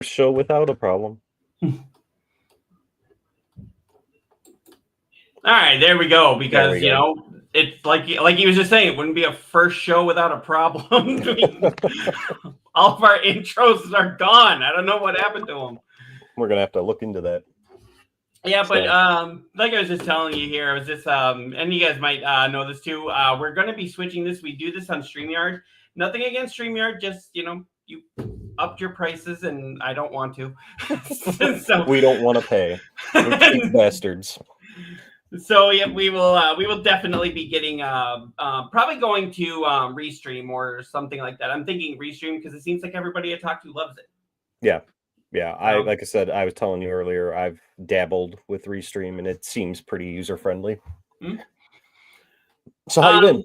show without a problem. All right, there we go. Because we go. it's like he was just saying, it wouldn't be a first show without a problem. All of our intros are gone. I don't know what happened to them. We're gonna have to look into that. Yeah, but like I was just telling you here, I was just and you guys might know this too. We're going to be switching this. We do this on StreamYard. Nothing against StreamYard, just you upped your prices, and I don't want to. So we don't want to pay. We're cheap bastards. So yeah, we will definitely be getting probably going to Restream or something like that. I'm thinking Restream because it seems like everybody I talk to loves it. Yeah. Like I said, I was telling you earlier, I've dabbled with Restream and it seems pretty user friendly. Mm-hmm. So how you been?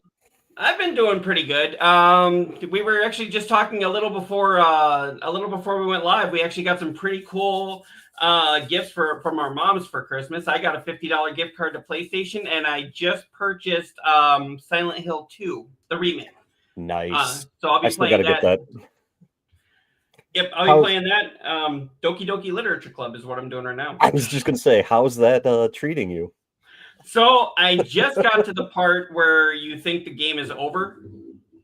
I've been doing pretty good. We were actually just talking a little before we went live. We actually got some pretty cool gifts from our moms for Christmas. I got a $50 gift card to PlayStation, and I just purchased Silent Hill 2, the remake. Nice. So I'll be playing that. Get that. Yep, I'll be playing that. Doki Doki Literature Club is what I'm doing right now. I was just gonna say, how's that treating you? So I just got to the part where you think the game is over.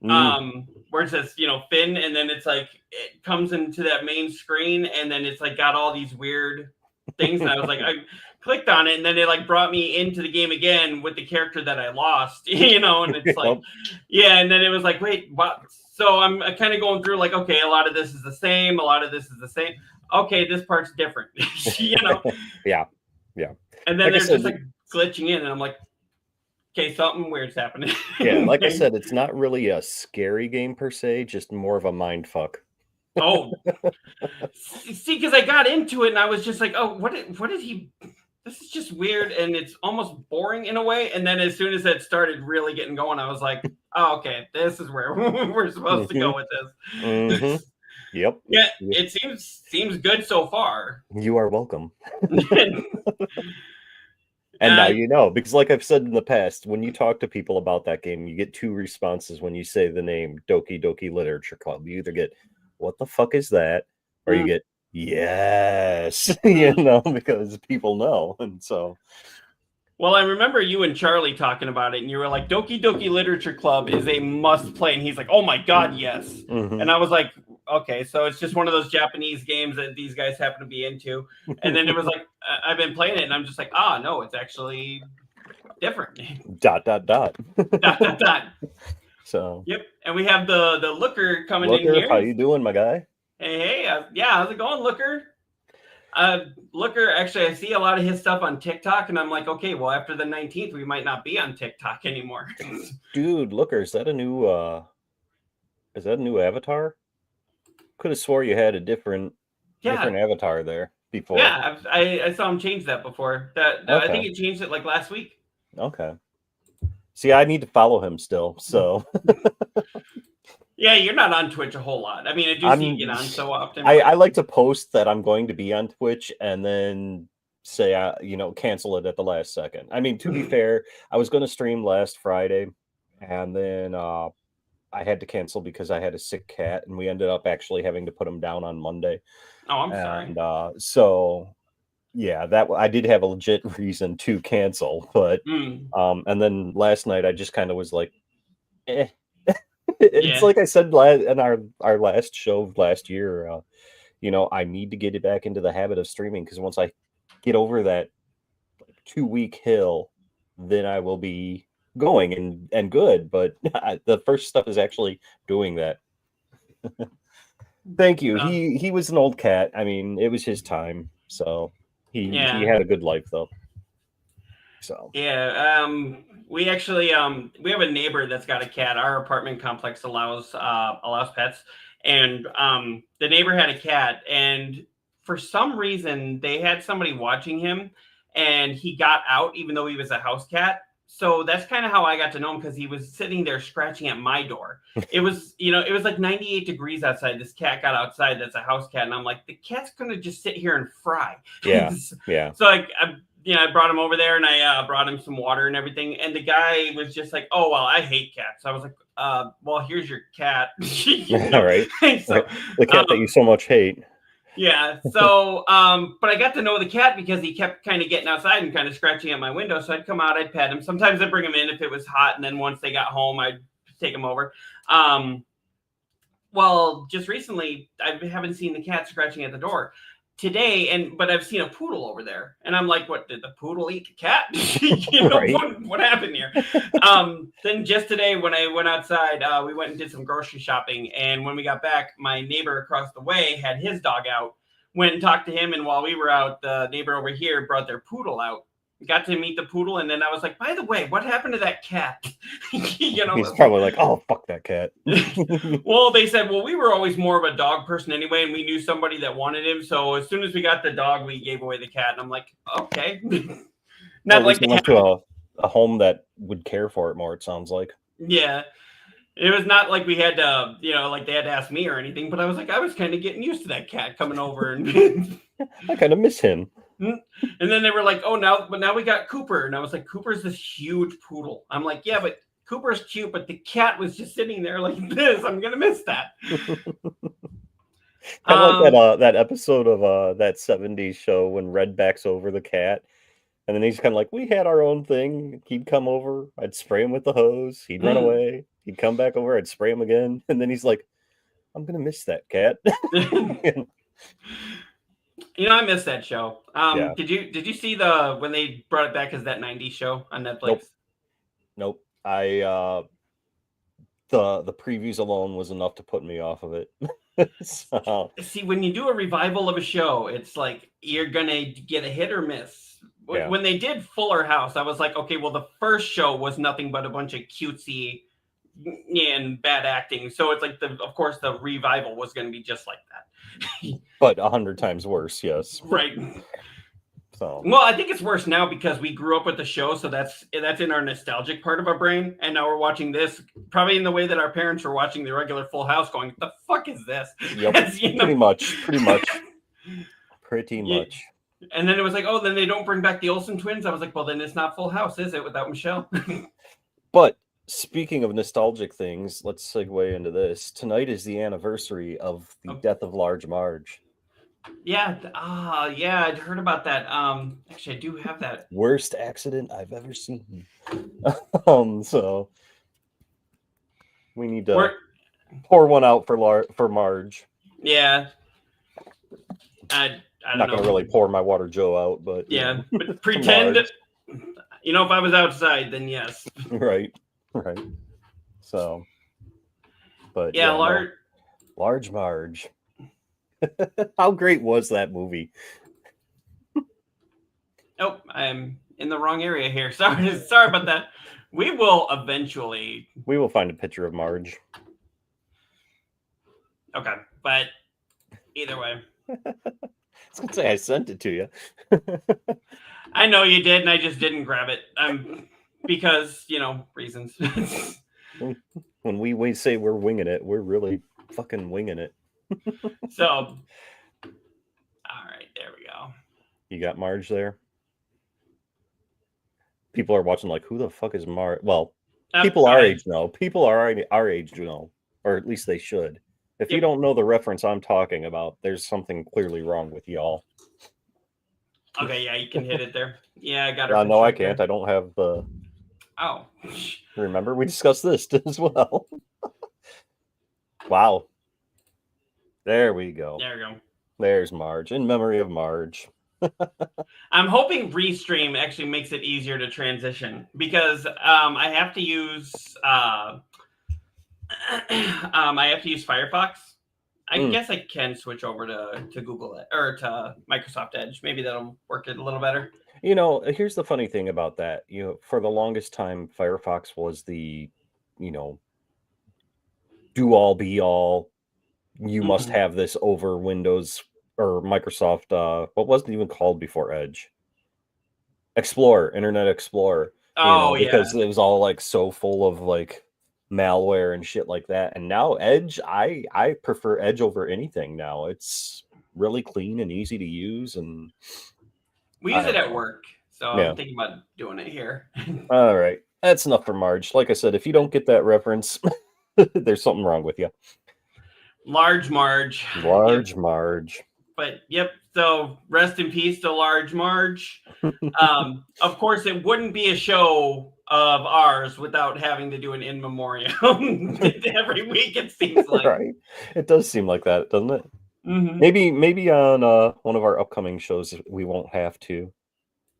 Where it says, Finn, and then it's like it comes into that main screen, and then it's like got all these weird things. And I was like, I clicked on it, and then it like brought me into the game again with the character that I lost, and it's like, yeah, and then it was like, wait, what? So I'm kind of going through like, okay, a lot of this is the same, a lot of this is the same. Okay, this part's different, Yeah. And then they're just like glitching in, and I'm like, okay, something weird's happening. Yeah, like I said, it's not really a scary game per se, just more of a mind fuck. Oh, see, because I got into it and I was just like, oh, what did he? This is just weird, and it's almost boring in a way. And then as soon as it started really getting going, I was like, oh, okay, this is where we're supposed to go with this. Mm-hmm. Yep. Yeah, it seems good so far. You are welcome. And now because like I've said in the past, when you talk to people about that game, you get two responses when you say the name Doki Doki Literature Club. You either get, what the fuck is that? Or you get, yes, because people know. And so. Well, I remember you and Charlie talking about it, and you were like, Doki Doki Literature Club is a must play. And he's like, oh my God, yes. Mm-hmm. And I was like, okay, so it's just one of those Japanese games that these guys happen to be into. And then it was like, I've been playing it, and I'm just like, no, it's actually different. ... So. Yep, and we have the Looker coming in here. How you doing, my guy? Hey, yeah, how's it going, Looker? Looker, actually, I see a lot of his stuff on TikTok, and I'm like, okay, well, after the 19th, we might not be on TikTok anymore. Dude, Looker, is that a new avatar? Could have swore you had a different avatar there before. Yeah, I saw him change that before. Okay. I think he changed it like last week. Okay. See, I need to follow him still, so. Yeah, you're not on Twitch a whole lot. I mean, I do see you get on so often. I like to post that I'm going to be on Twitch and then say, cancel it at the last second. I mean, to be fair, I was going to stream last Friday, and then I had to cancel because I had a sick cat, and we ended up actually having to put him down on Monday. Oh, I'm sorry. And so, yeah, that I did have a legit reason to cancel, but and then last night I just kind of was like, eh. It's like I said in our last show last year, I need to get it back into the habit of streaming, because once I get over that 2-week hill, then I will be going and good. But the first step is actually doing that. Thank you. He was an old cat. I mean, it was his time, so he had a good life though. So yeah, we actually we have a neighbor that's got a cat. Our apartment complex allows pets, and the neighbor had a cat, and for some reason they had somebody watching him, and he got out even though he was a house cat. So that's kind of how I got to know him, because he was sitting there scratching at my door. It was, it was like 98 degrees outside. This cat got outside. That's a house cat, and I'm like, the cat's gonna just sit here and fry. Yeah. So I brought him over there, and I brought him some water and everything. And the guy was just like, oh, well, I hate cats. I was like, well, here's your cat. All right. So, the cat that you so much hate. Yeah. So, but I got to know the cat because he kept kind of getting outside and kind of scratching at my window. So I'd come out, I'd pet him. Sometimes I'd bring him in if it was hot, and then once they got home, I'd take him over. Well, just recently, I haven't seen the cat scratching at the door today, but I've seen a poodle over there, and I'm like, what, did the poodle eat the cat? Right. What happened here? Then just today when I went outside, we went and did some grocery shopping, and when we got back, my neighbor across the way had his dog out, went and talked to him, and while we were out, the neighbor over here brought their poodle out. Got to meet the poodle, and then I was like, by the way, what happened to that cat? He's probably like, oh, fuck that cat. Well, they said, well, we were always more of a dog person anyway, and we knew somebody that wanted him. So as soon as we got the dog, we gave away the cat. And I'm like, okay. Not like they went to a home that would care for it more, it sounds like. Yeah. It was not like we had to, like they had to ask me or anything, but I was like, I was kind of getting used to that cat coming over. And I kind of miss him. And then they were like, oh, now we got Cooper. And I was like, Cooper's this huge poodle. I'm like, yeah, but Cooper's cute, but the cat was just sitting there like this. I'm going to miss that. I like that episode of that 70s show when Red backs over the cat. And then he's kind of like, we had our own thing. He'd come over. I'd spray him with the hose. He'd run away. He'd come back over. I'd spray him again. And then he's like, I'm going to miss that cat. I missed that show. Yeah. Did you see when they brought it back as that 90s show on Netflix? Nope. The previews alone was enough to put me off of it. So. See, when you do a revival of a show, it's like you're gonna get a hit or miss. Yeah. When they did Fuller House, I was like, okay, well, the first show was nothing but a bunch of cutesy and bad acting. So it's like, of course, the revival was going to be just like that. But 100 times worse, yes. Right. So. Well, I think it's worse now because we grew up with the show, so that's in our nostalgic part of our brain, and now we're watching this probably in the way that our parents were watching the regular Full House, going, "What the fuck is this?" Yep. Pretty much. And then it was like, oh, then they don't bring back the Olsen twins. I was like, well, then it's not Full House, is it, without Michelle? But speaking of nostalgic things, let's segue into this. Tonight is the anniversary of the death of Large Marge. Yeah. Yeah, I'd heard about that. Actually, I do have that. Worst accident I've ever seen. So we need to pour one out for Marge. Yeah. I'm not going to really pour my water Joe out, but yeah, but pretend. If I was outside, then yes. Right. So, but yeah, Large Marge. How great was that movie? Oh, I'm in the wrong area here. Sorry about that. We will find a picture of Marge. Okay, but either way. I was gonna say I sent it to you. I know you did, and I just didn't grab it. Because reasons. When we say we're winging it, we're really fucking winging it. So, all right, there we go. You got Marge there? People are watching like, who the fuck is Marge? Well, people our age know. People are our age know, or at least they should. If you don't know the reference I'm talking about, there's something clearly wrong with y'all. Okay, yeah, you can hit it there. Yeah, I got it. No, I can't. I don't have the... Oh. Remember, we discussed this as well. Wow. There we go. There we go. There's Marge. In memory of Marge. I'm hoping Restream actually makes it easier to transition because I have to use Firefox. I guess I can switch over to Google or to Microsoft Edge. Maybe that'll work it a little better. Here's the funny thing about that. For the longest time, Firefox was the, do all be all. You must have this over Windows or Microsoft. What wasn't even called before Edge? Internet Explorer. Because it was all like so full of like malware and shit like that. And now Edge, I prefer Edge over anything now. It's really clean and easy to use, and we use it at work, so I'm thinking about doing it here. All right, that's enough for Marge. Like I said, if you don't get that reference, there's something wrong with you. Large Marge. Large Marge. But yep. So rest in peace to Large Marge. Of course, it wouldn't be a show of ours without having to do an in memoriam every week. It seems like, right? It does seem like that, doesn't it? Mm-hmm. Maybe on one of our upcoming shows we won't have to,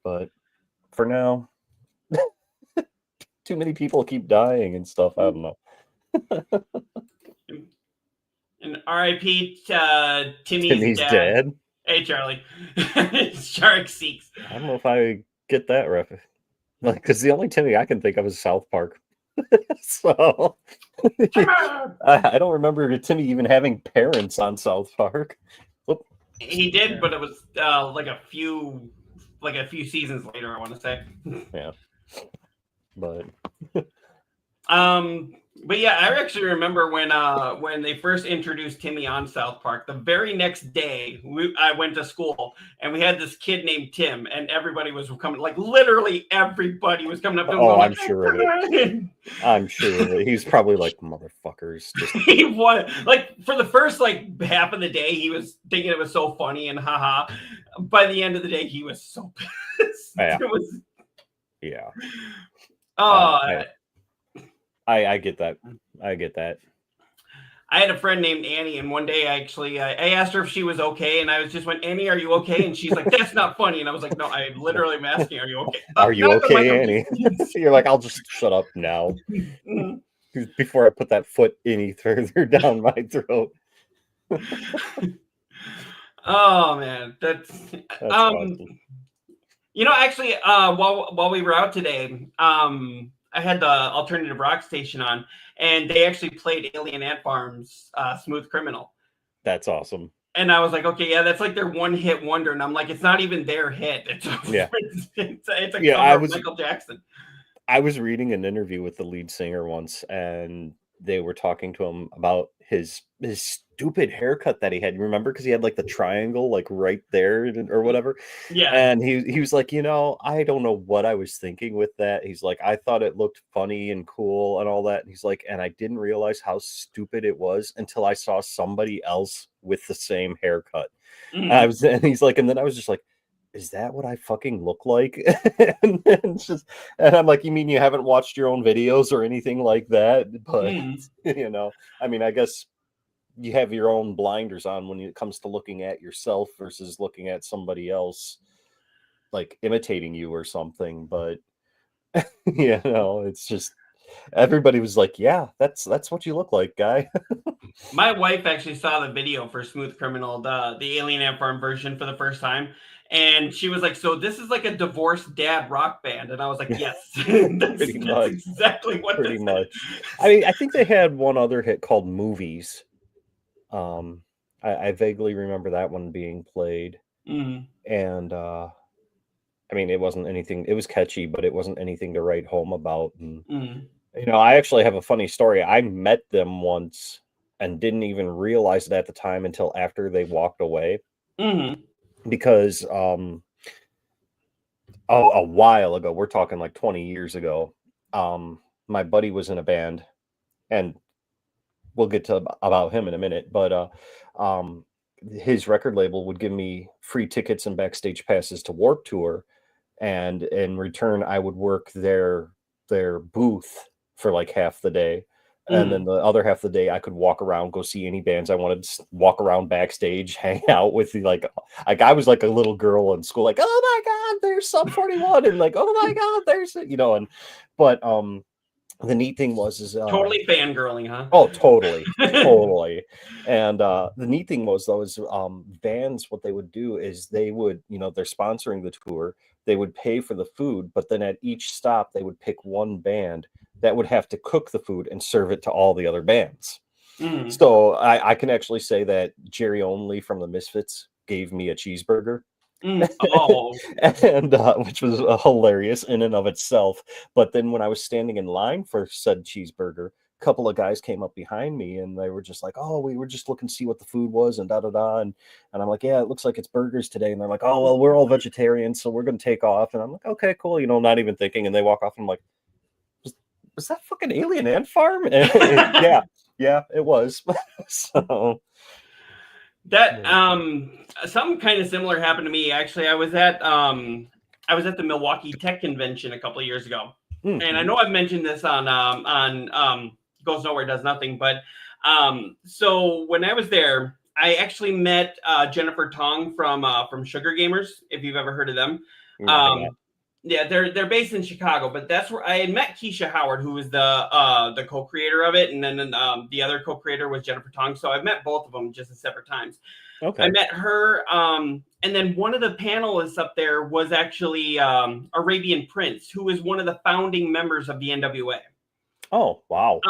but for now, too many people keep dying and stuff. I don't know. And R.I.P. Timmy's dad. Hey, Charlie. Shark Seeks. I don't know if I get that reference. Like, because the only Timmy I can think of is South Park. So I don't remember Timmy even having parents on South Park. Whoop. He did, but it was like a few seasons later, I want to say. Yeah. But but yeah, I actually remember when they first introduced Timmy on South Park. The very next day, I went to school, and we had this kid named Tim, and everybody was coming. Like literally, everybody was coming up to him. Oh, I'm sure of it. I'm sure of it. He's probably like, motherfuckers. He was like, for the first like half of the day, he was thinking it was so funny and haha. By the end of the day, he was so pissed. Yeah. Yeah. Oh. I get that. I get that. I had a friend named Annie, and one day I asked her if she was okay, and I just went, Annie, are you okay? And she's like, that's not funny. And I was like, no, I literally am asking, are you okay? Are you okay, Annie? You're like, I'll just shut up now. Before I put that foot any further down my throat. Oh man, that's awesome. You know, actually, while we were out today, I had the alternative rock station on, and they actually played Alien Ant Farm's Smooth Criminal. That's awesome. And I was like, okay, yeah, that's like their one-hit wonder. And I'm like, it's not even their hit. It's a cover of Michael Jackson. I was reading an interview with the lead singer once, and they were talking to him about his stupid haircut that he had. You remember? Because he had like the triangle like right there or whatever. Yeah. And he was like, I don't know what I was thinking with that. He's like, I thought it looked funny and cool and all that. And he's like, and I didn't realize how stupid it was until I saw somebody else with the same haircut. Mm-hmm. And he's like, and then I was just like, is that what I fucking look like? and I'm like, you mean you haven't watched your own videos or anything like that? But I mean, I guess you have your own blinders on when it comes to looking at yourself versus looking at somebody else like imitating you or something. But it's just everybody was like, yeah, that's what you look like, guy. My wife actually saw the video for Smooth Criminal, the Alien Ant Farm version, for the first time. And she was like, so this is like a divorced dad rock band. And I was like, yes, that's exactly what pretty much. I mean, I think they had one other hit called Movies. I vaguely remember that one being played. Mm-hmm. And I mean, it wasn't anything, it was catchy, but it wasn't anything to write home about. And I actually have a funny story. I met them once and didn't even realize it at the time until after they walked away. Mm-hmm. Because a while ago, we're talking like 20 years ago, my buddy was in a band, and we'll get to about him in a minute, but his record label would give me free tickets and backstage passes to Warped Tour, and in return I would work their booth for like half the day. And then the other half of the day, I could walk around, go see any bands I wanted, to walk around backstage, hang out with like I was like a little girl in school, like, oh my God, there's Sum 41, and like, oh my God, there's but the neat thing was totally fangirling, huh? Oh, totally. And the neat thing was those bands, what they would do is they would, they're sponsoring the tour, they would pay for the food, but then at each stop they would pick one band that would have to cook the food and serve it to all the other bands. So I can actually say that Jerry Only from the Misfits gave me a cheeseburger. Oh. And which was hilarious in and of itself. But then when I was standing in line for said cheeseburger, a couple of guys came up behind me and they were just like, oh, we were just looking to see what the food was and and I'm like, yeah, it looks like it's burgers today. And they're like, oh, well, we're all vegetarians, so we're going to take off. And I'm like, okay, cool, not even thinking. And they walk off and I'm like, was that fucking Alien Ant Farm? Yeah, it was. So That something kind of similar happened to me. Actually, I was at the Milwaukee Tech Convention a couple of years ago, and I know I've mentioned this on Goes Nowhere Does Nothing, but so when I was there, I actually met Jennifer Tong from Sugar Gamers, if you've ever heard of them. Yeah, they're based in Chicago, but that's where I had met Keisha Howard, who was the co-creator of it, and then the other co-creator was Jennifer Tong. So I've met both of them just at separate times. Okay. I met her, and then one of the panelists up there was actually Arabian Prince, who was one of the founding members of the NWA. Oh, wow.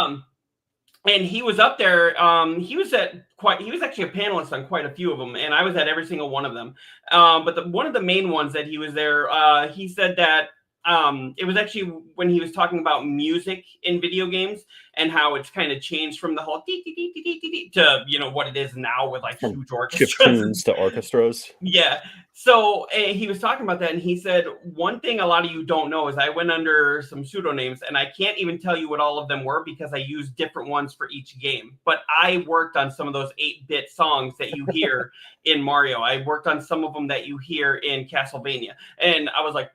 And he was up there. He was actually a panelist on quite a few of them, and I was at every single one of them. But one of the main ones that he was there, he said that it was actually when he was talking about music in video games and how it's kind of changed from the whole to what it is now with like huge orchestras to orchestras. Yeah. So he was talking about that, and he said one thing a lot of you don't know is I went under some pseudonames, and I can't even tell you what all of them were because I used different ones for each game. But I worked on some of those 8-bit songs that you hear in Mario. I worked on some of them that you hear in Castlevania, and I was like,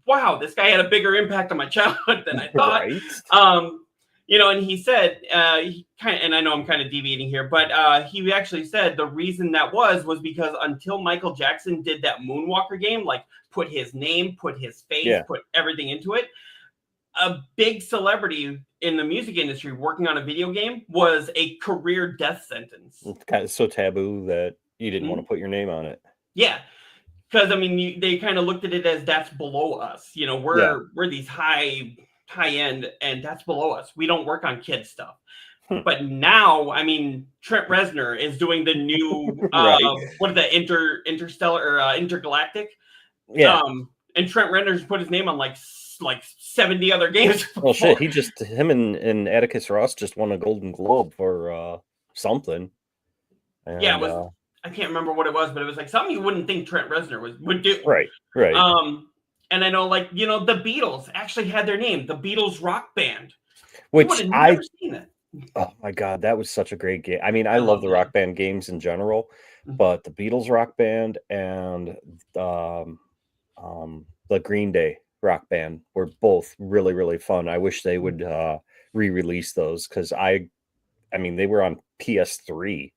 wow, this guy had a bigger impact on my childhood than I thought. Right. And he said, and I know I'm kind of deviating here, but he actually said the reason that was because until Michael Jackson did that Moonwalker game, like put his name, put his face, put everything into it, a big celebrity in the music industry working on a video game was a career death sentence. It's kind of so taboo that you didn't want to put your name on it. Yeah. Because, I mean, they kind of looked at it as that's below us. We're these high end, and that's below us. We don't work on kid stuff. But now, I mean, Trent Reznor is doing the new, what is that, Interstellar or Intergalactic? Yeah. And Trent Reznor's put his name on like 70 other games. Well, shit, him and Atticus Ross just won a Golden Globe for something. And, yeah, it was. I can't remember what it was, but it was like something you wouldn't think Trent Reznor would do. Right. And I know, like, the Beatles actually had their name, the Beatles Rock Band. Which I've never seen that. Oh my God, that was such a great game. I mean, I love the Rock Band games in general, but the Beatles Rock Band and the Green Day Rock Band were both really, really fun. I wish they would re-release those because I mean, they were on PS3.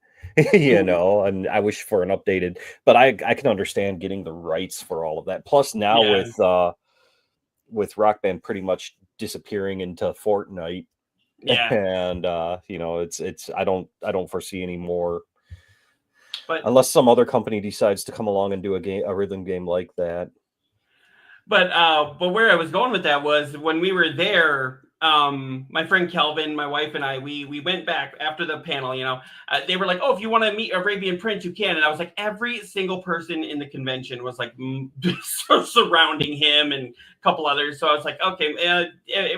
And I wish for an updated, but I can understand getting the rights for all of that. Plus now with Rock Band pretty much disappearing into Fortnite, and it's I don't foresee any more, but unless some other company decides to come along and do a rhythm game like that. But where I was going with that was when we were there. My friend Kelvin, my wife, and I, we went back after the panel. They were like, "Oh, if you want to meet Arabian Prince, you can." And I was like, every single person in the convention was like surrounding him and a couple others. So I was like, okay,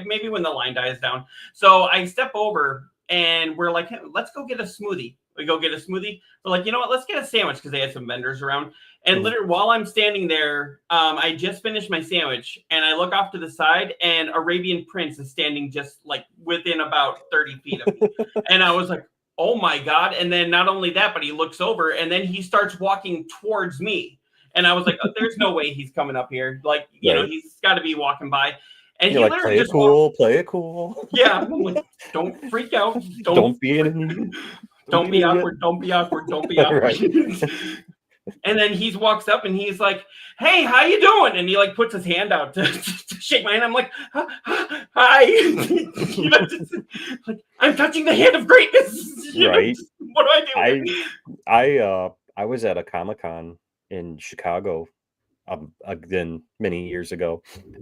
maybe when the line dies down. So I step over and we're like, hey, let's go get a smoothie. We go get a smoothie. We're like, you know what? Let's get a sandwich because they had some vendors around. And literally, while I'm standing there, I just finished my sandwich, and I look off to the side, and Arabian Prince is standing just like within about 30 feet of me. And I was like, oh my God. And then not only that, but he looks over, and then he starts walking towards me. And I was like, oh, there's no way he's coming up here. Like, he's got to be walking by. And you're like, play it cool, play it cool. Yeah. I'm like, don't freak out. Don't be in. Don't be awkward. Don't be awkward. Don't be awkward. And then he walks up and he's like, "Hey, how you doing?" And he like puts his hand out to shake my hand. I'm like, "Hi." Like, I'm touching the hand of greatness. Right. What do I do? I was at a Comic-Con in Chicago again many years ago,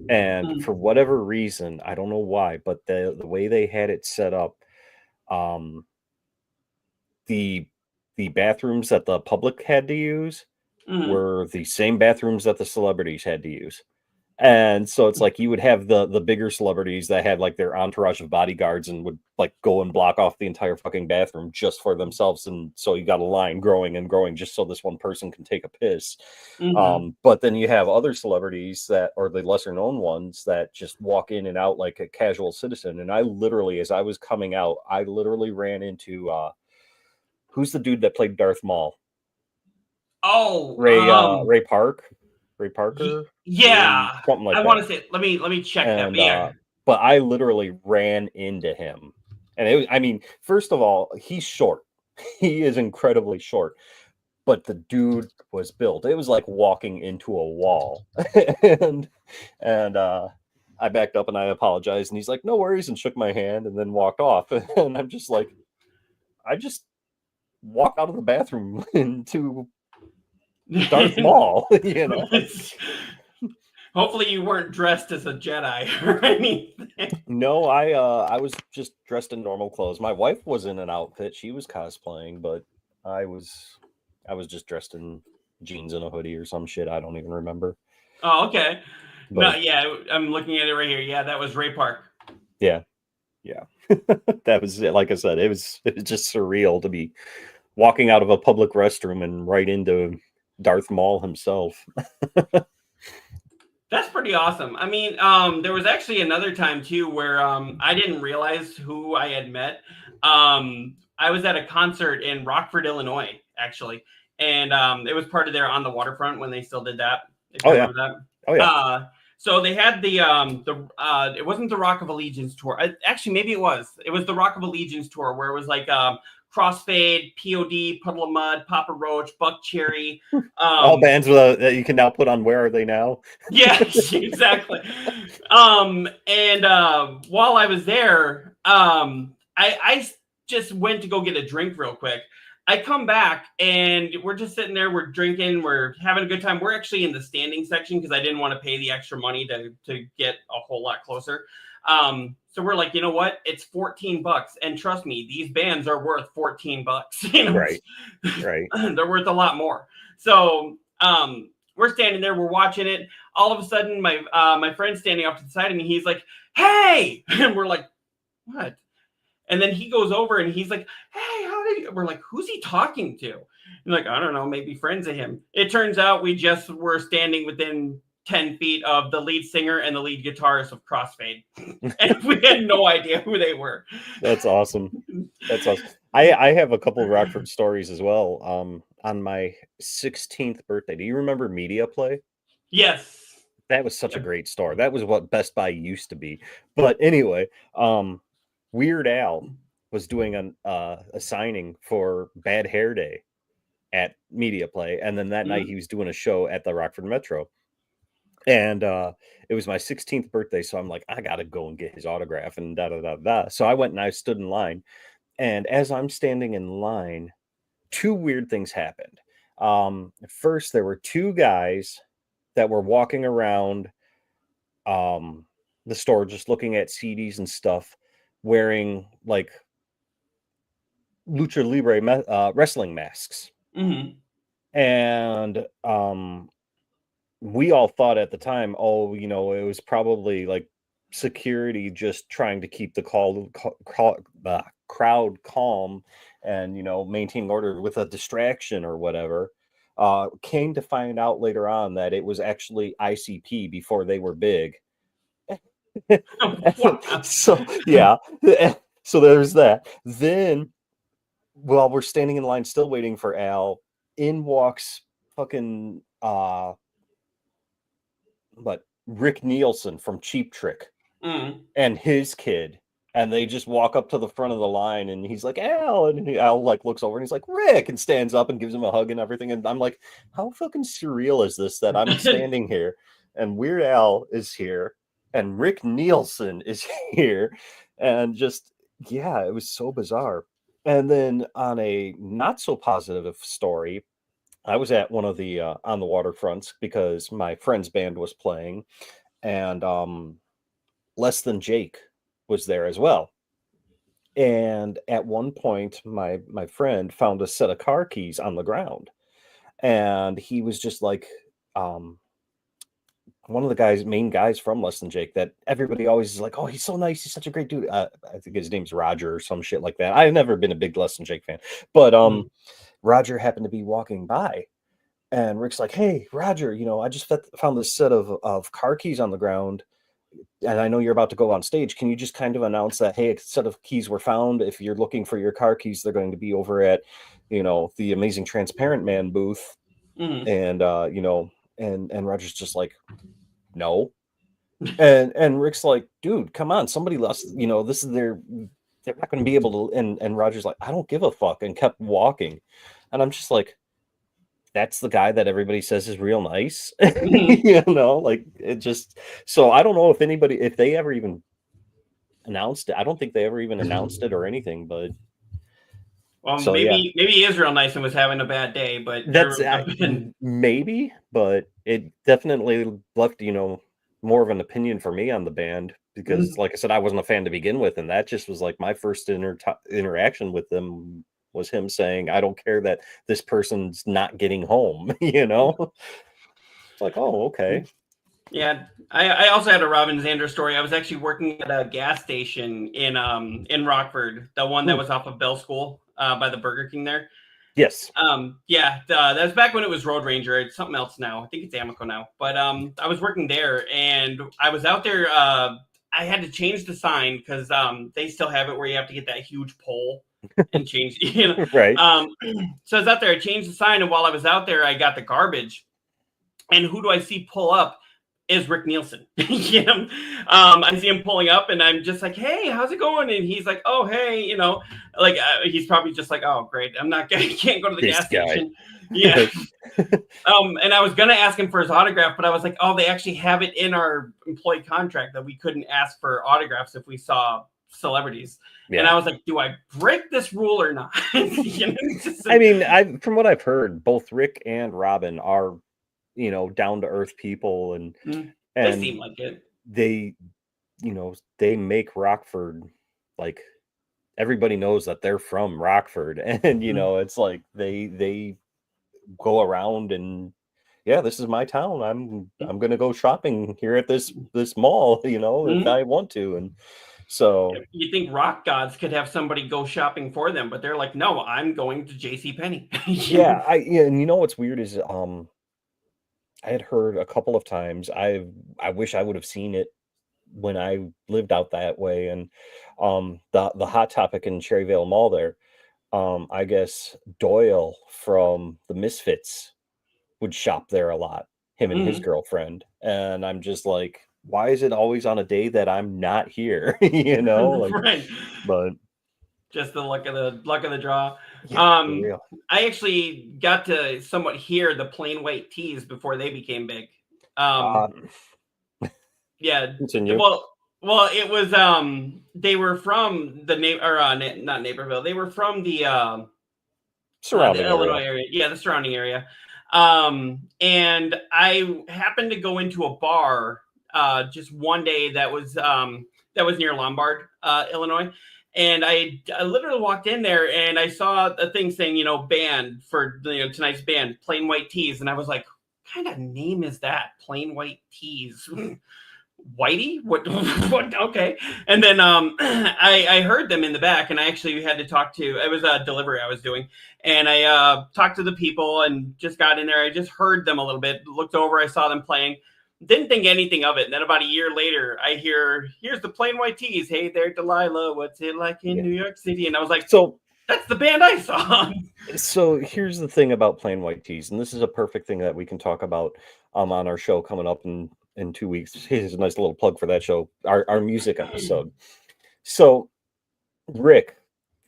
and for whatever reason, I don't know why, but the way they had it set up, the bathrooms that the public had to use were the same bathrooms that the celebrities had to use. And so it's like you would have the bigger celebrities that had like their entourage of bodyguards and would like go and block off the entire fucking bathroom just for themselves. And so you got a line growing and growing just so this one person can take a piss. But then you have other celebrities that are the lesser known ones that just walk in and out like a casual citizen. And I literally, as I was coming out, I literally ran into who's the dude that played Darth Maul Oh, Ray Parker. Yeah, something like I that. want to say. Let me check that. But yeah. But I literally ran into him, and I mean, first of all, he's short. He is incredibly short, but the dude was built. It was like walking into a wall, and I backed up and I apologized, and he's like, "No worries," and shook my hand, and then walked off. And I'm just like, I just walked out of the bathroom into Darth Maul, you know. Hopefully you weren't dressed as a Jedi or anything. No, I was just dressed in normal clothes. My wife was in an outfit; she was cosplaying, but I was just dressed in jeans and a hoodie or some shit. I don't even remember. Oh, okay. But, no, yeah, I'm looking at it right here. Yeah, that was Ray Park. Yeah. That was it. Like I said, it was just surreal to be walking out of a public restroom and right into Darth Maul himself. That's pretty awesome. I mean, there was actually another time too where I didn't realize who I had met. I was at a concert in Rockford, Illinois, actually, and it was part of their On the Waterfront when they still did that. If you remember that. Oh yeah. So they had the it wasn't the Rock of Allegiance tour. Actually, maybe it was. It was the Rock of Allegiance tour where it was like Crossfade, POD, Puddle of Mud, Papa Roach, Buckcherry. All bands that you can now put on Where Are They Now? Yeah, exactly. And while I was there, I just went to go get a drink real quick. I come back and we're just sitting there, we're drinking, we're having a good time. We're actually in the standing section because I didn't want to pay the extra money to get a whole lot closer. So we're like, you know what? It's $14. And trust me, these bands are worth $14. You know? Right. They're worth a lot more. So we're standing there, we're watching it. All of a sudden, my friend's standing off to the side of me. He's like, "Hey!" And we're like, "What?" And then he goes over and he's like, "Hey, how do you?" We're like, "Who's he talking to?" And like, I don't know, maybe friends of him. It turns out we just were standing within 10 feet of the lead singer and the lead guitarist of Crossfade. And we had no idea who they were. That's awesome. That's awesome. I have a couple of Rockford stories as well. On my 16th birthday, do you remember Media Play? Yes. That was such a great store. That was what Best Buy used to be. But anyway, Weird Al was doing a signing for Bad Hair Day at Media Play, and then that night he was doing a show at the Rockford Metro. And it was my 16th birthday, so I'm like, I gotta go and get his autograph and da da da da. So I went and I stood in line, and as I'm standing in line, two weird things happened. First, there were two guys that were walking around the store just looking at CDs and stuff, wearing like lucha libre wrestling masks. And we all thought at the time, oh, you know, it was probably like security just trying to keep the crowd calm and, you know, maintain order with a distraction or whatever. Came to find out later on that it was actually ICP before they were big. So yeah, so there's that. Then while we're standing in line still waiting for Al, in walks fucking Rick Nielsen from Cheap Trick and his kid, and they just walk up to the front of the line, and he's like, Al, and Al like looks over and he's like, Rick, and stands up and gives him a hug and everything. And I'm like, how fucking surreal is this that I'm standing here and Weird Al is here and Rick Nielsen is here, and just, yeah, it was so bizarre. And then on a not so positive story, I was at one of the on the waterfronts because my friend's band was playing, and Less Than Jake was there as well. And at one point, my friend found a set of car keys on the ground, and he was just like, one of the main guys from Less Than Jake that everybody always is like, oh, he's so nice, he's such a great dude. I think his name's Roger or some shit like that. I've never been a big Less Than Jake fan, but Roger happened to be walking by, and Rick's like, hey, Roger, you know, I just found this set of car keys on the ground, and I know you're about to go on stage. Can you just kind of announce that, hey, a set of keys were found. If you're looking for your car keys, they're going to be over at, you know, the Amazing Transparent Man booth. And you know, and Roger's just like, no. And Rick's like, dude, come on, somebody lost, you know, this is they're not going to be able to, and Roger's like, I don't give a fuck, and kept walking. And I'm just like, that's the guy that everybody says is real nice. You know, like, it just, so I don't know if they ever even announced it. I don't think they ever even announced it or anything, but well, so, maybe he is real nice and was having a bad day, but that's maybe, but it definitely left, you know, more of an opinion for me on the band, because like I said, I wasn't a fan to begin with, and that just was like my first interaction with them was him saying, I don't care that this person's not getting home, you know. It's like, oh, okay. Yeah, I also had a Robin Zander story. I was actually working at a gas station in Rockford, the one that was off of Bell School by the Burger King there. Yes. Yeah, that was back when it was Road Ranger. It's something else now. I think it's Amoco now. But I was working there, and I was out there. I had to change the sign because they still have it where you have to get that huge pole and change. You know, right. So I was out there. I changed the sign, and while I was out there, I got the garbage. And who do I see pull up? Is Rick Nielsen. You know, I see him pulling up, and I'm just like, "Hey, how's it going?" And he's like, "Oh, hey, you know," like he's probably just like, "Oh, great, I can't go to the gas station." Yeah. And I was gonna ask him for his autograph, but I was like, "Oh, they actually have it in our employee contract that we couldn't ask for autographs if we saw celebrities." Yeah. And I was like, "Do I break this rule or not?" You know, I mean, from what I've heard, both Rick and Robin are, you know, down to earth people, and they seem like it. They, you know, they make Rockford, like, everybody knows that they're from Rockford, and you know, it's like they go around and, yeah, this is my town. I'm gonna go shopping here at this mall, you know, if I want to. And so you think rock gods could have somebody go shopping for them, but they're like, no, I'm going to JCPenney. Yeah, and you know what's weird is I had heard a couple of times. I wish I would have seen it when I lived out that way. And the Hot Topic in Cherryvale Mall there, I guess Doyle from the Misfits would shop there a lot, him and his girlfriend. And I'm just like, why is it always on a day that I'm not here? You know, like, right. But just the luck of the draw. Yeah, I actually got to somewhat hear the Plain White Tees before they became big. Yeah. Continue. Well, it was they were from the not Naperville. They were from the surrounding Illinois area. Yeah, the surrounding area. And I happened to go into a bar just one day that was near Lombard, Illinois. And I literally walked in there and I saw a thing saying, you know, band for, you know, tonight's band, Plain White Tees. And I was like, what kind of name is that? Plain White Tees. Whitey? What? Okay. And then I heard them in the back, and I actually had to talk to, it was a delivery I was doing. And I talked to the people and just got in there. I just heard them a little bit, looked over, I saw them playing. Didn't think anything of it. And then about a year later, I hear, here's the Plain White Tees. Hey there, Delilah. What's it like in New York City? And I was like, so that's the band I saw. So here's the thing about Plain White Tees. And this is a perfect thing that we can talk about on our show coming up in 2 weeks. Here's a nice little plug for that show, our music episode. So Rick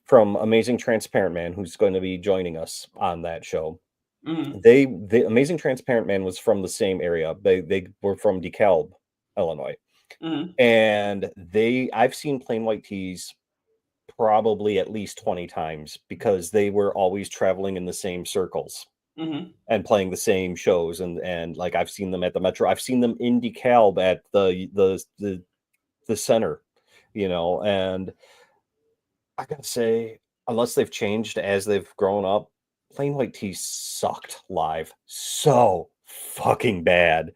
from Amazing Transparent Man, who's going to be joining us on that show, the Amazing Transparent Man was from the same area. They were from DeKalb, Illinois. And I've seen Plain White Tees probably at least 20 times because they were always traveling in the same circles and playing the same shows. And like, I've seen them at the Metro. I've seen them in DeKalb at the center, you know. And I gotta say, unless they've changed as they've grown up, Plain White Tees sucked live so fucking bad.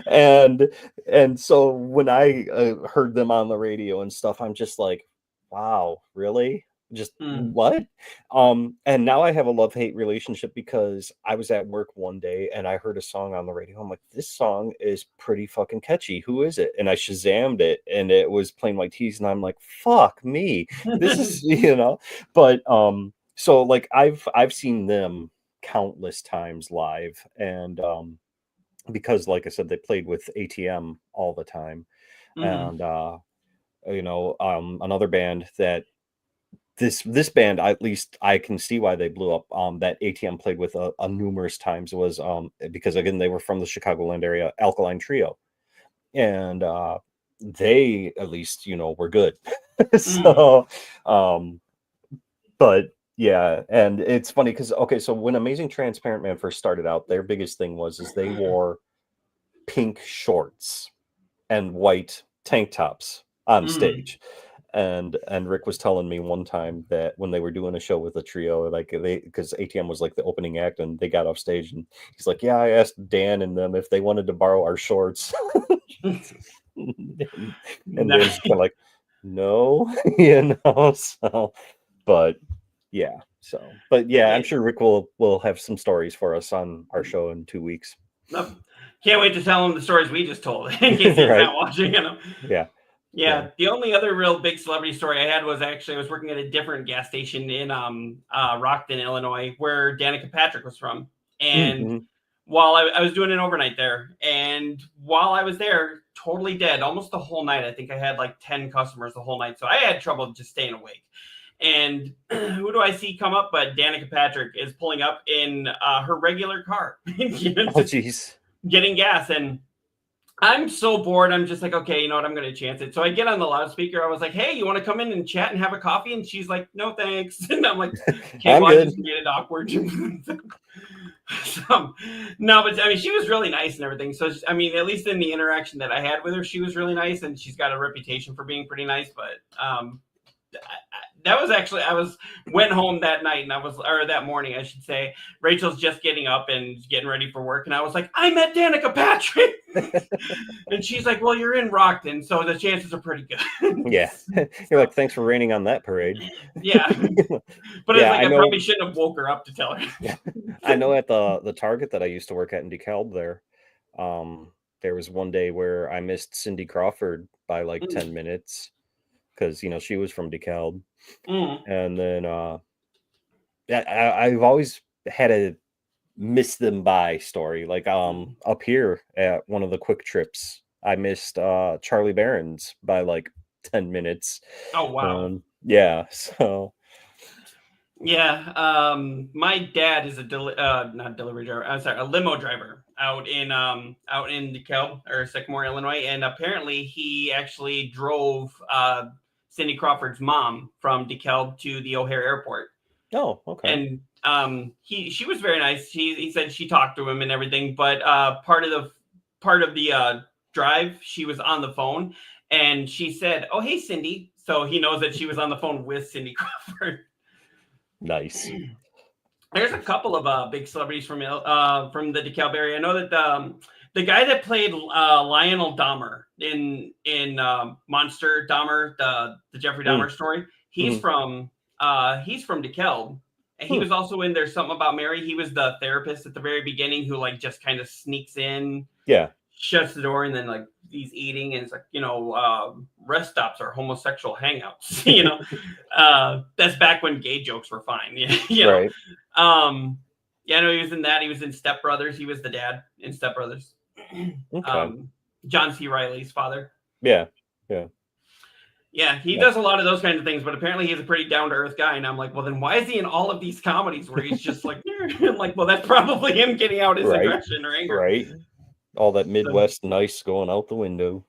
and so when I heard them on the radio and stuff, I'm just like, wow, really? Just what? And now I have a love-hate relationship because I was at work one day and I heard a song on the radio. I'm like, this song is pretty fucking catchy. Who is it? And I Shazammed it, and it was Plain White Tees, and I'm like, fuck me. This is, you know. But so like I've seen them countless times live, and because, like I said, they played with ATM all the time, and another band that this band, at least I can see why they blew up. That ATM played with a numerous times was because again they were from the Chicagoland area, Alkaline Trio, and they at least were good. So, but yeah, and it's funny because okay, so when Amazing Transparent Man first started out, their biggest thing was they wore pink shorts and white tank tops on stage. And Rick was telling me one time that when they were doing a show with a trio, like because ATM was like the opening act, and they got off stage, and he's like, "Yeah, I asked Dan and them if they wanted to borrow our shorts," and Dan's kind of like, "No," So, but yeah, but yeah, I'm sure Rick will have some stories for us on our show in 2 weeks. Can't wait to tell him the stories we just told in case he's not watching. Yeah. The only other real big celebrity story I had was actually I was working at a different gas station in Rockton, Illinois, where Danica Patrick was from. And while I was doing an overnight there, and while I was there, totally dead, almost the whole night. I think I had like 10 customers the whole night. So I had trouble just staying awake. And who do I see come up? But Danica Patrick is pulling up in her regular car. Oh, jeez. Getting gas. And I'm so bored. I'm just like, okay, you know what? I'm going to chance it. So I get on the loudspeaker. I was like, hey, you want to come in and chat and have a coffee? And she's like, no, thanks. And I'm like, okay, well, I just made it awkward. No, but I mean, she was really nice and everything. So, I mean, at least in the interaction that I had with her, she was really nice, and she's got a reputation for being pretty nice. But that was actually, went home that night, and or that morning, I should say. Rachel's just getting up and getting ready for work, and I was like, I met Danica Patrick. And she's like, well, you're in Rockton, so the chances are pretty good. Yeah. You're like, thanks for raining on that parade. Yeah. But it's like I probably shouldn't have woke her up to tell her. Yeah. I know at the Target that I used to work at in DeKalb there was one day where I missed Cindy Crawford by like 10 minutes because she was from DeKalb. And then I've always had a miss them by story. Like up here at one of the Quick Trips, I missed Charlie Barron's by like 10 minutes. Oh wow. Yeah, so yeah, my dad is a not delivery driver. I'm sorry, a limo driver out in DeKalb or Sycamore, Illinois, and apparently he actually drove Cindy Crawford's mom from DeKalb to the O'Hare Airport. Oh, okay. And she was very nice. He said she talked to him and everything, but part of the drive, she was on the phone, and she said, "Oh, hey, Cindy." So he knows that she was on the phone with Cindy Crawford. Nice. There's a couple of big celebrities from the DeKalb area. I know that the guy that played Lionel Dahmer in Monster Dahmer, the Jeffrey Dahmer story, he's from DeKalb. And he was also in There's Something About Mary. He was the therapist at the very beginning who like just kind of sneaks in, shuts the door, and then like he's eating, and it's like rest stops are homosexual hangouts. That's back when gay jokes were fine. Right. Yeah, I know he was in that. He was in Step Brothers. He was the dad in Step Brothers. Okay. John C. Reilly's father. Yeah. Yeah, he does a lot of those kinds of things, but apparently he's a pretty down-to-earth guy. And I'm like, well, then why is he in all of these comedies where he's just like, I'm like, well, that's probably him getting out his aggression or anger. Right. All that Midwest nice going out the window.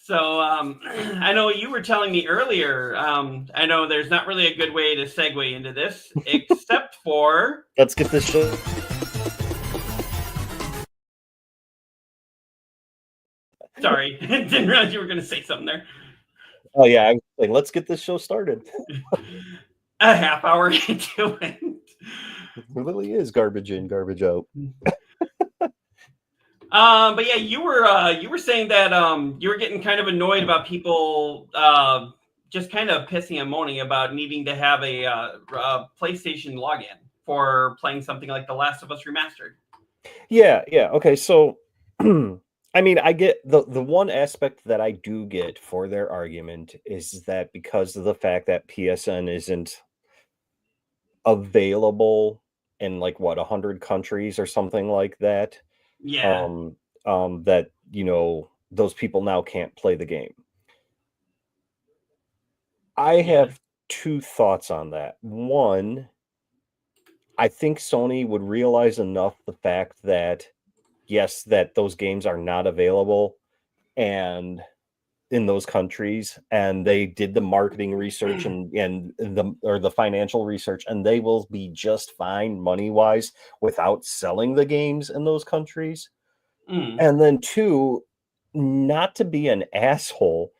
So I know you were telling me earlier, I know there's not really a good way to segue into this, except for... Let's get this show... Sorry, didn't realize you were going to say something there. Oh, yeah, I was saying, let's get this show started. A half hour into it. It really is garbage in, garbage out. But yeah, you were saying that you were getting kind of annoyed about people just kind of pissing and moaning about needing to have a PlayStation login for playing something like The Last of Us Remastered. Yeah. Okay, so I mean, I get the one aspect that I do get for their argument is that because of the fact that PSN isn't available in like what 100 countries or something like that. Yeah. That those people now can't play the game. I have two thoughts on that. One, I think Sony would realize enough the fact that yes, that those games are not available and in those countries, and they did the marketing research and the financial research, and they will be just fine money wise without selling the games in those countries. And then two, not to be an asshole,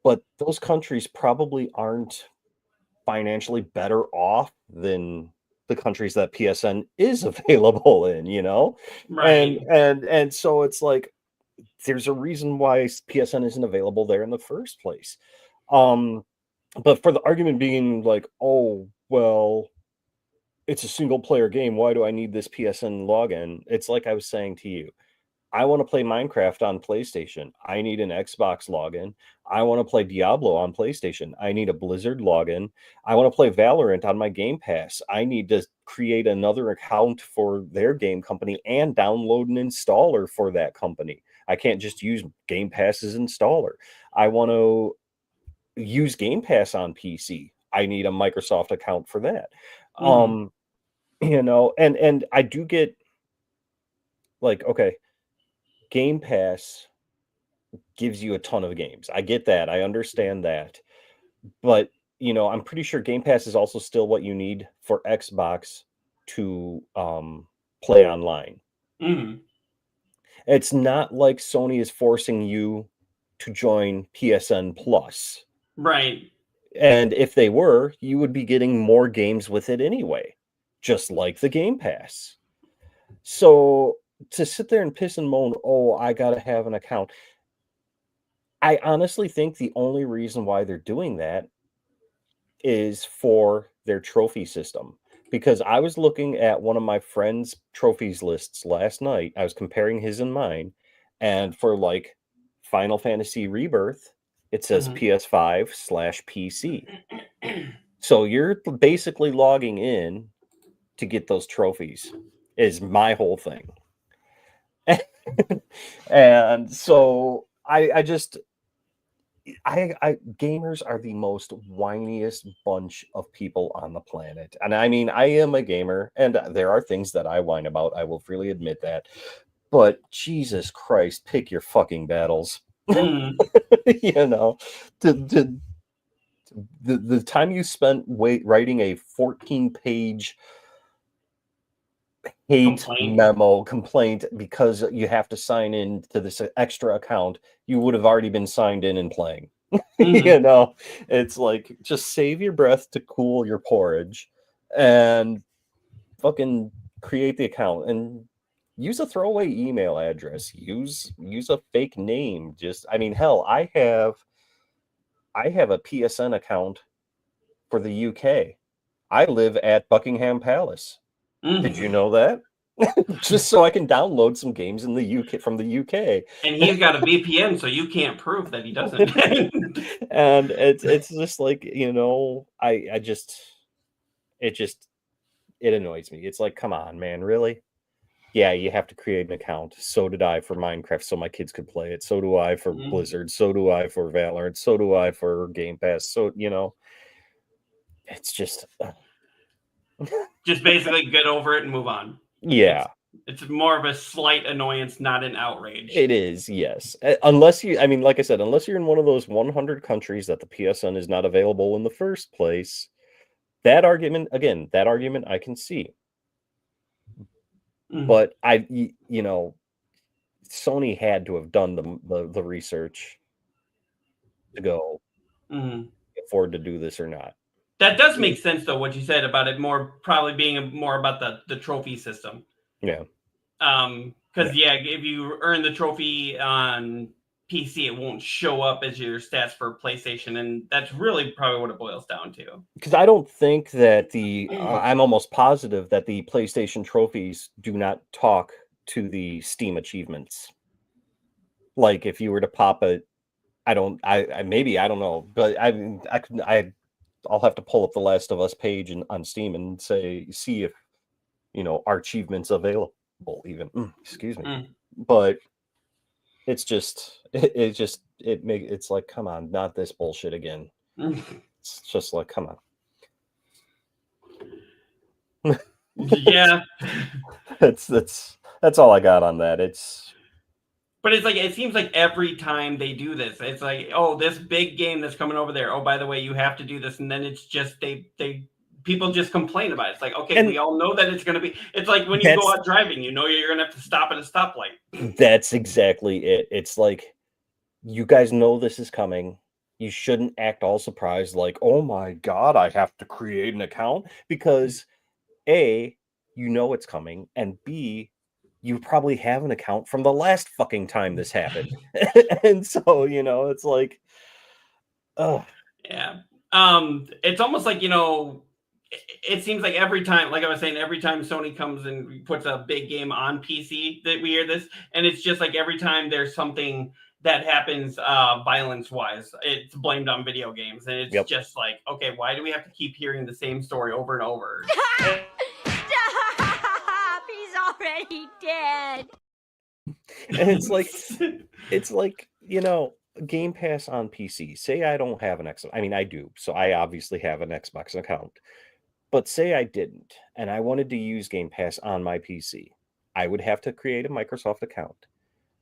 but those countries probably aren't financially better off than the countries that PSN is available in, Right. And so it's like there's a reason why PSN isn't available there in the first place. But for the argument being like, oh, well, it's a single player game. Why do I need this PSN login? It's like I was saying to you. I want to play Minecraft on PlayStation. I need an Xbox login. I want to play Diablo on PlayStation. I need a Blizzard login. I want to play Valorant on my Game Pass. I need to create another account for their game company and download an installer for that company. I can't just use Game Pass's installer. I want to use Game Pass on PC. I need a Microsoft account for that. And I do get like, okay, Game Pass gives you a ton of games. I get that. I understand that. But, I'm pretty sure Game Pass is also still what you need for Xbox to play online. It's not like Sony is forcing you to join PSN Plus. Right. And if they were, you would be getting more games with it anyway, just like the Game Pass. So to sit there and piss and moan, oh, I got to have an account. I honestly think the only reason why they're doing that is for their trophy system. Because I was looking at one of my friend's trophies lists last night. I was comparing his and mine. And for like Final Fantasy Rebirth, it says PS5/PC. So you're basically logging in to get those trophies, is my whole thing. And so I gamers are the most whiniest bunch of people on the planet. And I mean, I am a gamer and there are things that I whine about. I will freely admit that. But Jesus Christ, pick your fucking battles. The time you spent writing a 14-page hate complaint because you have to sign in to this extra account, you would have already been signed in and playing. It's like, just save your breath to cool your porridge and fucking create the account and use a throwaway email address, use a fake name. Hell, I have a PSN account for the UK. I live at Buckingham Palace. Did you know that? Just so I can download some games in the UK from the UK. And he's got a VPN, so you can't prove that he doesn't. And it's just like, it annoys me. It's like, come on, man, really? Yeah, you have to create an account. So did I for Minecraft, so my kids could play it. So do I for Blizzard. So do I for Valorant. So do I for Game Pass. So, it's just just basically get over it and move on. Yeah. It's more of a slight annoyance, not an outrage. It is, yes. Unless like I said, unless you're in one of those 100 countries that the PSN is not available in the first place, that argument I can see. But Sony had to have done the research to go afford to do this or not. That does make sense, though, what you said about it probably being more about the trophy system. Yeah. Because if you earn the trophy on PC, it won't show up as your stats for PlayStation, and that's really probably what it boils down to. Because I don't think that I'm almost positive that the PlayStation trophies do not talk to the Steam achievements. Like if you were to pop maybe, I don't know, but I I'll have to pull up the Last of Us page on Steam and see if our achievements available even. Excuse me. But it's just it's like, come on, not this bullshit again. It's just like, come on. Yeah. That's all I got on that. But it's like, it seems like every time they do this, it's like, oh, this big game that's coming over there. Oh, by the way, you have to do this. And then it's just, people just complain about it. It's like, okay, we all know that it's going to be, it's like when you go out driving, you're going to have to stop at a stoplight. That's exactly it. It's like, you guys know this is coming. You shouldn't act all surprised like, oh my God, I have to create an account, because A, it's coming, and B, you probably have an account from the last fucking time this happened. And so, it's like, oh. Yeah. It's almost like, it seems like every time, like I was saying, every time Sony comes and puts a big game on PC, that we hear this. And it's just like every time there's something that happens violence-wise, it's blamed on video games. And it's just like, okay, why do we have to keep hearing the same story over and over? Already dead. And it's like Game Pass on PC. Say I don't have an Xbox. I mean, I do. So I obviously have an Xbox account. But say I didn't, and I wanted to use Game Pass on my PC. I would have to create a Microsoft account.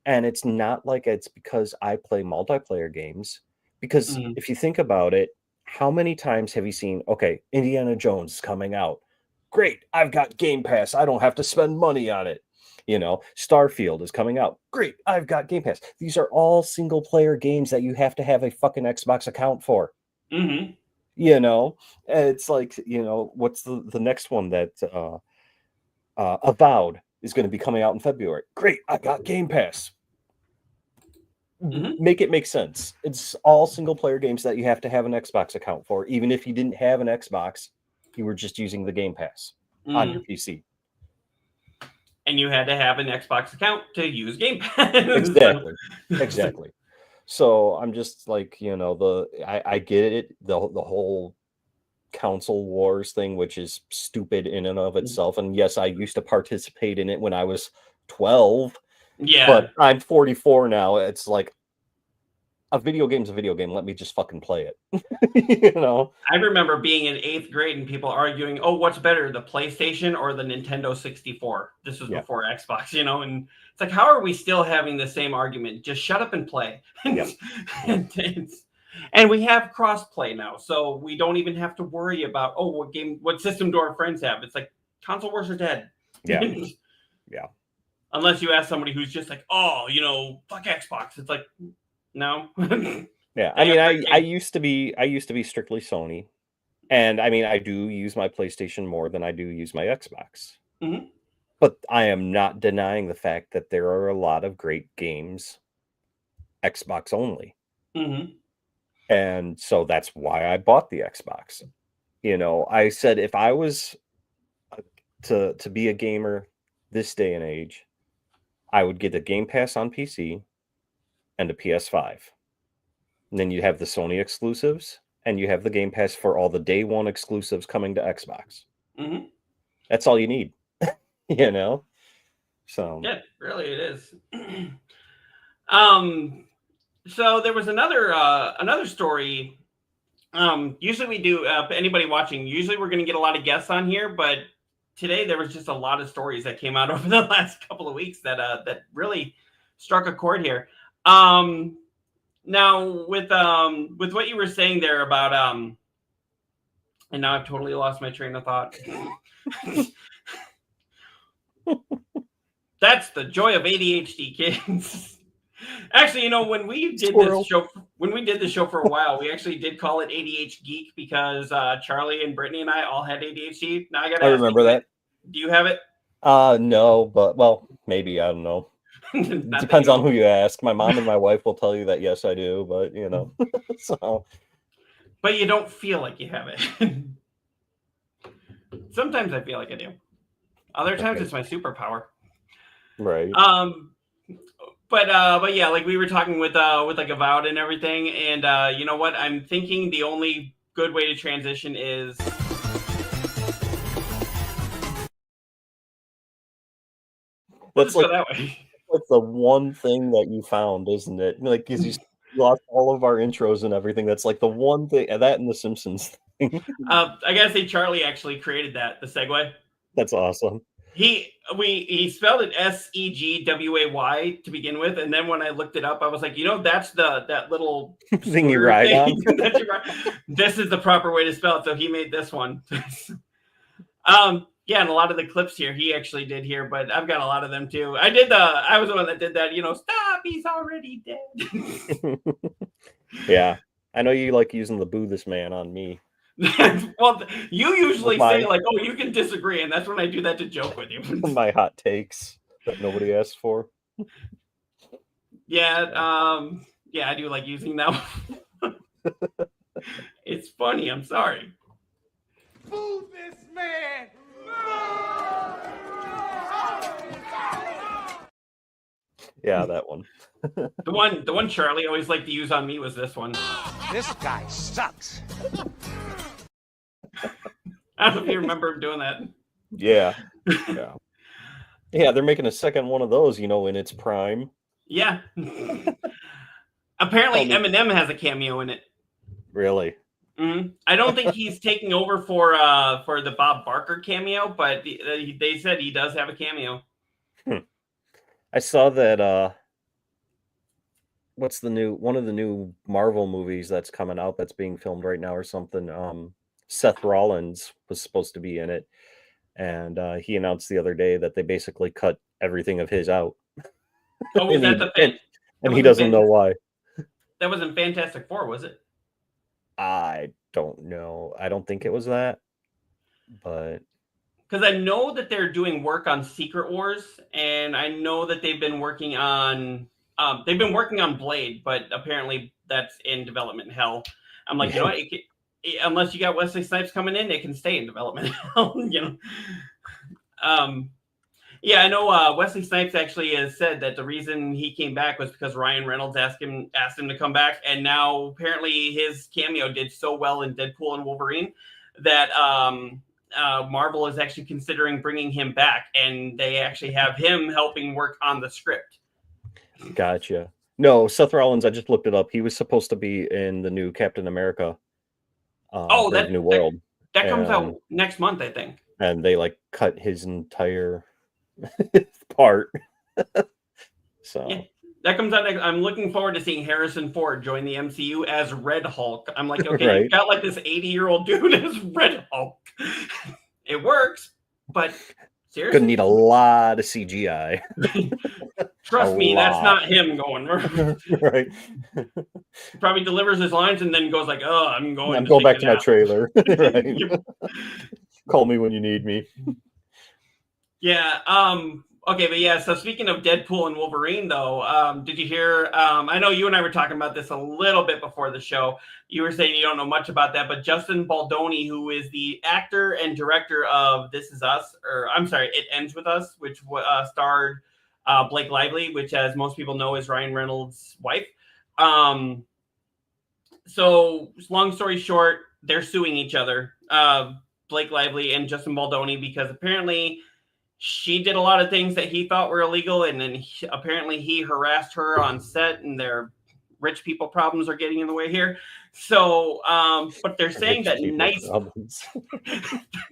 And it's not like it's because I play multiplayer games. Because if you think about it, how many times have you seen, okay, Indiana Jones is coming out. Great, I've got Game Pass. I don't have to spend money on it. Starfield is coming out. Great, I've got Game Pass. These are all single player games that you have to have a fucking Xbox account for. Mm-hmm. It's like, what's the next one that Avowed is going to be coming out in February. Great, I got Game Pass. Make it make sense. It's all single player games that you have to have an Xbox account for. Even if you didn't have an Xbox, you were just using the Game Pass on your PC. And you had to have an Xbox account to use Game Pass. Exactly. So I'm just like, I get it, the whole console wars thing, which is stupid in and of itself. And yes, I used to participate in it when I was 12. Yeah. But I'm 44 now. It's like, a video game's a video game. Let me just fucking play it. I remember being in 8th grade and people arguing, oh, what's better, the PlayStation or the Nintendo 64? This was before Xbox, and it's like, how are we still having the same argument? Just shut up and play. And we have cross-play now, so we don't even have to worry about, oh, what system do our friends have? It's like, console wars are dead. Yeah. Unless you ask somebody who's just like, oh, fuck Xbox. It's like, no. Yeah, I mean, I used to be strictly Sony, and I mean, I do use my PlayStation more than I do use my Xbox. But I am not denying the fact that there are a lot of great games Xbox only. And so that's why I bought the Xbox. I said, if I was to be a gamer this day and age, I would get a Game Pass on PC and a PS5. And then you have the Sony exclusives, and you have the Game Pass for all the day one exclusives coming to Xbox. That's all you need, So yeah, really, it is. So there was another story. Usually we do. Anybody watching, usually we're going to get a lot of guests on here, but today there was just a lot of stories that came out over the last couple of weeks that really struck a chord here. Now with what you were saying there about and now I've totally lost my train of thought. That's the joy of ADHD, kids. Actually, when we did this show for a while, we actually did call it ADHD Geek because Charlie and Brittany and I all had ADHD. Now I remember that. Do you have it? No, but maybe, I don't know. It depends on who you ask. My mom and my wife will tell you that yes, I do, but so. But you don't feel like you have it. Sometimes I feel like I do. Other times it's my superpower. Right. But yeah, like we were talking with like Avowed and everything, and you know what? I'm thinking the only good way to transition is. That's like that way. Like the one thing that you found, isn't it? Like, because you lost all of our intros and everything. That's like the one thing, and that and the Simpsons thing. I gotta say, Charlie actually created that, the segue. That's awesome. He spelled it Segway to begin with, and then when I looked it up, I was like, that's that little thing you ride on. This is the proper way to spell it. So he made this one. Yeah, and a lot of the clips here he actually did here, but I've got a lot of them too. I was the one that did that, stop, he's already dead. Yeah. I know you like using the boo this man on me. Well, you usually say like, oh, you can disagree, and that's when I do that to joke with you. My hot takes that nobody asked for. Yeah, I do like using that one. It's funny, I'm sorry. Boo this man! Yeah, that one. The one Charlie always liked to use on me was this one. This guy sucks. I don't know if you remember him doing that. Yeah. Yeah, they're making a second one of those, in its prime. Yeah. Apparently Eminem has a cameo in it. Really? Mm-hmm. I don't think he's taking over for the Bob Barker cameo, but they said he does have a cameo. I saw that what's one of the new Marvel movies that's coming out that's being filmed right now or something. Seth Rollins was supposed to be in it, and he announced the other day that they basically cut everything of his out. Oh, was that the fan? And he doesn't know why. That wasn't Fantastic Four, was it? I don't know. I don't think it was that, but because I know that they're doing work on Secret Wars, and I know that they've been working on Blade, but apparently that's in development hell. I'm like, unless you got Wesley Snipes coming in, it can stay in development hell. Yeah, I know Wesley Snipes actually has said that the reason he came back was because Ryan Reynolds asked him to come back, and now apparently his cameo did so well in Deadpool and Wolverine that Marvel is actually considering bringing him back, and they actually have him helping work on the script. Gotcha. No, Seth Rollins, I just looked it up. He was supposed to be in the new Captain America. That New World. That comes out next month, I think. And they cut his entire part. So yeah, that comes out next. I'm looking forward to seeing Harrison Ford join the MCU as Red Hulk. I'm like, okay, right. You've got this 80-year-old dude as Red Hulk. It works, but seriously, gonna need a lot of CGI. Trust me, that's not him going. Right. He probably delivers his lines and then goes like, "Oh, I'm going back to my trailer." Right. Call me when you need me. Yeah. Okay, but yeah. So speaking of Deadpool and Wolverine, though, did you hear? I know you and I were talking about this a little bit before the show. You were saying you don't know much about that, but Justin Baldoni, who is the actor and director of This Is Us, or I'm sorry, It Ends With Us, which starred Blake Lively, which, as most people know, is Ryan Reynolds' wife. So, long story short, they're suing each other, Blake Lively and Justin Baldoni, because apparently she did a lot of things that he thought were illegal, and then apparently he harassed her on set, and their rich people problems are getting in the way here. So, but they're saying that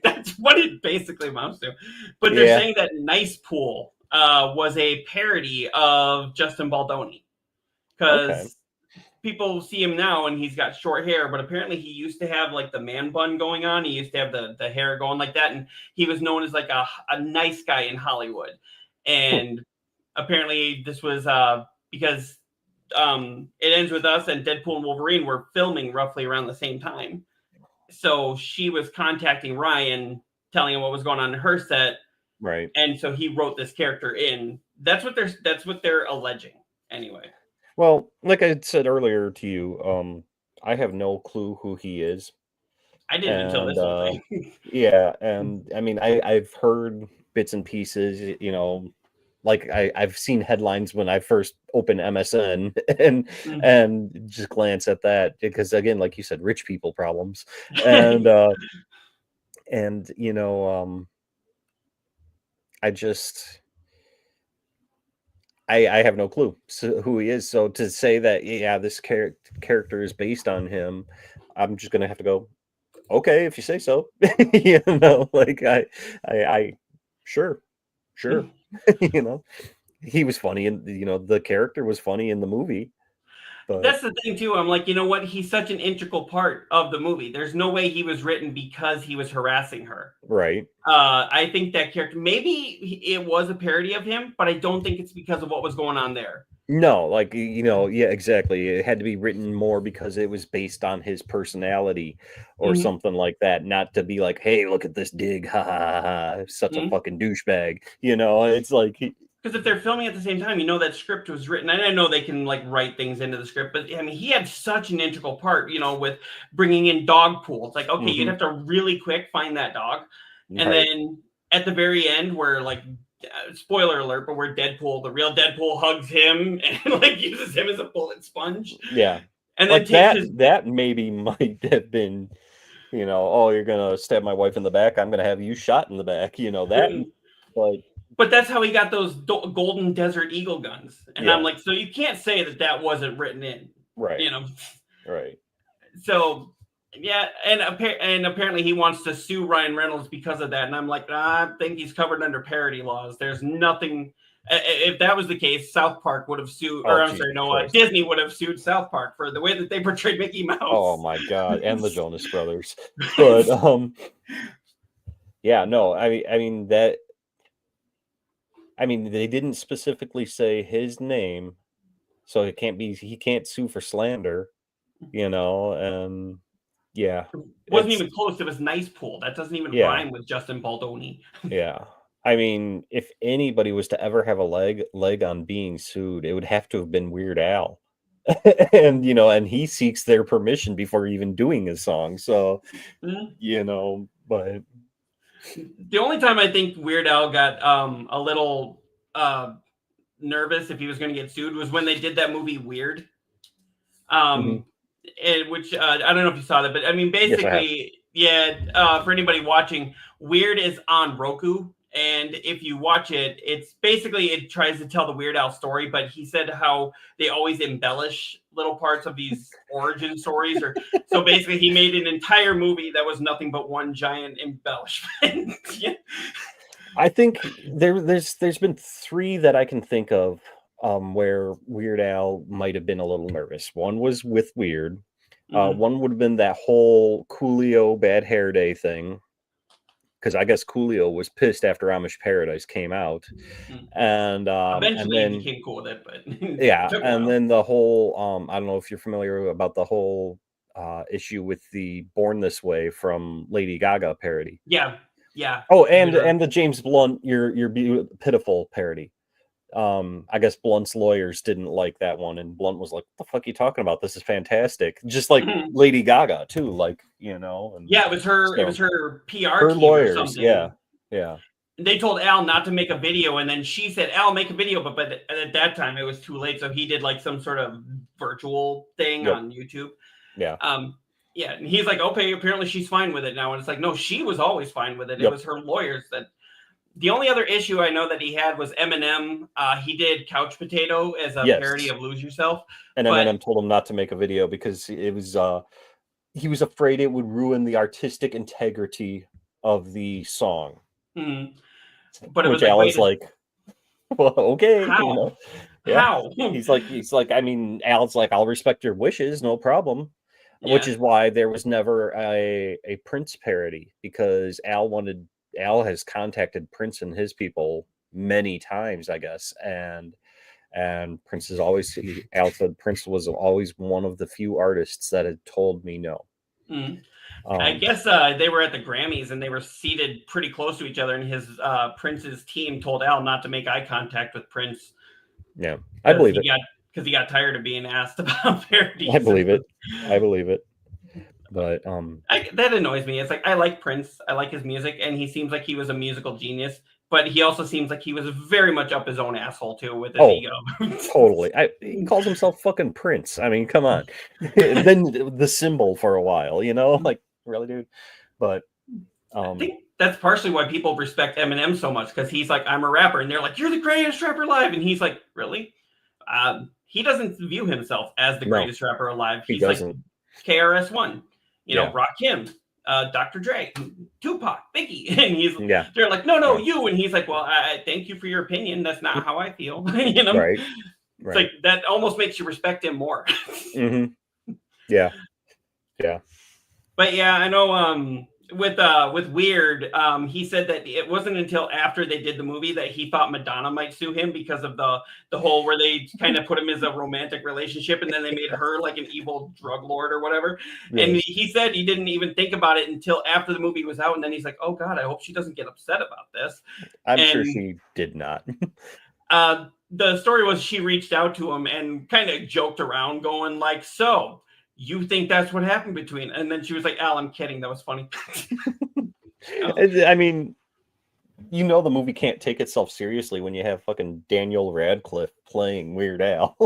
that's what it basically amounts to. But they're saying that Nice Pool was a parody of Justin Baldoni, because people see him now and he's got short hair, but apparently he used to have the man bun going on. He used to have the hair going like that, and he was known as a nice guy in Hollywood. And apparently this was because It Ends With Us and Deadpool and Wolverine were filming roughly around the same time. So she was contacting Ryan, telling him what was going on in her set. Right. And so he wrote this character in. That's what they're alleging anyway. Well, like I said earlier to you, I have no clue who he is. I didn't until this whole thing. Yeah, and I mean, I've heard bits and pieces, like I've seen headlines when I first open MSN and just glance at that because again, like you said, rich people problems. And and you know, I just I have no clue who he is. So to say that, yeah, this character is based on him, I'm just gonna have to go, okay, if you say so. You know, like I sure, you know, he was funny, and you know, the character was funny in the movie. But that's the thing too. I'm like, you know what? He's such an integral part of the movie. There's no way he was written because he was harassing her. right. I think that character, maybe it was a parody of him, but I don't think it's because of what was going on there. No, like, you know, yeah, exactly. It had to be written more because it was based on his personality or something like that, not to be like, hey, look at this dig, ha ha ha, such a fucking douchebag. You know, it's like because if they're filming at the same time, you know that script was written. And I know they can like write things into the script, but I mean, he had such an integral part, you know, with bringing in dog pool. It's like, okay, you'd have to really quick find that dog. And then at the very end where like, spoiler alert, but where Deadpool, the real Deadpool hugs him and like uses him as a bullet sponge. Yeah. And like then that maybe might have been, you know, oh, you're going to stab my wife in the back. I'm going to have you shot in the back. You know, that like. But that's how he got those golden Desert Eagle guns. And I'm like, so you can't say that wasn't written in. Right. You know? Right. So, yeah. And apparently he wants to sue Ryan Reynolds because of that. And I'm like, I think he's covered under parody laws. There's nothing. If that was the case, South Park would have sued. Disney would have sued South Park for the way that they portrayed Mickey Mouse. Oh, my God. And the Jonas Brothers. But, yeah, no, I mean, that. I mean, they didn't specifically say his name, so he can't sue for slander, you know, and yeah. It wasn't even close. It was Nice Pool. That doesn't even rhyme with Justin Baldoni. Yeah. I mean, if anybody was to ever have a leg on being sued, it would have to have been Weird Al. And, you know, and he seeks their permission before even doing his song. So, you know, but the only time I think Weird Al got a little nervous if he was going to get sued was when they did that movie Weird, which I don't know if you saw that, but I mean, basically, for anybody watching, Weird is on Roku. And if you watch it, it's basically, it tries to tell the Weird Al story, but he said how they always embellish little parts of these origin stories. So basically he made an entire movie that was nothing but one giant embellishment. I think there's been 3 that I can think of where Weird Al might have been a little nervous. One was with Weird. One would have been that whole Coolio Bad Hair Day thing. Because I guess Coolio was pissed after Amish Paradise came out, and eventually and then, he became cool with it. But yeah, and then the whole I don't know if you're familiar about the whole issue with the Born This Way from Lady Gaga parody. Yeah. Oh, and the James Blunt You're Pitiful parody. I guess Blunt's lawyers didn't like that one, and Blunt was like, "What the fuck are you talking about? This is fantastic." Just like Lady Gaga too, like, you know. And it was her. It was her PR. Her team lawyers, or something. yeah. They told Al not to make a video, and then she said, "Al, make a video," but at that time it was too late, so he did like some sort of virtual thing on YouTube. Yeah. And he's like, "Okay, apparently she's fine with it now," and it's like, no, she was always fine with it. It was her lawyers that. The only other issue I know that he had was Eminem. He did Couch Potato as a parody of Lose Yourself. And Eminem told him not to make a video because it was he was afraid it would ruin the artistic integrity of the song. But it which was Al is like, well, okay. How? You know? How? He's like, I mean, Al's like, I'll respect your wishes, no problem. Which is why there was never a Prince parody, because Al has contacted Prince and his people many times, I guess, and Prince is always, Al said Prince was always one of the few artists that had told me no. I guess they were at the Grammys and they were seated pretty close to each other, and his Prince's team told Al not to make eye contact with Prince. Yeah, I believe it. Because he got tired of being asked about parodies. I believe it. But that annoys me. It's like, I like Prince, I like his music, and he seems like he was a musical genius, but he also seems like he was very much up his own asshole too with his ego. Totally. He calls himself fucking Prince. I mean, come on. Then the symbol for a while, like, really, dude. But I think that's partially why people respect Eminem so much, because he's like, I'm a rapper, and they're like, you're the greatest rapper alive, and he's like, really? He doesn't view himself as the greatest rapper alive. He's like KRS-One, Rakim, Dr. Dre, Tupac, Biggie, and they're like, no, you, and he's like, well, I thank you for your opinion. That's not how I feel, Right. It's like that almost makes you respect him more. Mm-hmm. Yeah. But yeah, I know. With Weird, he said that it wasn't until after they did the movie that he thought Madonna might sue him because of the whole where they kind of put him as a romantic relationship, and then they made her like an evil drug lord or whatever. Yes. And he said he didn't even think about it until after the movie was out, and then he's like, "Oh God, I hope she doesn't get upset about this." I'm sure she did not. The story was she reached out to him and kind of joked around, going like, "So, you think that's what happened between?" And then she was like, "Al, I'm kidding. That was funny." I mean, the movie can't take itself seriously when you have fucking Daniel Radcliffe playing Weird Al.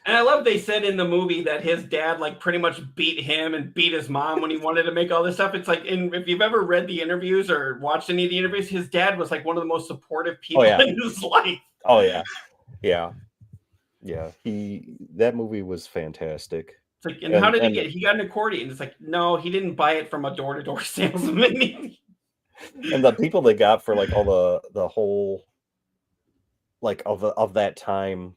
And I love they said in the movie that his dad like pretty much beat him and beat his mom when he wanted to make all this stuff. It's like, if you've ever read the interviews or watched any of the interviews, his dad was like one of the most supportive people in his life. Oh yeah. That movie was fantastic. It's like, and how did he got an accordion? It's like, no, he didn't buy it from a door-to-door salesman. And the people they got for like all the whole like of that time,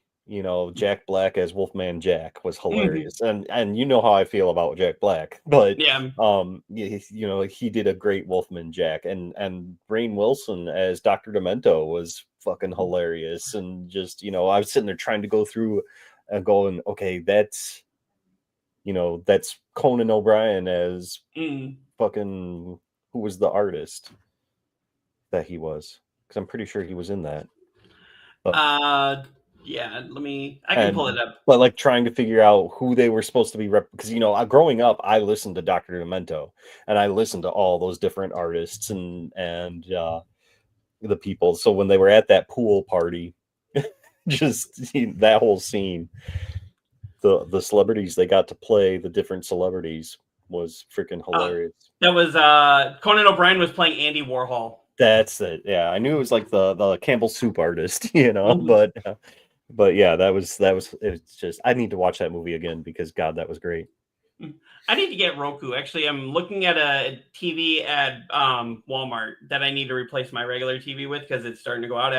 Jack Black as Wolfman Jack was hilarious. Mm-hmm. And you know how I feel about Jack Black, but he did a great Wolfman Jack, and Rainn Wilson as Dr. Demento was fucking hilarious. And just, I was sitting there trying to go through and going, okay, that's Conan O'Brien as fucking, who was the artist that he was, because I'm pretty sure he was in that. But, yeah, I can pull it up. But like trying to figure out who they were supposed to be, because growing up, I listened to Dr. Demento, and I listened to all those different artists and the people. So when they were at that pool party, just that whole scene, the celebrities they got to play, the different celebrities, was freaking hilarious. That was Conan O'Brien was playing Andy Warhol. That's it. Yeah, I knew it was like the Campbell Soup artist, but yeah, that was it's just, I need to watch that movie again because God, that was great. I need to get Roku. Actually, I'm looking at a TV at Walmart that I need to replace my regular TV with because it's starting to go out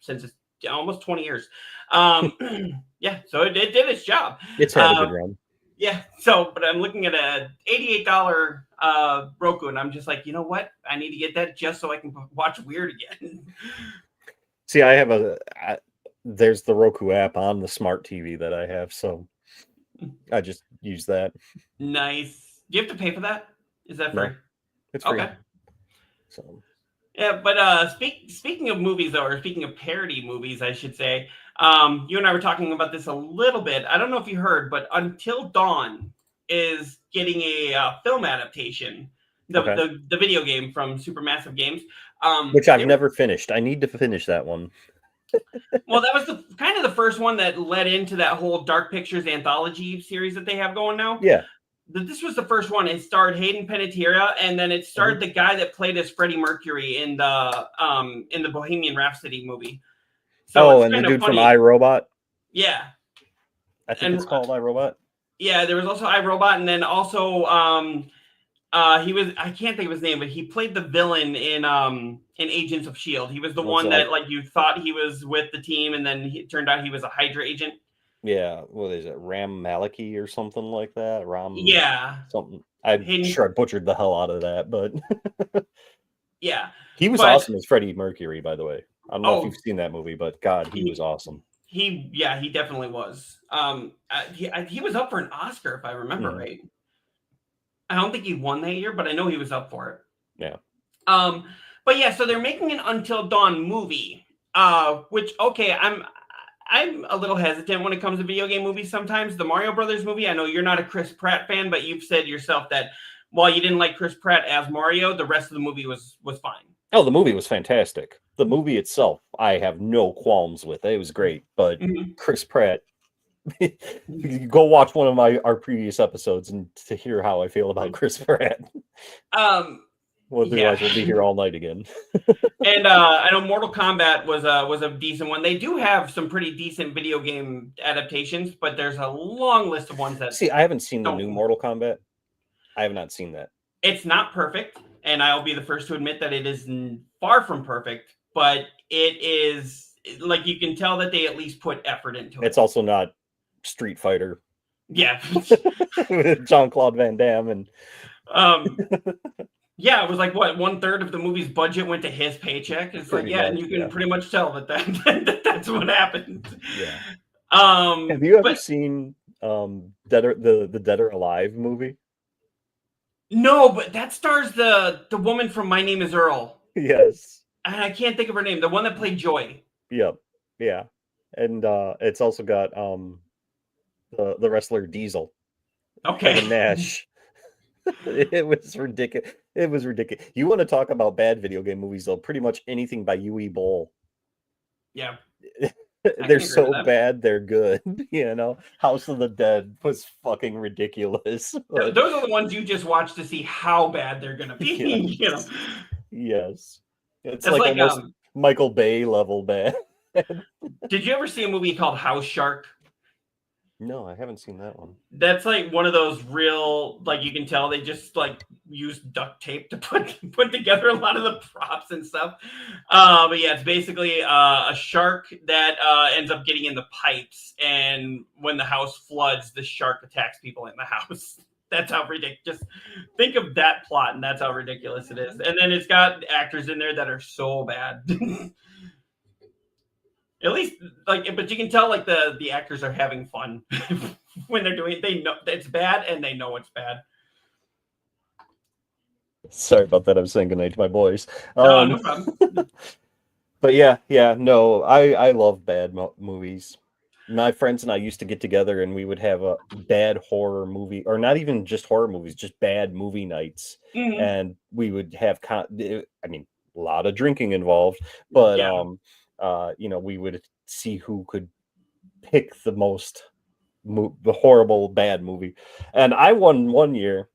since it's almost 20 years. Yeah, so it did its job. It's had a good run. Yeah, but I'm looking at a $88 Roku, and I'm just like, you know what? I need to get that just so I can watch Weird again. See, I have there's the Roku app on the smart TV that I have, so I just use that. Nice. Do you have to pay for that? Is that free? No, it's free. Okay. So. Yeah, but speaking of movies, though, or speaking of parody movies, I should say, you and I were talking about this a little bit. I don't know if you heard, but Until Dawn is getting a film adaptation, the video game from Supermassive Games, which I've never finished. I need to finish that one. Well, that was kind of the first one that led into that whole Dark Pictures anthology series that they have going now. Yeah. This was the first one. It starred Hayden Panettiere, and then it starred the guy that played as Freddie Mercury in the Bohemian Rhapsody movie. So and the dude from iRobot? Yeah. I think it's called iRobot. Yeah, there was also iRobot, and then also he was, I can't think of his name, but he played the villain in Agents of S.H.I.E.L.D. He was the one that like you thought he was with the team, and then it turned out he was a Hydra agent. Yeah, what is it? Ram Maliki or something like that? Something. I'm sure I butchered the hell out of that, but yeah, he was awesome as Freddie Mercury, by the way. I don't know if you've seen that movie, but God, he was awesome. He definitely was. He was up for an Oscar if I remember right. I don't think he won that year, but I know he was up for it. Yeah. But yeah, so they're making an Until Dawn movie, which I'm a little hesitant when it comes to video game movies sometimes. The Mario Brothers movie, I know you're not a Chris Pratt fan, but you've said yourself that while you didn't like Chris Pratt as Mario, the rest of the movie was fine. Oh, the movie was fantastic. The movie itself, I have no qualms with. It was great, but Chris Pratt. Go watch one of our previous episodes and to hear how I feel about Chris Pratt. Otherwise, we'll be here all night again. And I know Mortal Kombat was a decent one. They do have some pretty decent video game adaptations, but there's a long list of ones that. See, I haven't seen the new Mortal Kombat. I have not seen that. It's not perfect, and I'll be the first to admit that it is far from perfect, but it is like you can tell that they at least put effort into it. It's also not Street Fighter. Yeah. Jean-Claude Van Damme and yeah, it was like what 1/3 of the movie's budget went to his paycheck. It's like, and you can pretty much tell that's what happened. Yeah. Have you ever seen the Dead or Alive movie? No, but that stars the woman from My Name is Earl. Yes. And I can't think of her name. The one that played Joy. Yep. Yeah. And it's also got the wrestler Diesel. Okay. Kevin Nash. It was ridiculous. It was ridiculous. You want to talk about bad video game movies, though? Pretty much anything by Uwe Boll. Yeah. They're so bad, they're good. You know, House of the Dead was fucking ridiculous. Those are the ones you just watch to see how bad they're gonna be. Yes. You know? Yes. It's like almost Michael Bay level bad. Did you ever see a movie called House Shark? No, I haven't seen that one. That's like one of those real, like you can tell they just like use duct tape to put together a lot of the props and stuff. But yeah, it's basically a shark that ends up getting in the pipes, and when the house floods, the shark attacks people in the house. That's how ridiculous. Just think of that plot, and that's how ridiculous it is. And then it's got actors in there that are so bad. At least, like, but you can tell, like, the actors are having fun when they're doing it. They know it's bad, and they know it's bad. Sorry about that. I'm saying goodnight to my boys. No problem. But yeah, no, I love bad movies. My friends and I used to get together, and we would have a bad horror movie, or not even just horror movies, just bad movie nights. Mm-hmm. And we would have, a lot of drinking involved, but we would see who could pick the most the horrible bad movie. And I won one year.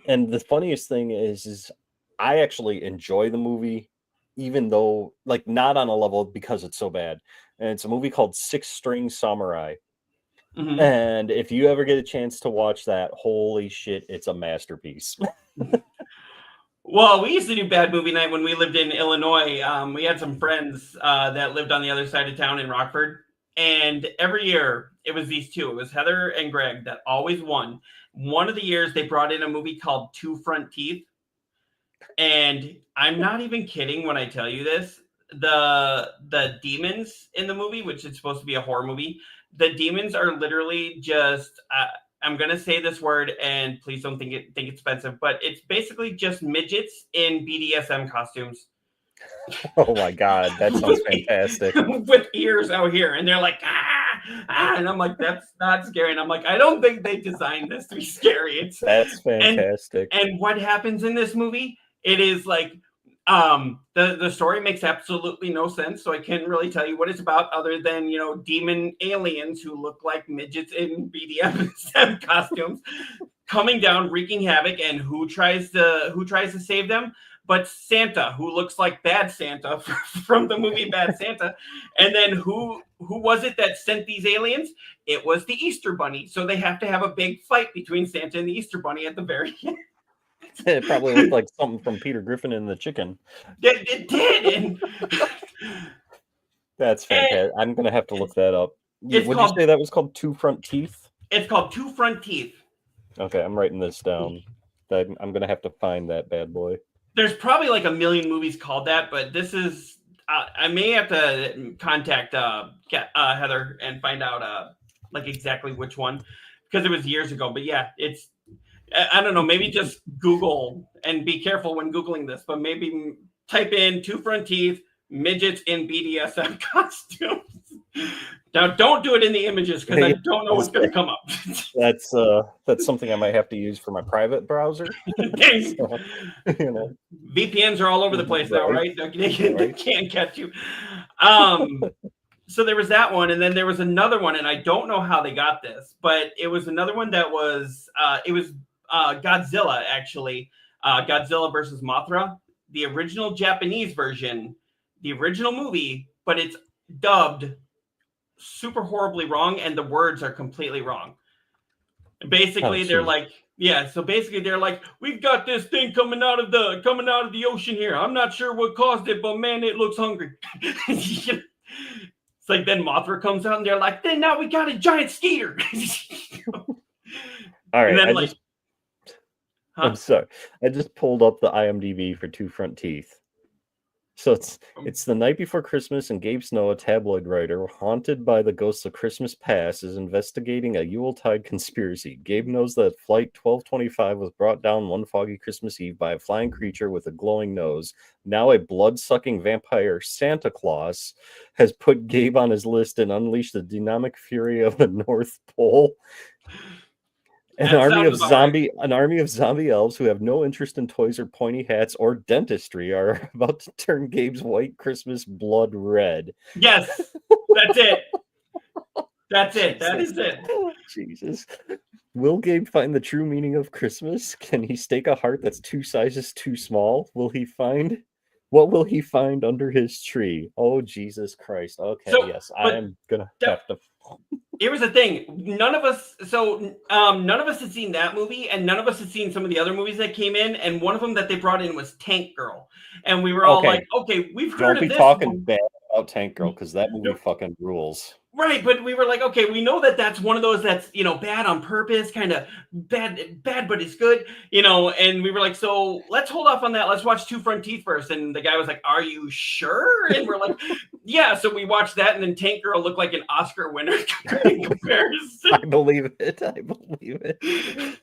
And the funniest thing is I actually enjoy the movie, even though, like, not on a level because it's so bad. And it's a movie called Six String Samurai. Mm-hmm. And if you ever get a chance to watch that, holy shit, it's a masterpiece. Well, we used to do bad movie night when we lived in Illinois. We had some friends that lived on the other side of town in Rockford. And every year it was these two. It was Heather and Greg that always won. One of the years they brought in a movie called Two Front Teeth. And I'm not even kidding when I tell you this. The demons in the movie, which is supposed to be a horror movie, the demons are literally just I'm gonna say this word, and please don't think it's offensive, but it's basically just midgets in BDSM costumes. Oh my god, that sounds fantastic. With ears out here, and they're like, and I'm like, that's not scary. And I'm like, I don't think they designed this to be scary. That's fantastic. And what happens in this movie? It is like the story makes absolutely no sense, so I can't really tell you what it's about other than, demon aliens who look like midgets in BDSM costumes coming down, wreaking havoc. And who tries to save them but Santa, who looks like Bad Santa from the movie Bad Santa. And then who was it that sent these aliens? It was the Easter Bunny. So they have to have a big fight between Santa and the Easter Bunny at the very end. It probably looked like something from Peter Griffin and the Chicken. It did. That's fantastic. I'm going to have to look that up. Would you say that was called Two Front Teeth? It's called Two Front Teeth. Okay, I'm writing this down. I'm going to have to find that bad boy. There's probably like a million movies called that, but this is... I may have to contact Heather and find out like exactly which one, because it was years ago. But yeah, it's... I don't know, maybe just Google, and be careful when Googling this, but maybe type in Two Front Teeth, midgets in BDSM costumes. Now, don't do it in the images because I don't know what's going to come up. That's something I might have to use for my private browser. So, VPNs are all over the place now, right? They can't catch you. So there was that one, and then there was another one, and I don't know how they got this, but it was another one that was Godzilla, actually. Godzilla versus Mothra, the original Japanese version, the original movie, but it's dubbed super horribly wrong, and the words are completely wrong. Basically, they're like, so basically they're like, we've got this thing coming out of the ocean here. I'm not sure what caused it, but man, it looks hungry. It's like then Mothra comes out and they're like, then now we got a giant skeeter. All right. I'm sorry. I just pulled up the IMDb for Two Front Teeth. So it's the night before Christmas, and Gabe Snow, a tabloid writer, haunted by the ghosts of Christmas past, is investigating a Yuletide conspiracy. Gabe knows that Flight 1225 was brought down one foggy Christmas Eve by a flying creature with a glowing nose. Now a blood-sucking vampire Santa Claus has put Gabe on his list and unleashed the dynamic fury of the North Pole. An army of zombie elves who have no interest in toys or pointy hats or dentistry are about to turn Gabe's white Christmas blood red. Yes, that's it. That's it. That is it. Jesus. Will Gabe find the true meaning of Christmas? Can he stake a heart that's 2 sizes too small? What will he find under his tree? Oh, Jesus Christ. Okay, yes, I am gonna have to. Here's the thing. None of us had seen that movie, and none of us had seen some of the other movies that came in, and one of them that they brought in was Tank Girl. And we were all like, okay, we've heard of this. Don't be talking bad about Tank Girl, because that movie fucking rules. Right, but we were like, okay, we know that that's one of those that's, bad on purpose, kind of bad, but it's good, and we were like, so let's hold off on that. Let's watch Two Front Teeth first. And the guy was like, are you sure? And we're like, yeah. So we watched that, and then Tank Girl looked like an Oscar winner in comparison. I believe it.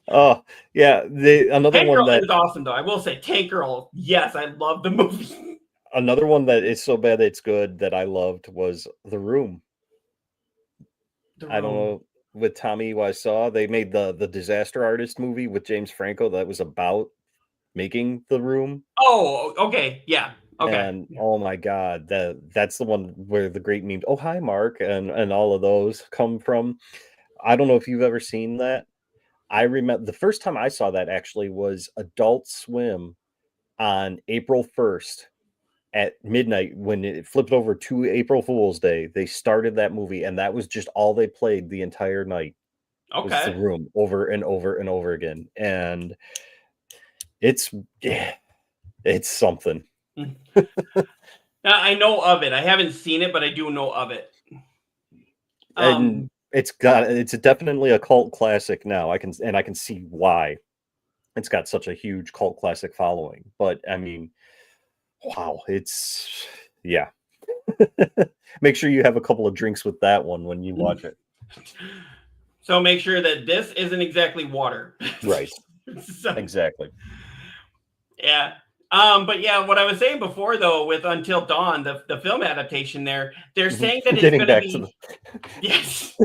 Oh, yeah. Another Tank one Girl that is awesome, though. I will say, Tank Girl, yes, I love the movie. Another one that is so bad it's good that I loved was The Room. I don't know, with Tommy Wiseau, they made the Disaster Artist movie with James Franco that was about making The Room. Oh, okay, yeah, okay. And oh my God, that's the one where the great memes, oh hi Mark, and all of those come from. I don't know if you've ever seen that. I remember the first time I saw that actually was Adult Swim on April 1st. At midnight, when it flipped over to April Fool's Day, they started that movie, and that was just all they played the entire night. Okay. Was The Room over and over and over again, and it's something. Now, I know of it. I haven't seen it, but I do know of it. And it's definitely a cult classic now. I can see why it's got such a huge cult classic following. But I mean, wow, yeah. Make sure you have a couple of drinks with that one when you watch it. So make sure that this isn't exactly water. Right. So, exactly. Yeah. But yeah, what I was saying before, though, with Until Dawn, the film adaptation they're saying that it's going to be... Yes.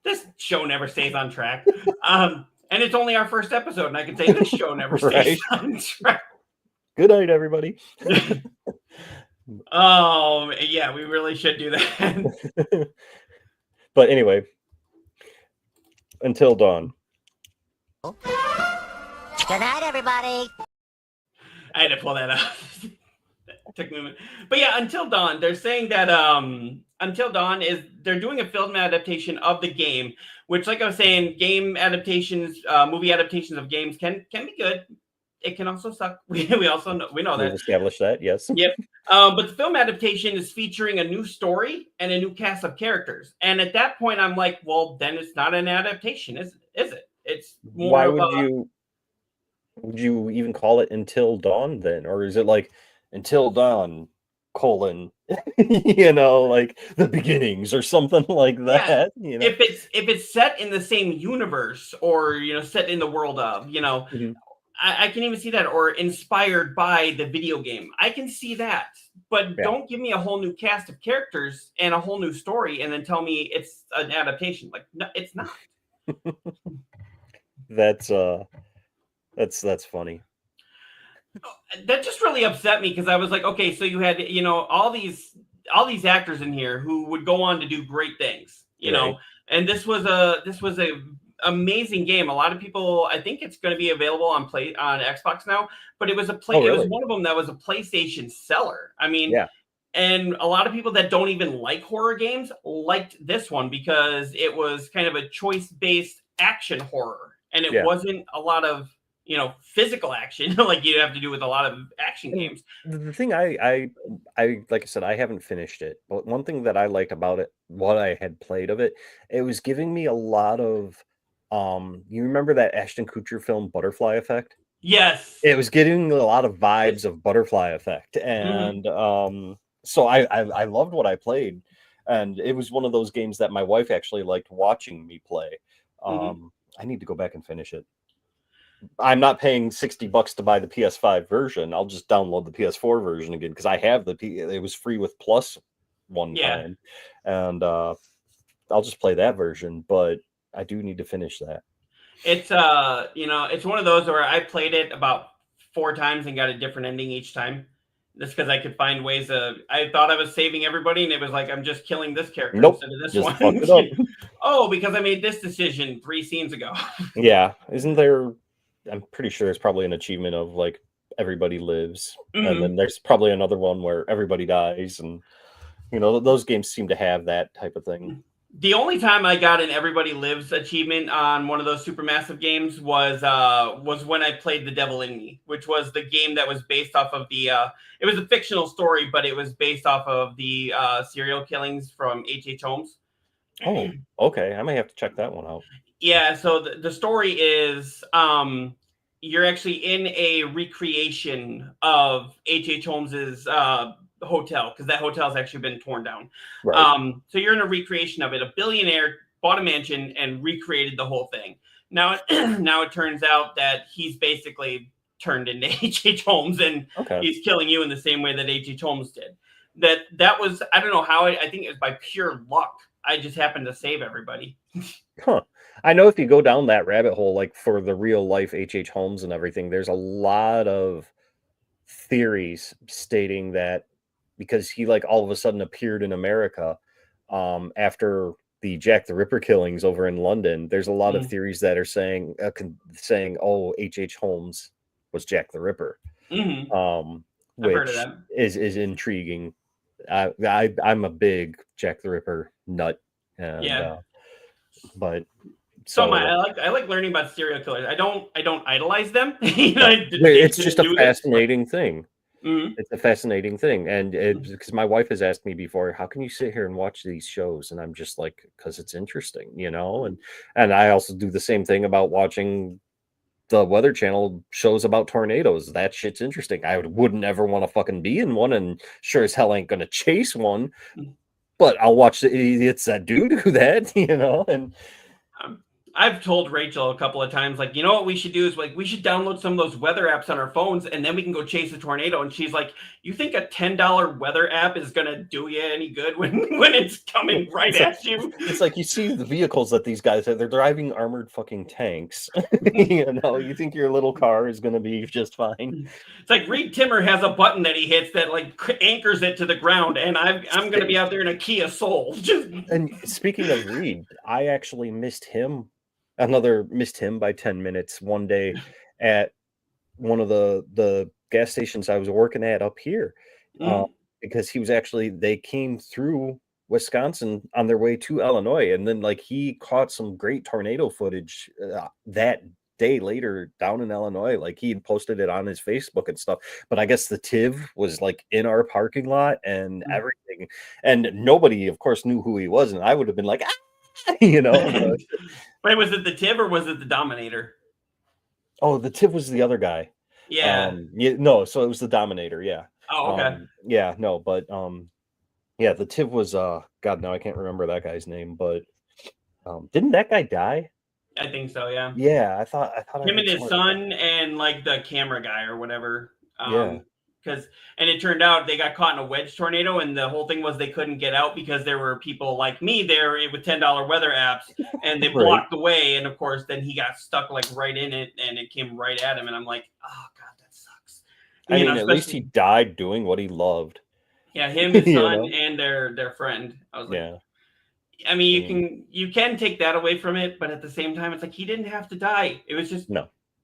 This show never stays on track. And it's only our first episode, and I can say this show never stays on track. Good night, everybody. Oh, yeah, we really should do that. But anyway, Until Dawn. Good night, everybody. I had to pull that up. Took me a minute. But yeah, Until Dawn, they're saying that Until Dawn they're doing a film adaptation of the game, which, like I was saying, game adaptations, movie adaptations of games can be good. It can also suck. We know that. We've established that, yes. Yep. But the film adaptation is featuring a new story and a new cast of characters. And at that point, I'm like, well, then it's not an adaptation, is it? It's more. Why would you even call it Until Dawn then? Or is it like Until Dawn, like the beginnings or something like that? Yeah. If it's set in the same universe or, set in the world of, mm-hmm. I can even see that, or inspired by the video game. I can see that, but don't give me a whole new cast of characters and a whole new story, and then tell me it's an adaptation. Like, no, it's not. That's funny. That just really upset me because I was like, okay, so you had all these actors in here who would go on to do great things, know, and this was a amazing game. A lot of people, I think it's going to be available on Xbox now, but it was it was one of them that was a PlayStation seller. I mean, and a lot of people that don't even like horror games liked this one because it was kind of a choice-based action horror, and it wasn't a lot of physical action like you have to do with a lot of action games. The thing I like I said, I haven't finished it, but one thing that I liked about it, what I had played of it, it was giving me a lot of you remember that Ashton Kutcher film Butterfly Effect? Yes. It was getting a lot of vibes of Butterfly Effect, and so I loved what I played, and it was one of those games that my wife actually liked watching me play. I need to go back and finish it. I'm not paying $60 to buy the PS5 version. I'll just download the PS4 version again because I have it was free with Plus one time, and I'll just play that version. But I do need to finish that. It's it's one of those where I played it about 4 times and got a different ending each time. Just because I could find ways I thought I was saving everybody, and it was like I'm just killing this character instead of this just one. Fuck it up. Oh, because I made this decision 3 scenes ago. Yeah, isn't there? I'm pretty sure it's probably an achievement of like everybody lives, and then there's probably another one where everybody dies, and those games seem to have that type of thing. The only time I got an Everybody Lives achievement on one of those Supermassive games was when I played The Devil in Me, which was the game that was based off of the it was a fictional story, but it was based off of the serial killings from H.H. Holmes. Oh, okay. I may have to check that one out. Yeah, so the story is you're actually in a recreation of H.H. Holmes's hotel, because that hotel has actually been torn down. Right. So you're in a recreation of it. A billionaire bought a mansion and recreated the whole thing. Now it turns out that he's basically turned into H.H. Holmes, and he's killing you in the same way that H.H. Holmes did. That was, I don't know how, I think it was by pure luck. I just happened to save everybody. Huh. I know if you go down that rabbit hole, like for the real life H.H. Holmes and everything, there's a lot of theories stating that because he like all of a sudden appeared in America after the Jack the Ripper killings over in London, there's a lot of theories that are saying oh, H.H. Holmes was Jack the Ripper, which is intriguing. I'm a big Jack the Ripper nut, and, but I like learning about serial killers. I don't idolize them. It's just a fascinating thing. It's a fascinating thing, and because my wife has asked me before, how can you sit here and watch these shows? And I'm just like, because it's interesting, and I also do the same thing about watching the Weather Channel shows about tornadoes. That shit's interesting. I wouldn't ever want to fucking be in one, and sure as hell ain't gonna chase one, but I'll watch the idiots that do that, and I've told Rachel a couple of times, like, what we should do is like, we should download some of those weather apps on our phones, and then we can go chase a tornado. And she's like, you think a $10 weather app is going to do you any good when it's coming right at you? It's like, you see the vehicles that these guys have, they're driving armored fucking tanks. You think your little car is going to be just fine. It's like Reed Timmer has a button that he hits that like anchors it to the ground. And I'm going to be out there in a Kia Soul. And speaking of Reed, I actually missed him by 10 minutes one day at one of the gas stations I was working at up here, because they came through Wisconsin on their way to Illinois, and then like he caught some great tornado footage that day later down in Illinois. Like he had posted it on his Facebook and stuff, but I guess the TIV was like in our parking lot and everything, and nobody of course knew who he was, and I would have been like, Wait, was it the TIV or was it the Dominator? Oh, the TIV was the other guy. Yeah. So it was the Dominator. Yeah. Oh, okay. The TIV was God. No, I can't remember that guy's name. But didn't that guy die? I think so. Yeah. Yeah, I thought Him and his son and like the camera guy or whatever. Yeah. And it turned out they got caught in a wedge tornado, and the whole thing was they couldn't get out because there were people like me there with $10 weather apps, and they blocked the way. And of course, then he got stuck like right in it, and it came right at him. And I'm like, oh god, that sucks. I mean, at least he died doing what he loved. Yeah, him, his son, and their friend. I was like, yeah. I mean, you can take that away from it, but at the same time, it's like he didn't have to die. It was just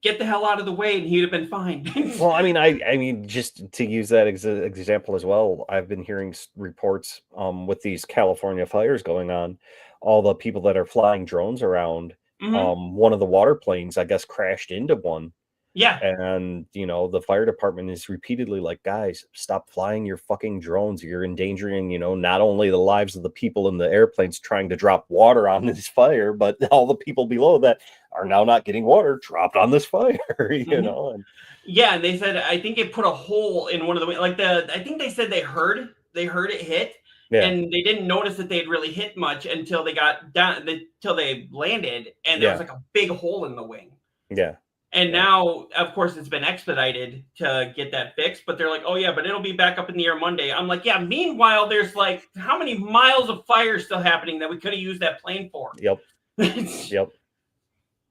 get the hell out of the way, and he'd have been fine. Well, I mean, just to use that example as well, I've been hearing reports with these California fires going on, all the people that are flying drones around. One of the water planes, I guess, crashed into one. Yeah. And, the fire department is repeatedly like, guys, stop flying your fucking drones. You're endangering, not only the lives of the people in the airplanes trying to drop water on this fire, but all the people below that are now not getting water dropped on this fire, know? And, yeah. And they said, I think it put a hole in one of the, I think they said they heard it hit. Yeah. And they didn't notice that they'd really hit much until they got down, until they landed. And there was like a big hole in the wing. Yeah. And now, of course, it's been expedited to get that fixed, but they're like, oh, yeah, but it'll be back up in the air Monday. I'm like, yeah, meanwhile, there's like how many miles of fire still happening that we could have used that plane for? Yep. Yep.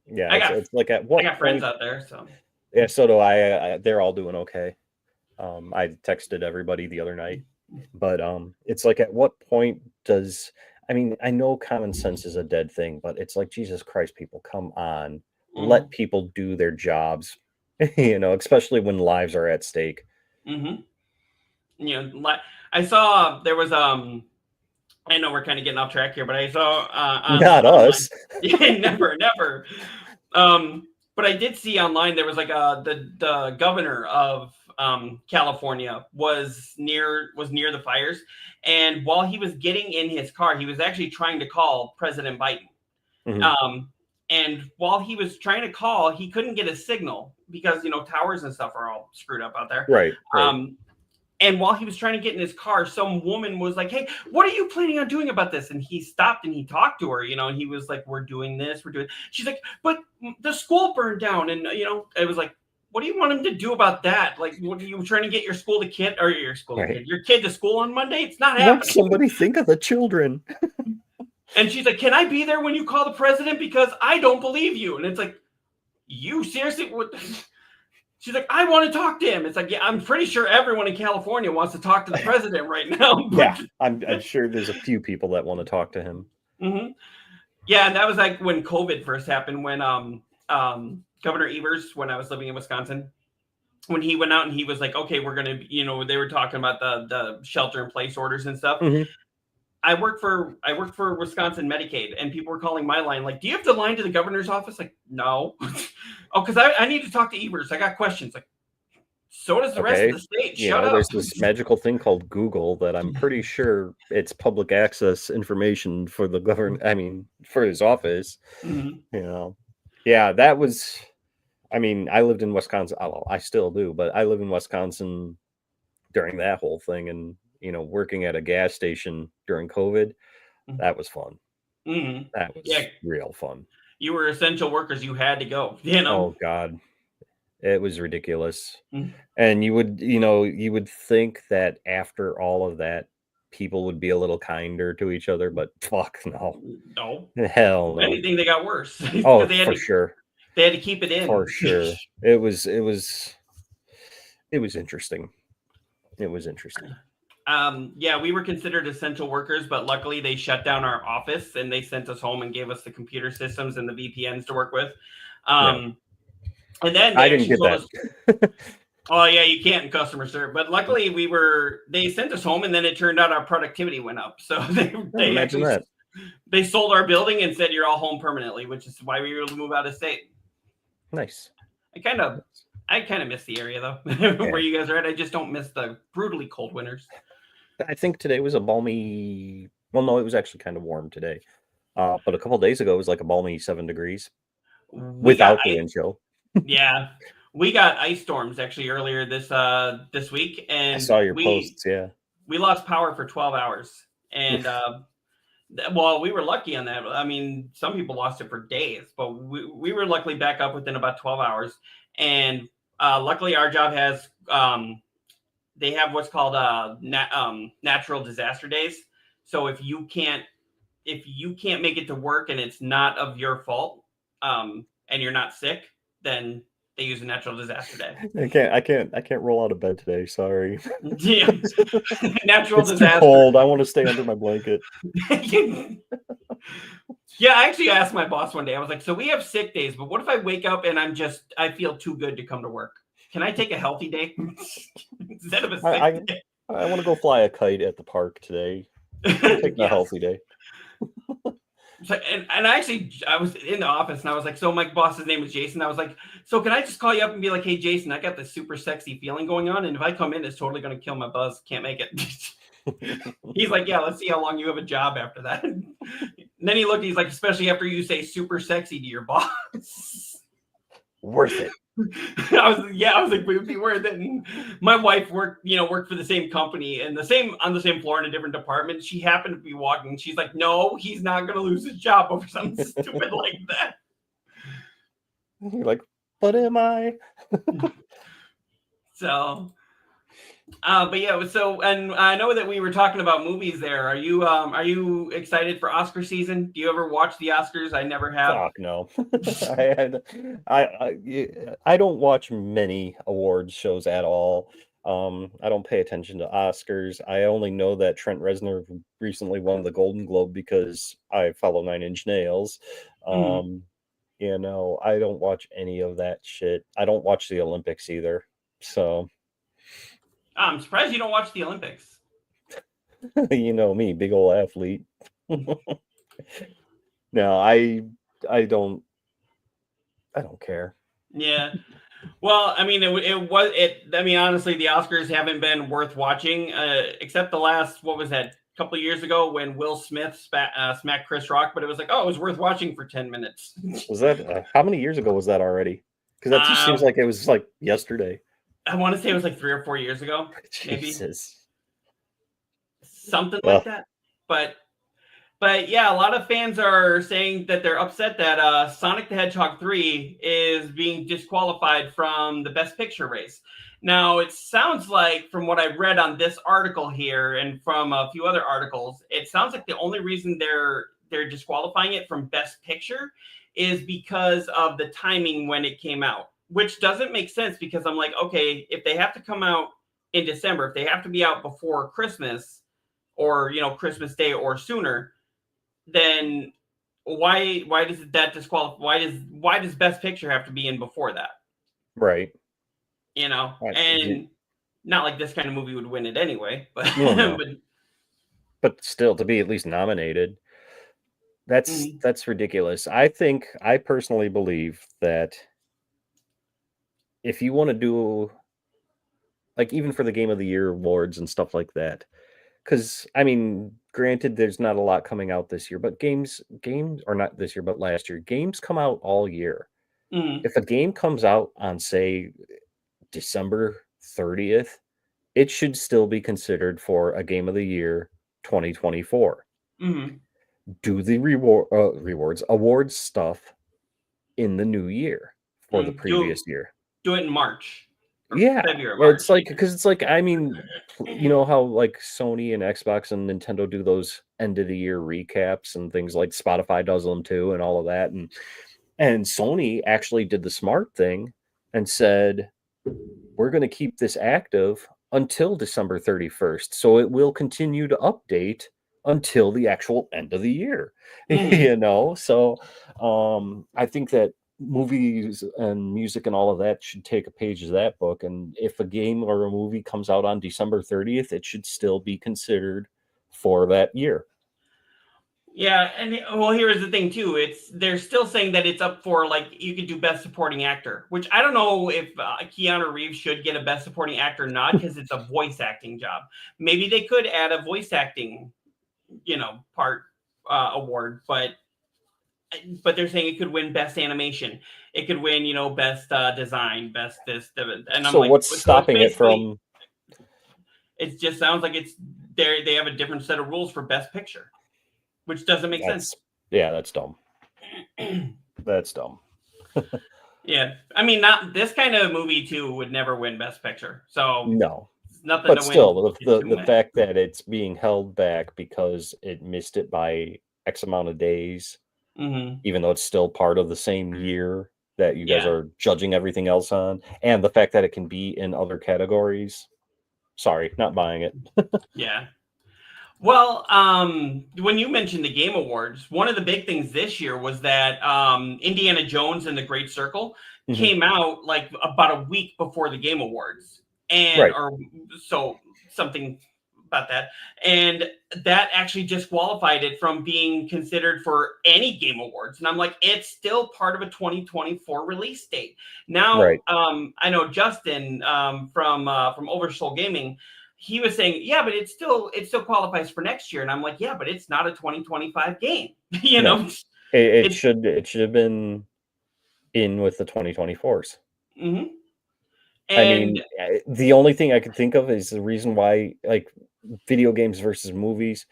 Yeah. It's like at what I got friends out there. So, yeah, so do I. They're all doing okay. I texted everybody the other night, but it's like at what point I know common sense is a dead thing, but it's like, Jesus Christ, people, come on. Let people do their jobs, especially when lives are at stake. I saw there was I know we're kind of getting off track here, but I saw not us. Yeah, never. But I did see online there was like the governor of California was near the fires, and while he was getting in his car, he was actually trying to call President Biden. And while he was trying to call, he couldn't get a signal because, towers and stuff are all screwed up out there. Right. And while he was trying to get in his car, some woman was like, hey, what are you planning on doing about this? And he stopped and he talked to her, and he was like, we're doing this. She's like, but the school burned down. And, it was like, what do you want him to do about that? Like, what are you trying to get your kid to school on Monday? It's not happening. Let somebody think of the children. And she's like, can I be there when you call the president? Because I don't believe you. And it's like, you seriously? What? She's like, I want to talk to him. It's like, yeah, I'm pretty sure everyone in California wants to talk to the president right now. Yeah, I'm sure there's a few people that want to talk to him. Yeah, and that was like when COVID first happened, when Governor Evers, when I was living in Wisconsin, when he went out and he was like, okay, we're going to, they were talking about the shelter in place orders and stuff. I work for Wisconsin Medicaid, and people were calling my line like, do you have the line to the governor's office? Like, no. Oh, because I need to talk to Evers. I got questions. Like, so does the rest of the state. Shut up. There's this magical thing called Google that I'm pretty sure it's public access information for the governor. I mean, for his office. Yeah, that was. I mean, I lived in Wisconsin. Well, I still do, but I live in Wisconsin during that whole thing, and working at a gas station during COVID, that was fun. That was real fun. You were essential workers. You had to go, Oh God. It was ridiculous. And you would think that after all of that, people would be a little kinder to each other, but fuck no. No. Hell no. If anything, they got worse. Oh, for sure. They had to keep it in. For sure. It was interesting. It was interesting. Yeah, we were considered essential workers, but luckily they shut down our office and they sent us home and gave us the computer systems and the VPNs to work with. And then I didn't get that. Oh yeah, you can't in customer service, but luckily they sent us home, and then it turned out our productivity went up. So they sold our building and said you're all home permanently, which is why we were able to move out of state. Nice. I kind of miss the area though, where you guys are at. I just don't miss the brutally cold winters. I think today was a balmy. Well, no, it was actually kind of warm today. But a couple of days ago, it was like a balmy 7 degrees without the wind chill. Yeah, we got ice storms actually earlier this week, and I saw your posts. Yeah, we lost power for 12 hours, and Well, we were lucky on that. I mean, some people lost it for days, but we were luckily back up within about 12 hours. And luckily, our job has they have what's called natural disaster days. So if you can't make it to work and it's not of your fault, and you're not sick, then they use a natural disaster day. I can't roll out of bed today. Sorry. Yeah, natural It's disaster. too cold. I want to stay under my blanket. Yeah, I actually asked my boss one day. I was like, "So we have sick days, but what if I wake up and I feel too good to come to work? Can I take a healthy day instead of a sick day?" I want to go fly a kite at the park today. Take a healthy day. So, and I was in the office and I was like, so my boss's name is Jason. I was like, so can I just call you up and be like, hey, Jason, I got this super sexy feeling going on. And if I come in, it's totally going to kill my buzz. Can't make it. He's like, yeah, let's see how long you have a job after that. And then he looked, he's like, especially after you say super sexy to your boss. Worth it. I was like, it would be worth it. And my wife worked for the same company and on the same floor in a different department. She happened to be walking. She's like, no, he's not going to lose his job over something stupid like that. You're like, but am I? So, but yeah, and I know that we were talking about movies there. Are you excited for Oscar season? Do you ever watch the Oscars? I never have. Fuck no. I don't watch many awards shows at all. I don't pay attention to Oscars. I only know that Trent Reznor recently won the Golden Globe because I follow Nine Inch Nails. You know, I don't watch any of that shit. I don't watch the Olympics either. So I'm surprised you don't watch the Olympics. you know me, big old athlete. No, I don't care. Yeah. Well, I mean, I mean, honestly, the Oscars haven't been worth watching, except the last, what was that, couple of years ago when Will Smith smacked Chris Rock, but it was like, oh, it was worth watching for 10 minutes. Was that, how many years ago was that already? Because that just seems like it was like yesterday. I want to say it was like 3 or 4 years ago. Jesus. Maybe. Something like that. But yeah, a lot of fans are saying that they're upset that Sonic the Hedgehog 3 is being disqualified from the Best Picture race. Now, it sounds like, from what I read on this article here and from a few other articles, it sounds like the only reason they're disqualifying it from Best Picture is because of the timing when it came out, which doesn't make sense because I'm like, okay, if they have to come out in December, if they have to be out before Christmas or, Christmas Day or sooner, then why does that disqualify? Why does Best Picture have to be in before that? Right. And not like this kind of movie would win it anyway, but no. But still, to be at least nominated, that's ridiculous. I personally believe that if you want to do, like, even for the Game of the Year awards and stuff like that, because I mean, granted, there's not a lot coming out this year, but games, or not this year, but last year, games come out all year. If a game comes out on, say, December 30th, it should still be considered for a Game of the Year 2024. Do the awards stuff in the new year for the previous year. Do it in March. Yeah, February, March. It's like, because it's like, I mean, you know how like Sony and Xbox and Nintendo do those end of the year recaps and things, like Spotify does them too, and all of that, and Sony actually did the smart thing and said, we're going to keep this active until December 31st, so it will continue to update until the actual end of the year. So I think that movies and music and all of that should take a page of that book, and if a game or a movie comes out on December 30th, it should still be considered for that year. Yeah, and well, here's the thing too. They're still saying that it's up for, like, you could do Best Supporting Actor, which I don't know if Keanu Reeves should get a Best Supporting Actor or not, because it's a voice acting job. Maybe they could add a voice acting, part award, but they're saying it could win Best Animation. It could win, Best Design, Best this. And I'm so like, what's stopping it from? It just sounds like they have a different set of rules for Best Picture, which doesn't make sense. Yeah, that's dumb. That's dumb. Yeah, I mean, not this kind of movie too would never win Best Picture. So no, nothing. But to still, win the fact that it's being held back because it missed it by X amount of days, even though it's still part of the same year that you guys are judging everything else on, and the fact that it can be in other categories. Sorry, not buying it. Yeah. Well, when you mentioned the Game Awards, one of the big things this year was that Indiana Jones and the Great Circle came out like about a week before the Game Awards, and or so something about that, and that actually disqualified it from being considered for any Game Awards. And I'm like, it's still part of a 2024 release date. Now, I know Justin from Oversoul Gaming. He was saying, yeah, but it still qualifies for next year. And I'm like, yeah, but it's not a 2025 game. You know, it should have been in with the 2024s. Mm-hmm. I mean, the only thing I could think of is the reason why, like, video games versus movies,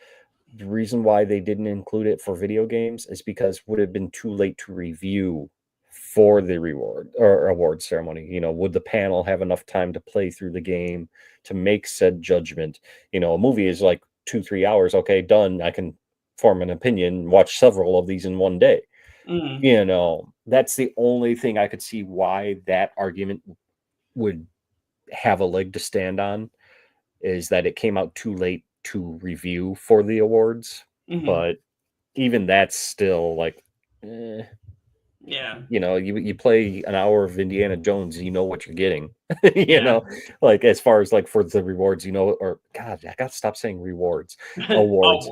the reason why they didn't include it for video games is because it would have been too late to review for the award ceremony. You know, would the panel have enough time to play through the game to make said judgment? You know, a movie is like 2-3 hours. Okay, done. I can form an opinion, watch several of these in one day. You know, that's the only thing I could see why that argument would have a leg to stand on, is that it came out too late to review for the awards. But even that's still like, you know, you play an hour of Indiana Jones, you know what you're getting. You know, like as far as like for the rewards, you know, or God, I got to stop saying rewards, awards.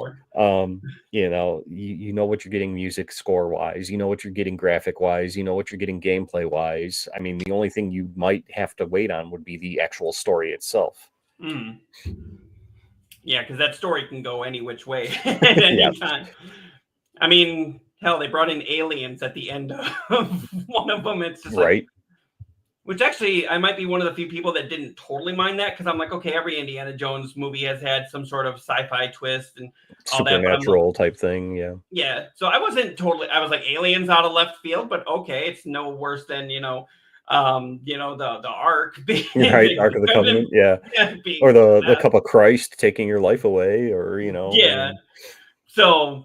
You know, you know what you're getting music score wise, you know what you're getting graphic wise, you know what you're getting gameplay wise. I mean, the only thing you might have to wait on would be the actual story itself. Yeah, because that story can go any which way at any time. I mean, hell, they brought in aliens at the end of one of them. It's just like, which actually, I might be one of the few people that didn't totally mind that, because I'm like, okay, every Indiana Jones movie has had some sort of sci-fi twist and all that. Supernatural type thing, Yeah, so I wasn't totally, I was like, aliens out of left field, but okay, it's no worse than, you know, the Ark being Ark of the Covenant, or the cup of Christ taking your life away, or, you know. So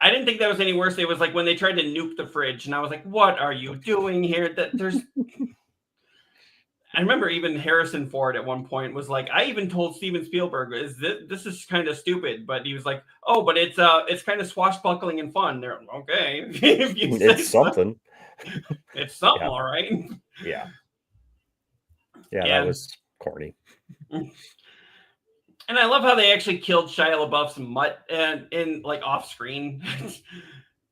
I didn't think that was any worse. It was like when they tried to nuke the fridge, and I was like, what are you doing here? That there's I remember even Harrison Ford at one point was like, I even told Steven Spielberg, this is kind of stupid, but he was like, oh, but it's kind of swashbuckling and fun. They're okay. If you it's something. It's something, all right. Yeah, that was corny. And I love how they actually killed Shia LaBeouf's mutt in like off screen.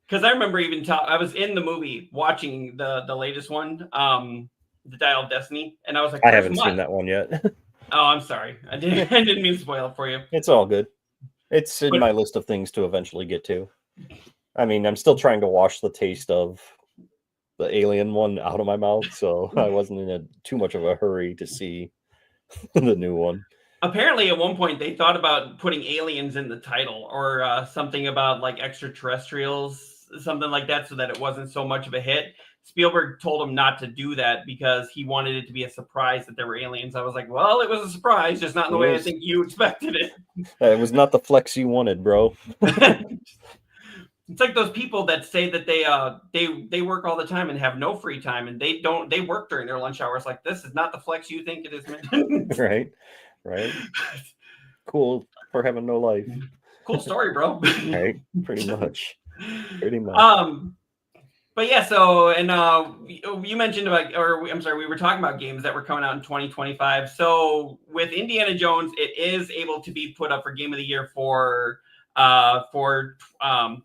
Because I remember even I was in the movie watching the latest one, The Dial of Destiny, and I was like, I haven't seen that one yet. Oh, I'm sorry. I didn't mean to spoil it for you. It's all good. It's in my list of things to eventually get to. I mean, I'm still trying to wash the taste of the Alien one out of my mouth, so I wasn't in too much of a hurry to see the new one. Apparently, at one point, they thought about putting aliens in the title, or something about like extraterrestrials, something like that, so that it wasn't so much of a hit. Spielberg told him not to do that because he wanted it to be a surprise that there were aliens. I was like, well, it was a surprise, just not in the way I think you expected it. It was not the flex you wanted, bro. It's like those people that say that they work all the time and have no free time, and they work during their lunch hours. Like, this is not the flex you think it is. Right. Cool for having no life. Cool story, bro. Right. Pretty much. But yeah, so, and you mentioned about, we were talking about games that were coming out in 2025. So with Indiana Jones, it is able to be put up for Game of the Year for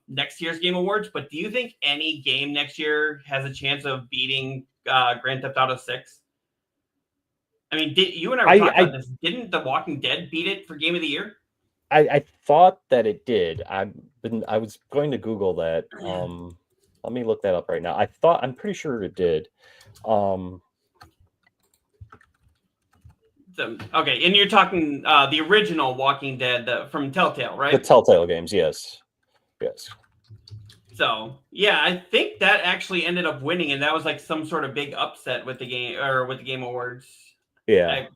next year's Game Awards. But do you think any game next year has a chance of beating Grand Theft Auto 6? I mean, you and I were talking about this. Didn't The Walking Dead beat it for Game of the Year? I thought that it did. I was going to Google that. Let me look that up right now. I'm pretty sure it did. Okay, and you're talking the original Walking Dead from Telltale, right? The Telltale games, yes. Yes. So yeah, I think that actually ended up winning, and that was like some sort of big upset with the game or with the Game Awards. Yeah. I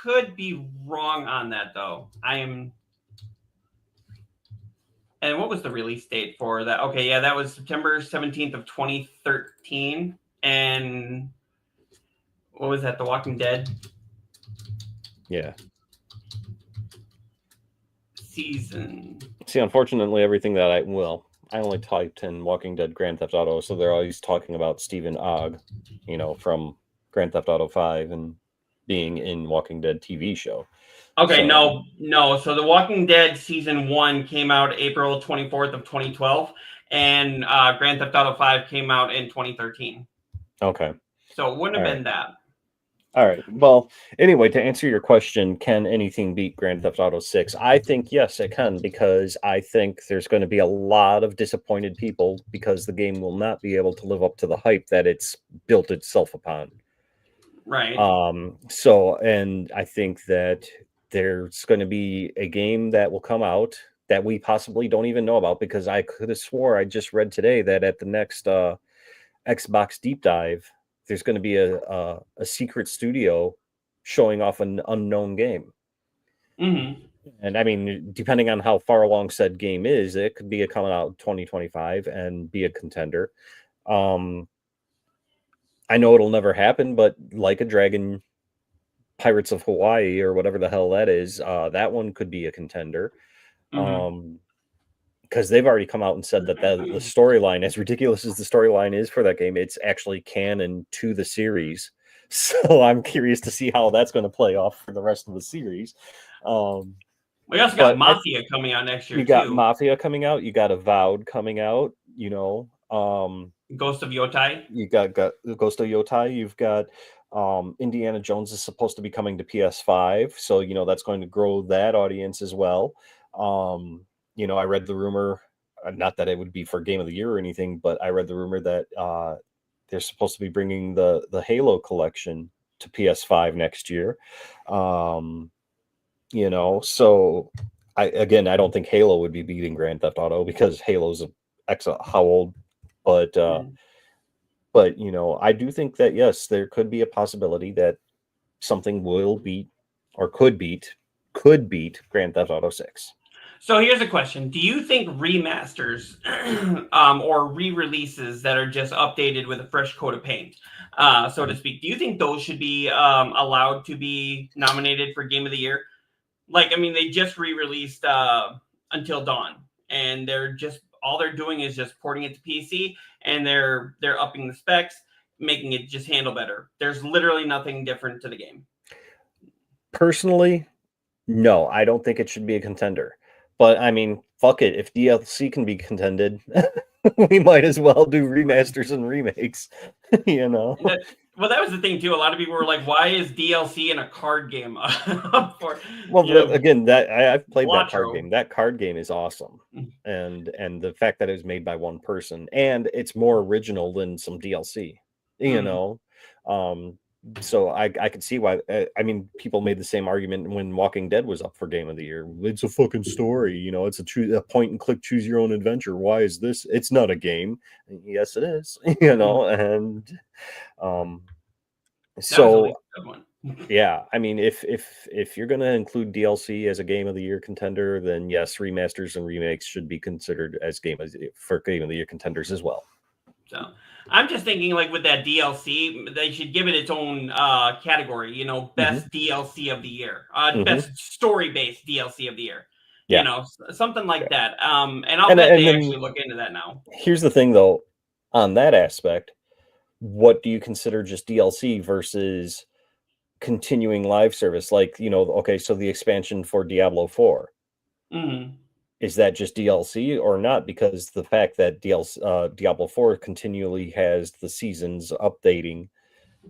could be wrong on that though. I am. And what was the release date for that? Okay, yeah, that was September 17th of 2013. And what was that? The Walking Dead? Yeah. Season. See, unfortunately, everything that I only typed in Walking Dead Grand Theft Auto, so they're always talking about Stephen Ogg, from Grand Theft Auto 5 and being in Walking Dead TV show. Okay, so, no. So The Walking Dead Season 1 came out April 24th of 2012, and Grand Theft Auto 5 came out in 2013. Okay. So it wouldn't have been that. All right. Well, anyway, to answer your question, can anything beat Grand Theft Auto 6? I think yes, it can, because I think there's going to be a lot of disappointed people because the game will not be able to live up to the hype that it's built itself upon. Right. So, and I think that there's going to be a game that will come out that we possibly don't even know about, because I could have swore I just read today that at the next Xbox Deep Dive, there's going to be a secret studio showing off an unknown game. Mm-hmm. And I mean, depending on how far along said game is, it could be coming out 2025 and be a contender. I know it'll never happen, but Like a Dragon, Pirates of Hawaii, or whatever the hell that is, that one could be a contender. Mm-hmm. Because they've already come out and said that the storyline, as ridiculous as the storyline is for that game, it's actually canon to the series. So I'm curious to see how that's going to play off for the rest of the series. We also got Mafia coming out next year. You got Mafia coming out. You got Avowed coming out. Ghost of Yotai. You got Ghost of Yotai. You've got Indiana Jones is supposed to be coming to PS5, so that's going to grow that audience as well. I read the rumor, not that it would be for Game of the Year or anything, but I read the rumor that they're supposed to be bringing the Halo collection to PS5 next year. So I don't think Halo would be beating Grand Theft Auto, because Halo's how old, but I do think that yes, there could be a possibility that something will beat or could beat Grand Theft Auto 6. So here's a question. Do you think remasters or re-releases that are just updated with a fresh coat of paint, so to speak, do you think those should be allowed to be nominated for Game of the Year? Like, I mean, they just re-released Until Dawn, and all they're doing is just porting it to PC, and they're upping the specs, making it just handle better. There's literally nothing different to the game. Personally, no, I don't think it should be a contender. But I mean, fuck it. If DLC can be contended, we might as well do remasters and remakes. Well, that was the thing too. A lot of people were like, "Why is DLC in a card game?" Again, that I've played that card game. That card game is awesome, and the fact that it was made by one person, and it's more original than some DLC. So I could see why. I mean, people made the same argument when Walking Dead was up for Game of the Year. It's a fucking story, it's a point and click, choose your own adventure. Why is this? It's not a game. Yes, it is. And so yeah. I mean, if you're gonna include DLC as a Game of the Year contender, then yes, remasters and remakes should be considered as Game of the Year contenders as well. So I'm just thinking, like, with that DLC, they should give it its own category, best DLC of the year, best story-based DLC of the year, something like that. And I'll bet they actually look into that now. Here's the thing, though, on that aspect, what do you consider just DLC versus continuing live service? Like, okay, so the expansion for Diablo 4. Mm-hmm. Is that just DLC or not? Because the fact that Diablo 4 continually has the seasons updating,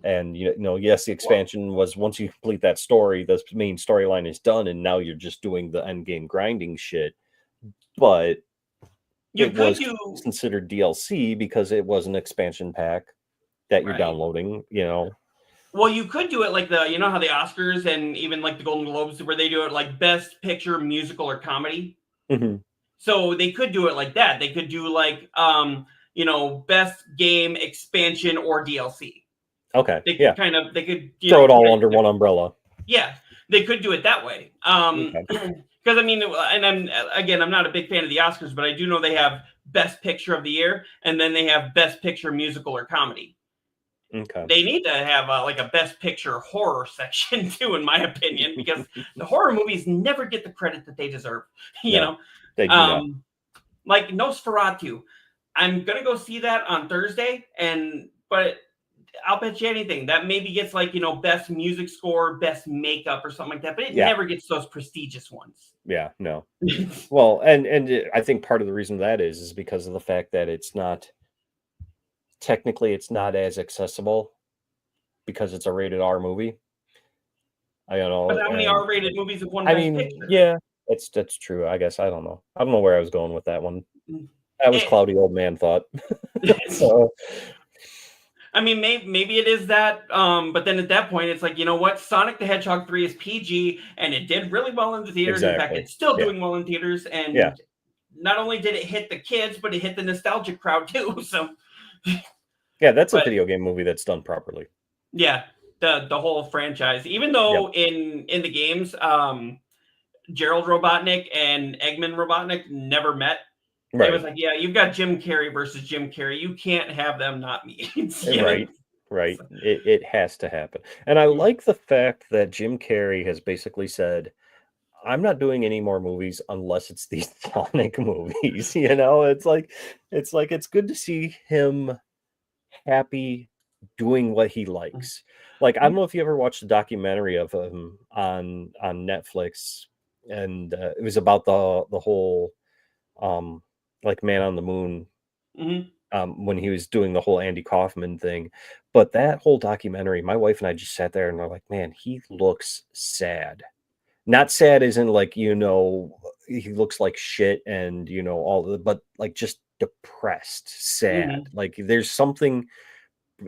and yes, the expansion was once you complete that story, the main storyline is done, and now you're just doing the end game grinding shit. But it was considered DLC because it was an expansion pack that you're downloading. Well, you could do it like how the Oscars and even like the Golden Globes, where they do it like best picture, musical, or comedy. Mm-hmm. So they could do it like that. They could do like best game expansion or DLC. Okay. They could they could throw it all under one umbrella. Yeah, they could do it that way. Because I mean, and I'm not a big fan of the Oscars, but I do know they have Best Picture of the Year, and then they have Best Picture Musical or Comedy. Okay. They need to have like a Best Picture horror section too, in my opinion, because the horror movies never get the credit that they deserve. You know, they do not. Like Nosferatu. I'm gonna go see that on Thursday, but I'll bet you anything that maybe gets like best music score, best makeup, or something like that. But it never gets those prestigious ones. Yeah, no. Well, and I think part of the reason that is because of the fact that it's not as accessible because it's a rated R movie. But how many R-rated movies have won? Picture? Yeah, that's true. I guess I don't know where I was going with that one. That was cloudy old man thought. So. I mean, maybe it is that, but then at that point, it's like, you know what? Sonic the Hedgehog 3 is PG, and it did really well in the theaters. Exactly. In fact, it's still doing well in theaters, and not only did it hit the kids, but it hit the nostalgic crowd too. So, that's a video game movie that's done properly. Yeah, the whole franchise. Even though in the games, Gerald Robotnik and Eggman Robotnik never met. Right. It was like, you've got Jim Carrey versus Jim Carrey. You can't have them not meet. Right. It has to happen. And I like the fact that Jim Carrey has basically said, I'm not doing any more movies unless it's these Sonic movies. It's good to see him happy doing what he likes. Like, I don't know if you ever watched a documentary of him on Netflix, and it was about the whole like Man on the Moon, when he was doing the whole Andy Kaufman thing. But that whole documentary, my wife and I just sat there and we're like, man, he looks sad. Not sad as in like, he looks like shit and, but like just depressed, sad. Like there's something.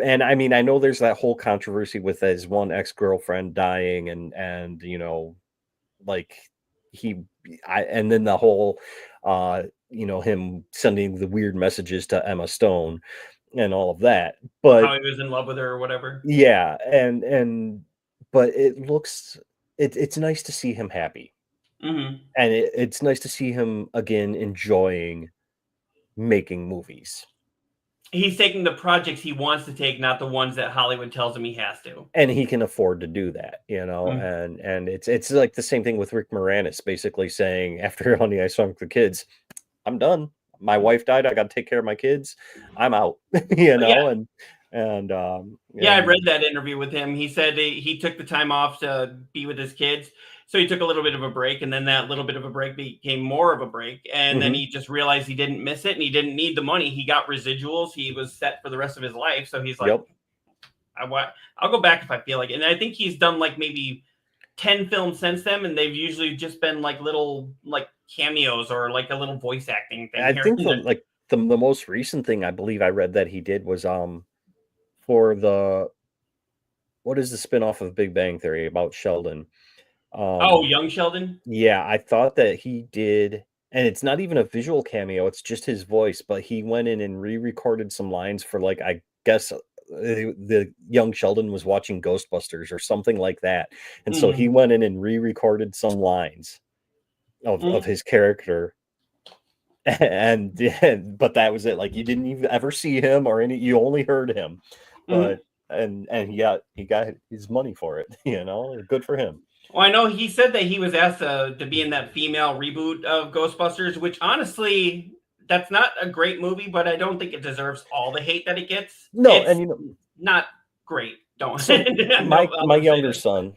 And I mean, I know there's that whole controversy with his one ex-girlfriend dying and like and then the whole, him sending the weird messages to Emma Stone and all of that, but how he was in love with her or whatever. Yeah. But it's nice to see him happy. And it's nice to see him again, enjoying making movies. He's taking the projects he wants to take, not the ones that Hollywood tells him he has to. And he can afford to do that, and it's like the same thing with Rick Moranis basically saying after Honey, I Shrunk the Kids, I'm done. My wife died. I got to take care of my kids. I'm out, and I read that interview with him. He said he took the time off to be with his kids. So he took a little bit of a break, and then that little bit of a break became more of a break. And then he just realized he didn't miss it, and he didn't need the money. He got residuals. He was set for the rest of his life. So he's like, I'll go back if I feel like it. And I think he's done like maybe 10 films since then, and they've usually just been like little like cameos or like a little voice acting thing. I think the most recent thing I believe I read that he did was for what is the spinoff of Big Bang Theory about Sheldon? Young Sheldon? Yeah, I thought that he did, and it's not even a visual cameo, it's just his voice, but he went in and re-recorded some lines for like, I guess the young Sheldon was watching Ghostbusters or something like that. And so he went in and re-recorded some lines of his character. But that was it. Like you didn't even ever see him you only heard him. But and he got his money for it, good for him. Well, I know he said that he was asked to be in that female reboot of Ghostbusters, which honestly, that's not a great movie, but I don't think it deserves all the hate that it gets. No, it's not great. Don't. So my younger son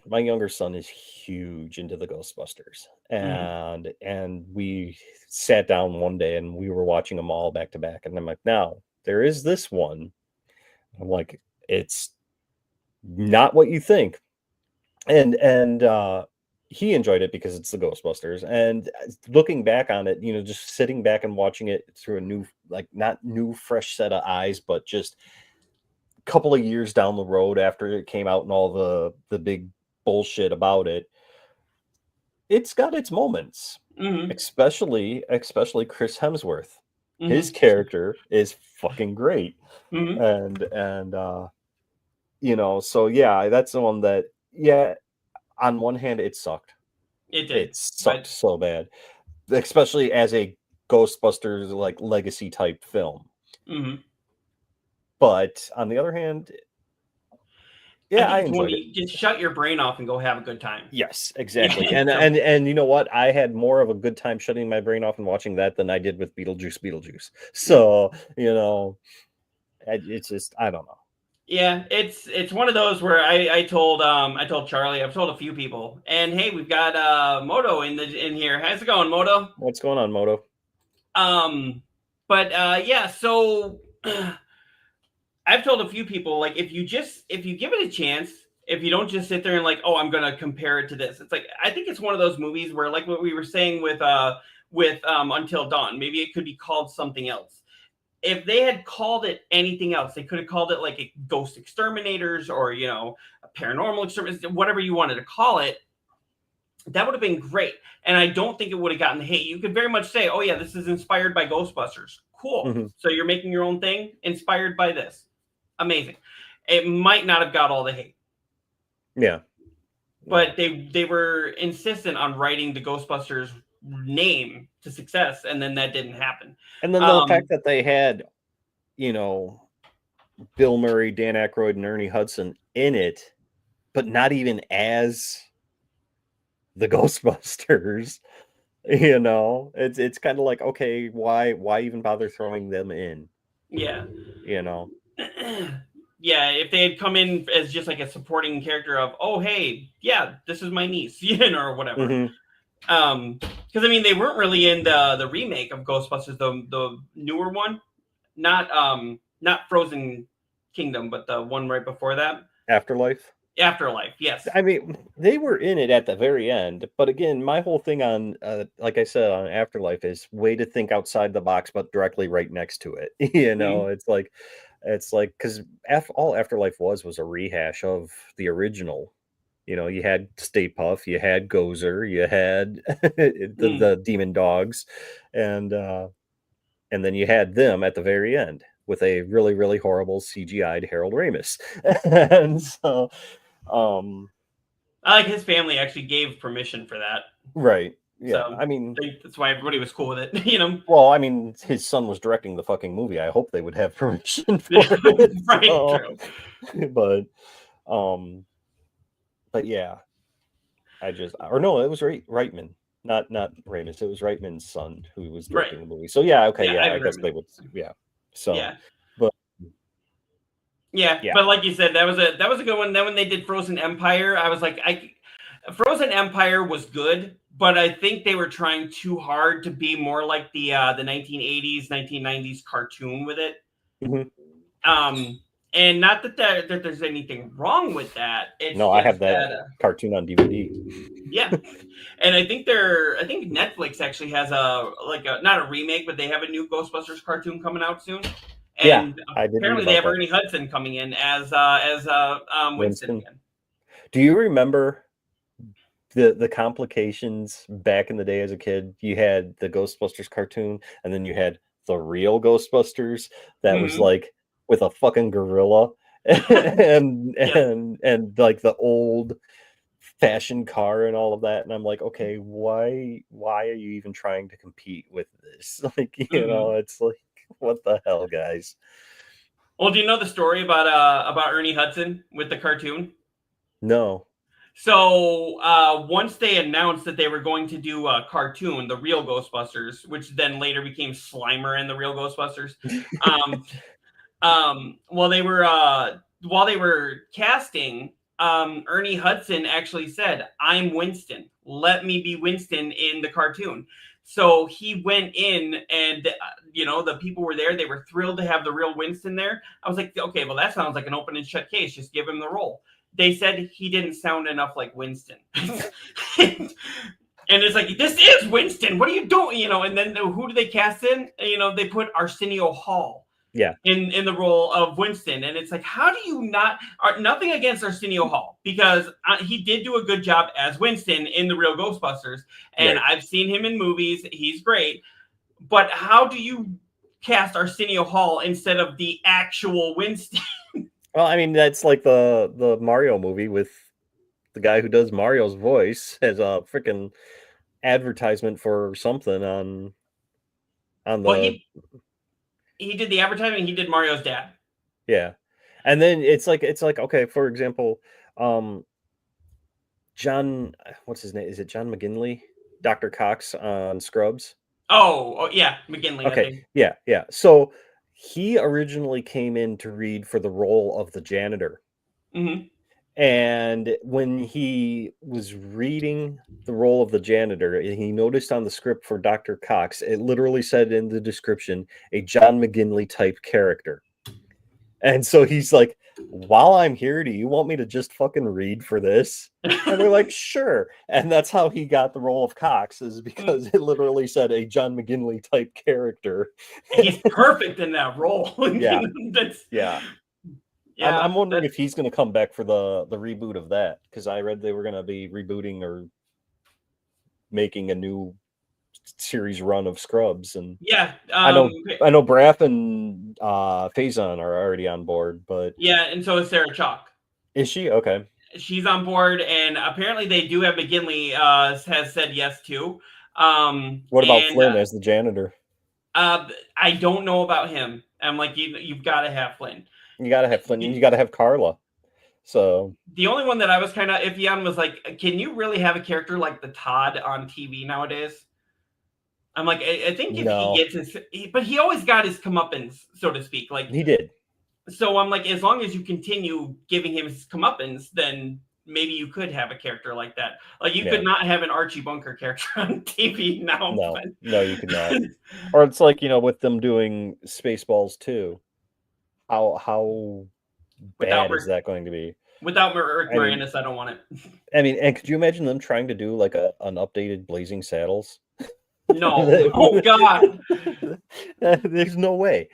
is huge into the Ghostbusters, and we sat down one day and we were watching them all back to back, and I'm like, now there is this one. I'm like, it's not what you think. And he enjoyed it because it's the Ghostbusters. And looking back on it, just sitting back and watching it through a new, like not new, fresh set of eyes, but just a couple of years down the road after it came out and all the big bullshit about it. it's got its moments, Mm-hmm. especially Chris Hemsworth. Mm-hmm. His character is fucking great. Mm-hmm. And you know, so yeah, that's the one that, yeah, on one hand it sucked. It did. It sucked so bad, especially as a Ghostbusters like legacy type film. Mm-hmm. But on the other hand, yeah, I enjoyed it. Just shut your brain off and go have a good time. Yes, exactly. And you know what? I had more of a good time shutting my brain off and watching that than I did with Beetlejuice. So, you know, it's just, I don't know. Yeah, it's one of those where I told Charlie, I've told a few people, and hey, we've got Moto in here. How's it going, Moto? What's going on, Moto? But yeah, so I've told a few people, like, if you give it a chance, if you don't just sit there and like, oh, I'm gonna compare it to this, it's like, I think it's one of those movies where, like what we were saying with Until Dawn, maybe it could be called something else. If they had called it anything else, they could have called it like a Ghost Exterminators or, you know, a Paranormal Exterminators, whatever you wanted to call it. That would have been great. And I don't think it would have gotten the hate. You could very much say, oh yeah, this is inspired by Ghostbusters. Cool. Mm-hmm. So you're making your own thing inspired by this. Amazing. It might not have got all the hate. Yeah. But they were insistent on writing the Ghostbusters name to success, and then that didn't happen. And then the fact that they had, you know, Bill Murray, Dan Aykroyd, and Ernie Hudson in it, but not even as the Ghostbusters, you know, it's kind of like, okay, why even bother throwing them in? Yeah. You know. Yeah, if they had come in as just like a supporting character of, oh hey, yeah, this is my niece, you know, or whatever. Mm-hmm. Because I mean, they weren't really in the remake of Ghostbusters, the newer one, not Frozen Kingdom, but the one right before that, Afterlife, yes. I mean, they were in it at the very end, but again, my whole thing on like I said on Afterlife is way to think outside the box, but directly right next to it. You know, mm-hmm. It's like because all Afterlife was a rehash of the original. You know, you had Stay Puft, you had Gozer, you had the demon dogs, and then you had them at the very end with a really, really horrible CGI'd Harold Ramis. And so, I like his family actually gave permission for that. Right. Yeah. So I mean, that's why everybody was cool with it, you know? Well, I mean, his son was directing the fucking movie. I hope they would have permission for it. Right. So. True. But yeah, it was Reitman, not Ramis. It was Reitman's son who was directing the movie. So yeah, okay, yeah, I guess they would, yeah. So, yeah. But yeah, but like you said, that was a good one. Then when they did Frozen Empire, I was like, Frozen Empire was good, but I think they were trying too hard to be more like the 1980s, 1990s cartoon with it. Mm-hmm. And not that there's anything wrong with that. I have that cartoon on DVD. Yeah, and I think Netflix actually has not a remake, but they have a new Ghostbusters cartoon coming out soon. And apparently they have Ernie Hudson coming in as Winston again. Do you remember the complications back in the day as a kid? You had the Ghostbusters cartoon, and then you had the real Ghostbusters that was like with a fucking gorilla and like the old fashioned car and all of that. And I'm like, okay, why are you even trying to compete with this? Like, you know, it's like, what the hell, guys? Well, do you know the story about Ernie Hudson with the cartoon? No. So once they announced that they were going to do a cartoon, the real Ghostbusters, which then later became Slimer and the real Ghostbusters, while they were casting, Ernie Hudson actually said, "I'm Winston. Let me be Winston in the cartoon." So he went in, and the people were there. They were thrilled to have the real Winston there. I was like, okay, well, that sounds like an open and shut case. Just give him the role. They said he didn't sound enough like Winston. And it's like, this is Winston. What are you doing? And then who do they cast in? They put Arsenio Hall. Yeah. In the role of Winston, and it's like, how do you not? Nothing against Arsenio Hall, because he did do a good job as Winston in the real Ghostbusters, and I've seen him in movies. He's great, but how do you cast Arsenio Hall instead of the actual Winston? Well, I mean, that's like the Mario movie with the guy who does Mario's voice as a freaking advertisement for something on the. Well, he did the advertising. He did Mario's dad. Yeah, and then it's like okay, for example, John, what's his name? Is it John McGinley? Dr. Cox on Scrubs. Oh yeah, McGinley. Okay, I think. yeah. So he originally came in to read for the role of the janitor. Mm-hmm. And when he was reading the role of the janitor, he noticed on the script for Dr. Cox, it literally said in the description, a John McGinley type character. And so he's like, while I'm here, do you want me to just fucking read for this? And they're like, sure. And that's how he got the role of Cox, is because it literally said a John McGinley type character. He's perfect in that role. Yeah. Yeah. Yeah, I'm wondering if he's going to come back for the reboot of that, because I read they were going to be rebooting or making a new series run of Scrubs, and I know Braff and Faison are already on board, but and so is Sarah Chalke. Is she? Okay, she's on board, and apparently they do have McGinley has said yes too. What about Flynn as the janitor? I don't know about him. I'm like, you've got to have Flynn. You got to have Flynn. You got to have Carla. So the only one that I was kind of iffy on was like, can you really have a character like the Todd on TV nowadays? I'm like, I think if he gets his, but he always got his comeuppance, so to speak. Like he did. So I'm like, as long as you continue giving him his comeuppance, then maybe you could have a character like that. Like you could not have an Archie Bunker character on TV now. No, you could not. Or it's like, with them doing Spaceballs too. How bad is that going to be? Without Rick Moranis, I don't want it. I mean, and could you imagine them trying to do like an updated Blazing Saddles? No. Oh God. There's no way.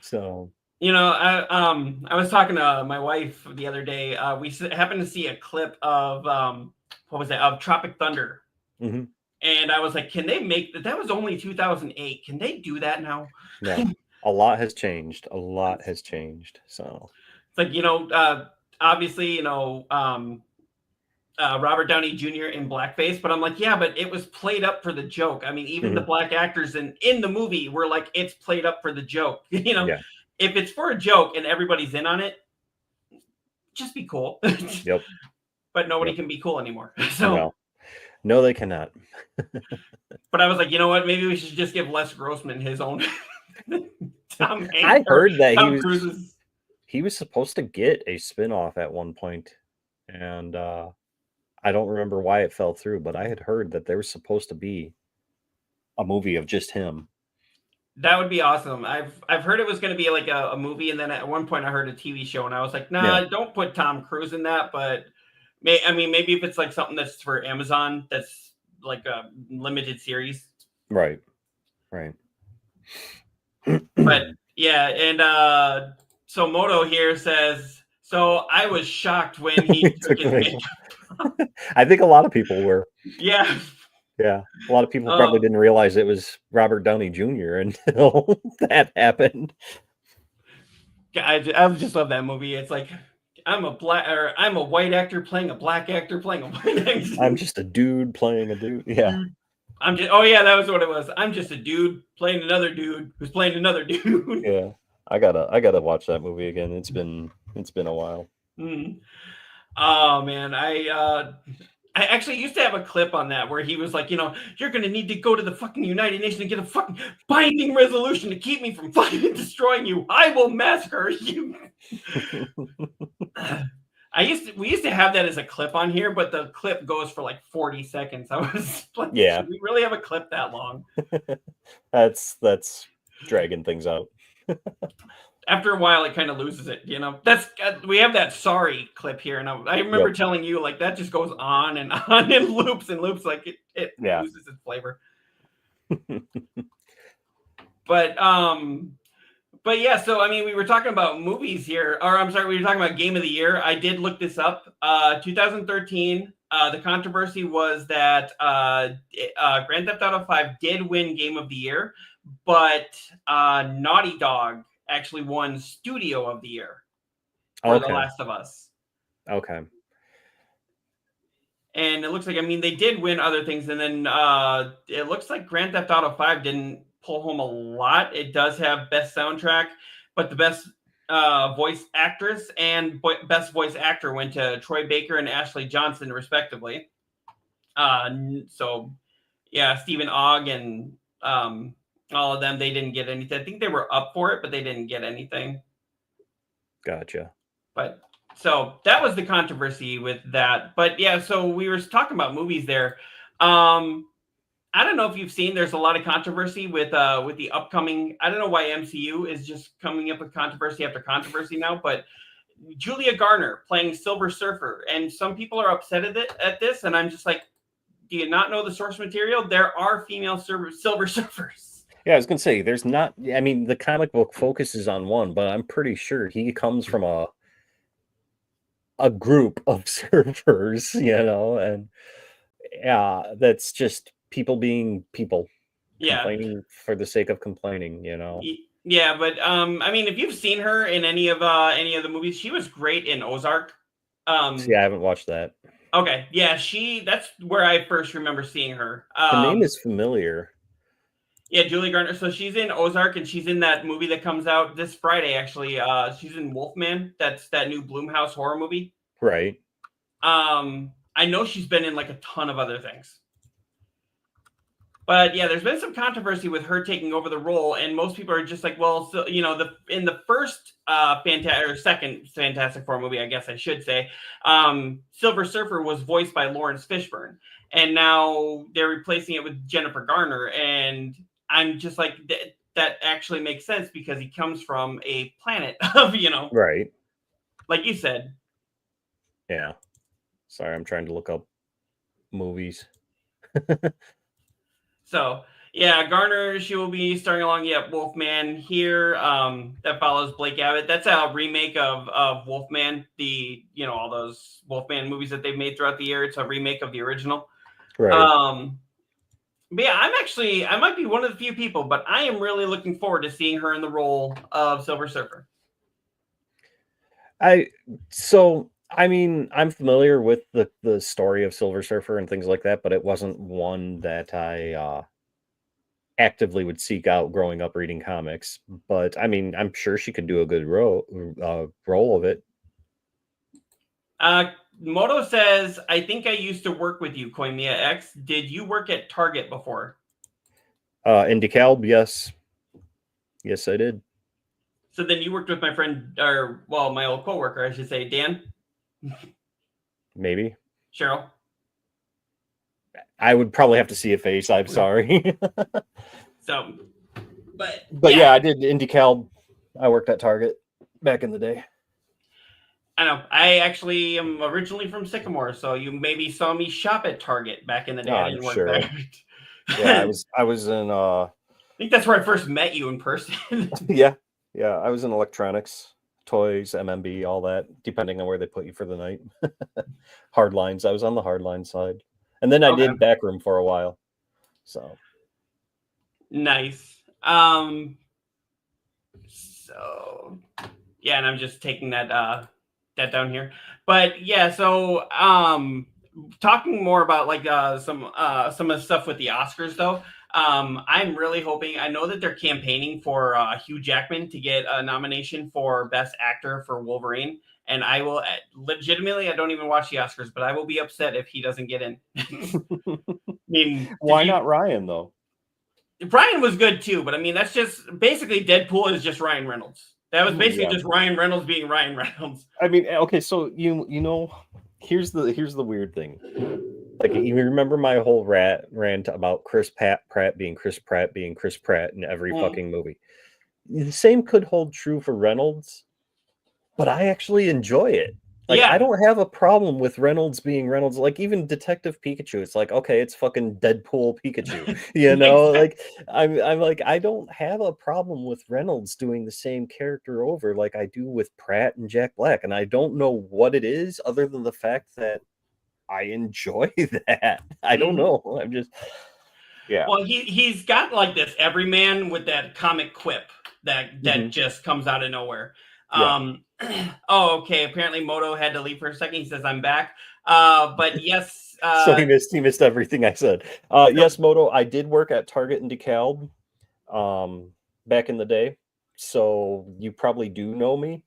So I was talking to my wife the other day. We happened to see a clip of of Tropic Thunder. Mm-hmm. And I was like, can they make that? That was only 2008. Can they do that now? No. A lot has changed. So it's like, obviously, Robert Downey Jr. in blackface, but I'm like, yeah, but it was played up for the joke. I mean, even the black actors in the movie were like, it's played up for the joke. If it's for a joke and everybody's in on it, just be cool. Yep. But nobody can be cool anymore. So no, they cannot. But I was like, you know what? Maybe we should just give Les Grossman his own. I heard that he was supposed to get a spinoff at one point, and I don't remember why it fell through, but I had heard that there was supposed to be a movie of just him. That would be awesome. I've heard it was going to be like a movie, and then at one point I heard a TV show, and I was like, don't put Tom Cruise in that. But maybe if it's like something that's for Amazon, that's like a limited series. Right. But yeah, and so Moto here says, so I was shocked when he took his makeup off. I think a lot of people were. Yeah. A lot of people probably didn't realize it was Robert Downey Jr. until that happened. I just love that movie. It's like I'm a white actor playing a black actor playing a white actor. I'm just a dude playing a dude. Yeah. That was what it was. I'm just a dude playing another dude who's playing another dude. Yeah. I gotta watch that movie again. It's been a while. Mm. Oh man, I actually used to have a clip on that where he was like, you're gonna need to go to the fucking United Nations and get a fucking binding resolution to keep me from fucking destroying you. I will massacre you. We used to have that as a clip on here, but the clip goes for like 40 seconds. I was like, should we really have a clip that long? That's dragging things out. After a while, it kind of loses it. We have that sorry clip here, and I remember telling you like that just goes on and on and loops, like it loses its flavor. But But yeah, so I mean, we were talking about movies here, or I'm sorry, we were talking about Game of the Year. I did look this up. 2013. The controversy was that Grand Theft Auto 5 did win Game of the Year, but Naughty Dog actually won Studio of the Year for The Last of Us. Okay. And it looks like, I mean, they did win other things, and then it looks like Grand Theft Auto 5 didn't pull home a lot. It does have best soundtrack, but the best voice actress and best voice actor went to Troy Baker and Ashley Johnson, respectively. So, yeah, Stephen Ogg and all of them, they didn't get anything. I think they were up for it, but they didn't get anything. Gotcha. But so that was the controversy with that. But yeah, so we were talking about movies there. I don't know if you've seen, there's a lot of controversy with the upcoming, I don't know why MCU is just coming up with controversy after controversy now, but Julia Garner playing Silver Surfer, and some people are upset at this, and I'm just like, do you not know the source material? There are female Silver Surfers. Yeah, I was going to say, there's not, I mean, the comic book focuses on one, but I'm pretty sure he comes from a group of surfers, and yeah, that's just people being people, complaining for the sake of complaining, Yeah, but I mean, if you've seen her in any of the movies, she was great in Ozark. See, I haven't watched that. Okay, yeah, that's where I first remember seeing her. The name is familiar. Yeah, Julie Garner. So she's in Ozark, and she's in that movie that comes out this Friday, actually. She's in Wolfman. That's that new Blumhouse horror movie. Right. I know she's been in like a ton of other things. But yeah, there's been some controversy with her taking over the role, and most people are just like, well, so in the first second Fantastic Four movie, I guess I should say, Silver Surfer was voiced by Lawrence Fishburne, and now they're replacing it with Jennifer Garner, and I'm just like, that actually makes sense because he comes from a planet of, right, like you said. Yeah. Sorry, I'm trying to look up movies. So, yeah, Garner, she will be starring along, Wolfman here. That follows Blake Abbott. That's a remake of Wolfman, all those Wolfman movies that they've made throughout the year. It's a remake of the original. Right. But yeah, I might be one of the few people, but I am really looking forward to seeing her in the role of Silver Surfer. I mean, I'm familiar with the story of Silver Surfer and things like that, but it wasn't one that I actively would seek out growing up reading comics. But I mean, I'm sure she could do a good role of it. Moto says, I think I used to work with you, Koimiya X. Did you work at Target before? In DeKalb, yes. Yes, I did. So then you worked with my friend, my old coworker, I should say, Dan? Maybe. Cheryl? I would probably have to see a face. I'm sorry. So, but yeah, I did in DeKalb. I worked at Target back in the day. I know. I actually am originally from Sycamore, so you maybe saw me shop at Target back in the day. I didn't work there. Yeah, I was in. I think that's where I first met you in person. Yeah, I was in electronics, toys, MMB, all that, depending on where they put you for the night. Hard lines. I was on the hard line side, and then I did backroom for a while. So nice. So yeah, and I'm just taking that down here. But yeah, so talking more about like some of the stuff with the Oscars though. I'm really hoping, I know that they're campaigning for Hugh Jackman to get a nomination for Best Actor for Wolverine. And I will legitimately, I don't even watch the Oscars, but I will be upset if he doesn't get in. I mean, why not Ryan though? Ryan was good too, but I mean, that's just basically Deadpool is just Ryan Reynolds. That was basically just Ryan Reynolds being Ryan Reynolds. I mean, okay, so here's the weird thing. Like, you remember my whole rant about Chris Pratt being Chris Pratt in every fucking movie. The same could hold true for Reynolds, but I actually enjoy it. Like, I don't have a problem with Reynolds being Reynolds. Like, even Detective Pikachu, it's like, okay, it's fucking Deadpool Pikachu, you know? Like, I'm like, I don't have a problem with Reynolds doing the same character over like I do with Pratt and Jack Black. And I don't know what it is other than the fact that I enjoy that. I don't know. I'm just, yeah. Well, he's got like this everyman with that comic quip that just comes out of nowhere. Oh, okay. Apparently, Moto had to leave for a second. He says, "I'm back." But yes. So he missed everything I said. Yes, Moto. I did work at Target in DeKalb, back in the day, so you probably do know me.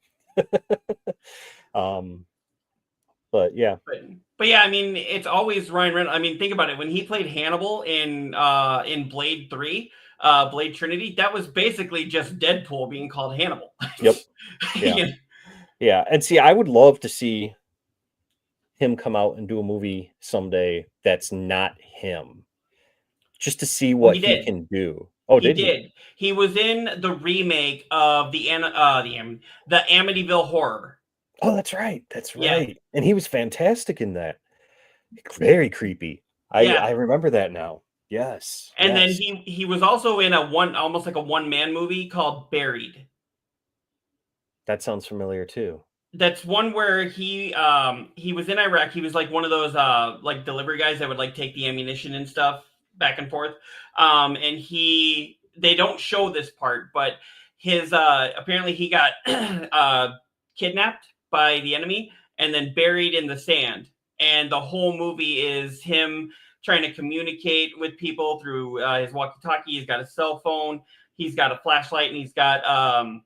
But yeah. But yeah, I mean, it's always Ryan Reynolds. I mean, think about it. When he played Hannibal in Blade 3, Blade Trinity, that was basically just Deadpool being called Hannibal. Yep. Yeah. Yeah. And see, I would love to see him come out and do a movie someday that's not him, just to see what he can do. Oh, he did. He was in the remake of the Amityville Horror. Oh, that's right. That's right. Yeah. And he was fantastic in that. Very creepy. I remember that now. Yes. And then he was also in almost like a one-man movie called Buried. That sounds familiar too. That's one where he was in Iraq. He was like one of those like delivery guys that would like take the ammunition and stuff back and forth. And they don't show this part, but his apparently he got kidnapped by the enemy and then buried in the sand. And the whole movie is him trying to communicate with people through his walkie-talkie. He's got a cell phone, he's got a flashlight, and he's got a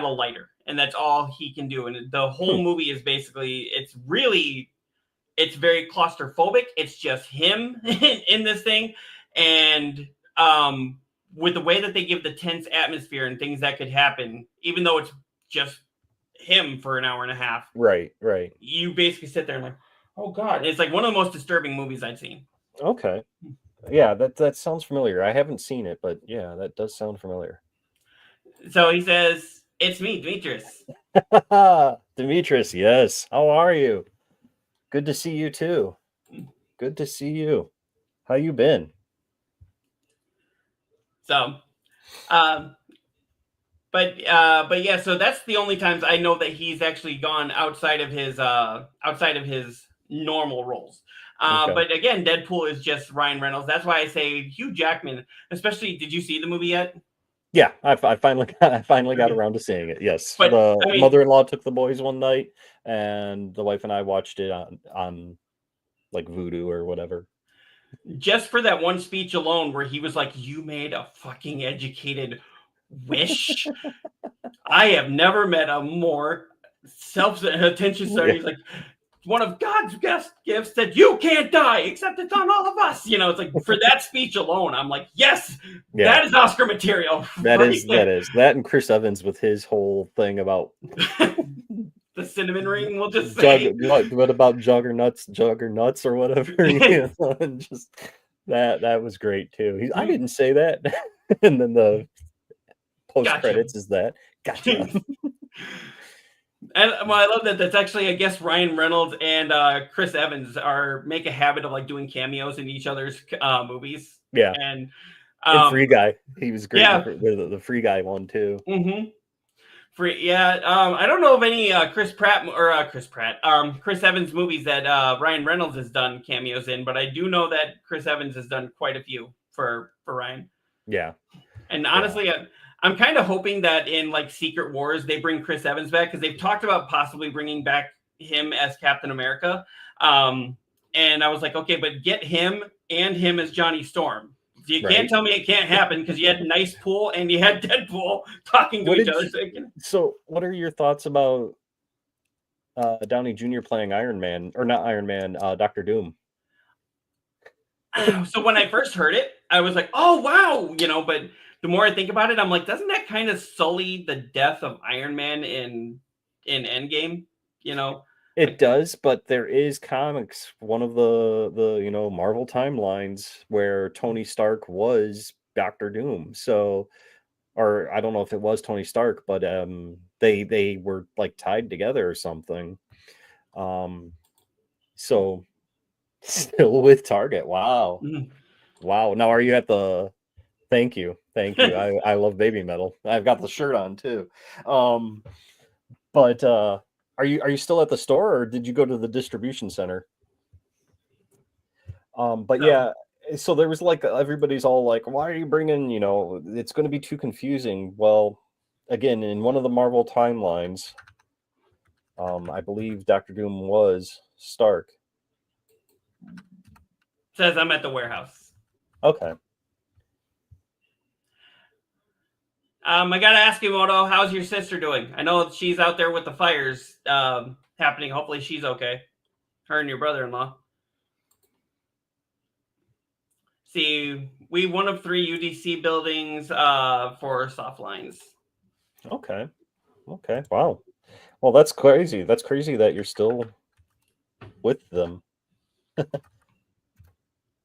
lighter, and that's all he can do. And the whole movie is basically, it's very claustrophobic. It's just him in this thing, and with the way that they give the tense atmosphere and things that could happen, even though it's just him for an hour and a half. Right. You basically sit there and like, oh God. It's like one of the most disturbing movies I'd seen. Okay. Yeah, that sounds familiar. I haven't seen it, but yeah, that does sound familiar. So he says, "It's me, Demetrius." Demetrius, yes. How are you? Good to see you too. Good to see you. How you been? So, but yeah, so that's the only times I know that he's actually gone outside of his normal roles. Okay. But again, Deadpool is just Ryan Reynolds. That's why I say Hugh Jackman. Especially, did you see the movie yet? Yeah, I finally got around to seeing it. Yes, but the mother-in-law took the boys one night, and the wife and I watched it on like Vudu or whatever. Just for that one speech alone, where he was like, "You made a fucking educated wish." I have never met a more self-attention setter. He's like, one of God's best gifts that you can't die, except it's on all of us. You know, it's like for that speech alone, I'm like, yes, that is Oscar material. That is. That and Chris Evans with his whole thing about the cinnamon ring. We'll just say, what about Juggernauts or whatever? You know, and just that was great too. I didn't say that, and then the post credits is that. Gotcha. And I love that. That's actually, I guess, Ryan Reynolds and Chris Evans make a habit of like doing cameos in each other's movies. Yeah, and Free Guy, he was great. Yeah, the Free Guy one too. Mm-hmm. I don't know of any Chris Evans movies that Ryan Reynolds has done cameos in, but I do know that Chris Evans has done quite a few for Ryan. Yeah, and honestly. Yeah. I'm kind of hoping that in like Secret Wars, they bring Chris Evans back because they've talked about possibly bringing back him as Captain America. And I was like, okay, but get him and him as Johnny Storm. You can't tell me it can't happen because you had Nice Pool and you had Deadpool talking to each other. So what are your thoughts about Downey Jr. playing Iron Man, or not Iron Man, Dr. Doom? So when I first heard it, I was like, oh, wow, you know, but the more I think about it, I'm like, doesn't that kind of sully the death of Iron Man in Endgame? You know, it does, but there is comics, one of the Marvel timelines where Tony Stark was Dr. Doom. So, or I don't know if it was Tony Stark, but they were like tied together or something. So still with Target. Wow. Mhm. Wow. Now are you at the thank you. I love Baby Metal. I've got the shirt on too. But are you still at the store or did you go to the distribution center? But So, yeah, so there was like everybody's all like, why are you bringing, it's going to be too confusing. Well, again, in one of the Marvel timelines, I believe Doctor Doom was Stark. says I'm at the warehouse. Okay. I gotta ask you, Moto, how's your sister doing? I know she's out there with the fires happening. Hopefully she's okay. Her and your brother-in-law. See, we one of 3 UDC buildings for soft lines. Okay. Wow. Well, that's crazy. That's crazy that you're still with them.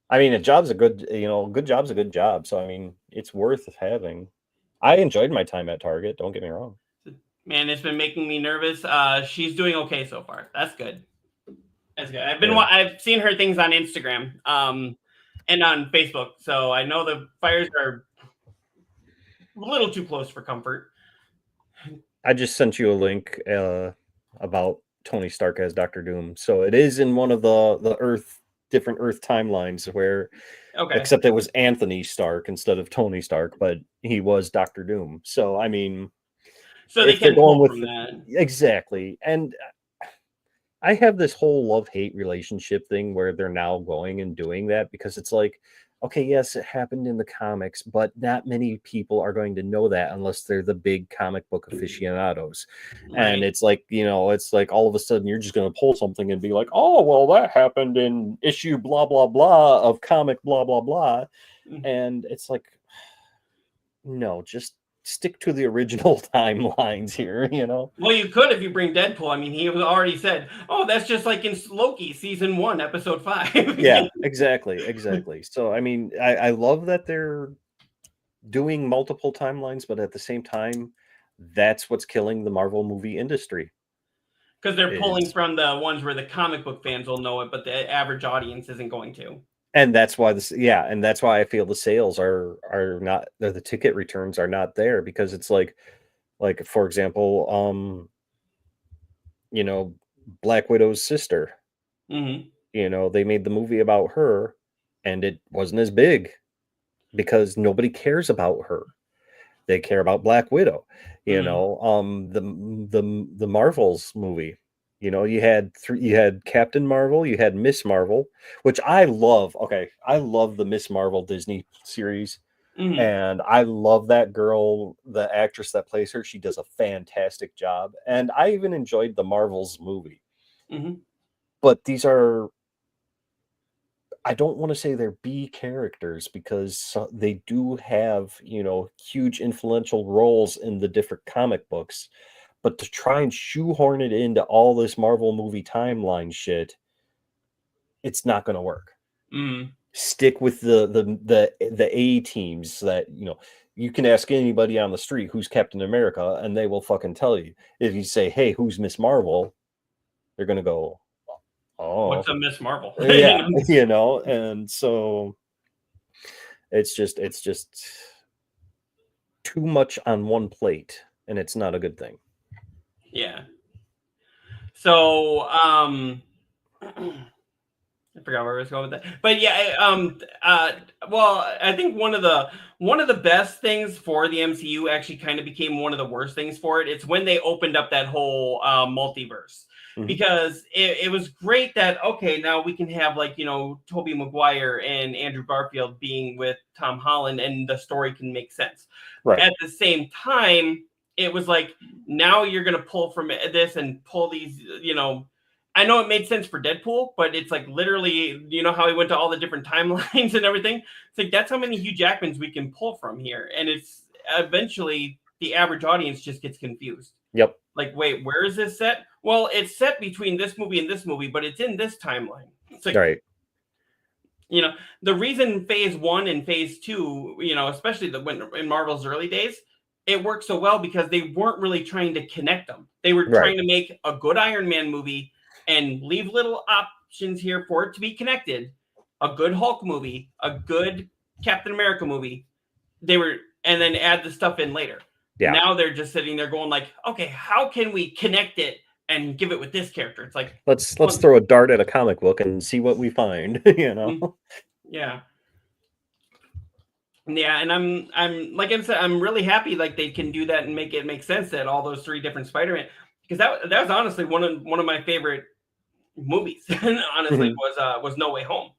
I mean, good job's a good job. So, I mean, it's worth having. I enjoyed my time at Target. Don't get me wrong. Man, it's been making me nervous. She's doing okay so far. That's good. That's good. Yeah. I've seen her things on Instagram and on Facebook. So I know the fires are a little too close for comfort. I just sent you a link about Tony Stark as Doctor Doom. So it is in one of the different Earth timelines where, except it was Anthony Stark instead of Tony Stark, but he was Doctor Doom. So I mean, so they can going with that. Exactly, and I have this whole love-hate relationship thing where they're now going and doing that because it's like, okay, yes, it happened in the comics, but not many people are going to know that unless they're the big comic book aficionados. Right. And it's like, it's like all of a sudden you're just going to pull something and be like, oh, well, that happened in issue blah, blah, blah of comic blah, blah, blah. Mm-hmm. And it's like, no, just stick to the original timelines here, Well, you could if you bring Deadpool. I mean, he was already said, oh, that's just like in Loki season 1, episode 5. Yeah, exactly. So, I mean, I love that they're doing multiple timelines, but at the same time, that's what's killing the Marvel movie industry. Because they're pulling from the ones where the comic book fans will know it, but the average audience isn't going to. And that's why and that's why I feel the sales are not, the ticket returns are not there, because it's like for example, Black Widow's sister. Mm-hmm. They made the movie about her, and it wasn't as big because nobody cares about her. They care about Black Widow. The Marvels movie. You had Captain Marvel, you had Miss Marvel, which I love. Okay, I love the Miss Marvel Disney series. Mm-hmm. And I love that girl, the actress that plays her. She does a fantastic job. And I even enjoyed the Marvels movie. Mm-hmm. But these are, I don't want to say they're B characters, because they do have, huge influential roles in the different comic books. But to try and shoehorn it into all this Marvel movie timeline shit, it's not going to work. Mm. Stick with the A teams that, you can ask anybody on the street who's Captain America, and they will fucking tell you. If you say, hey, who's Miss Marvel? They're going to go, oh, what's a Miss Marvel? Yeah, and so it's just too much on one plate, and it's not a good thing. Yeah. So, I forgot where I was going with that, but yeah, well, I think one of the best things for the MCU actually kind of became one of the worst things for it. It's when they opened up that whole multiverse. Mm-hmm. Because it was great that, okay, now we can have Tobey Maguire and Andrew Garfield being with Tom Holland, and the story can make sense. Right. At the same time, it was like, now you're going to pull from this and pull these, I know it made sense for Deadpool, but it's like literally, how he went to all the different timelines and everything. It's like, that's how many Hugh Jackmans we can pull from here. And it's eventually the average audience just gets confused. Yep. Like, wait, where is this set? Well, it's set between this movie and this movie, but it's in this timeline. It's like, right. The reason phase 1 and phase 2, especially in Marvel's early days, it worked so well because they weren't really trying to connect them. They were trying to make a good Iron Man movie and leave little options here for it to be connected. A good Hulk movie, a good Captain America movie. And then add the stuff in later. Yeah. Now they're just sitting there going like, okay, how can we connect it and give it with this character? It's like, let's throw a dart at a comic book and see what we find, you know? Yeah. Yeah, and I'm like I said, I'm really happy like they can do that and make it make sense that all those 3 different Spider-Man, because that was honestly one of my favorite movies. Honestly, was No Way Home.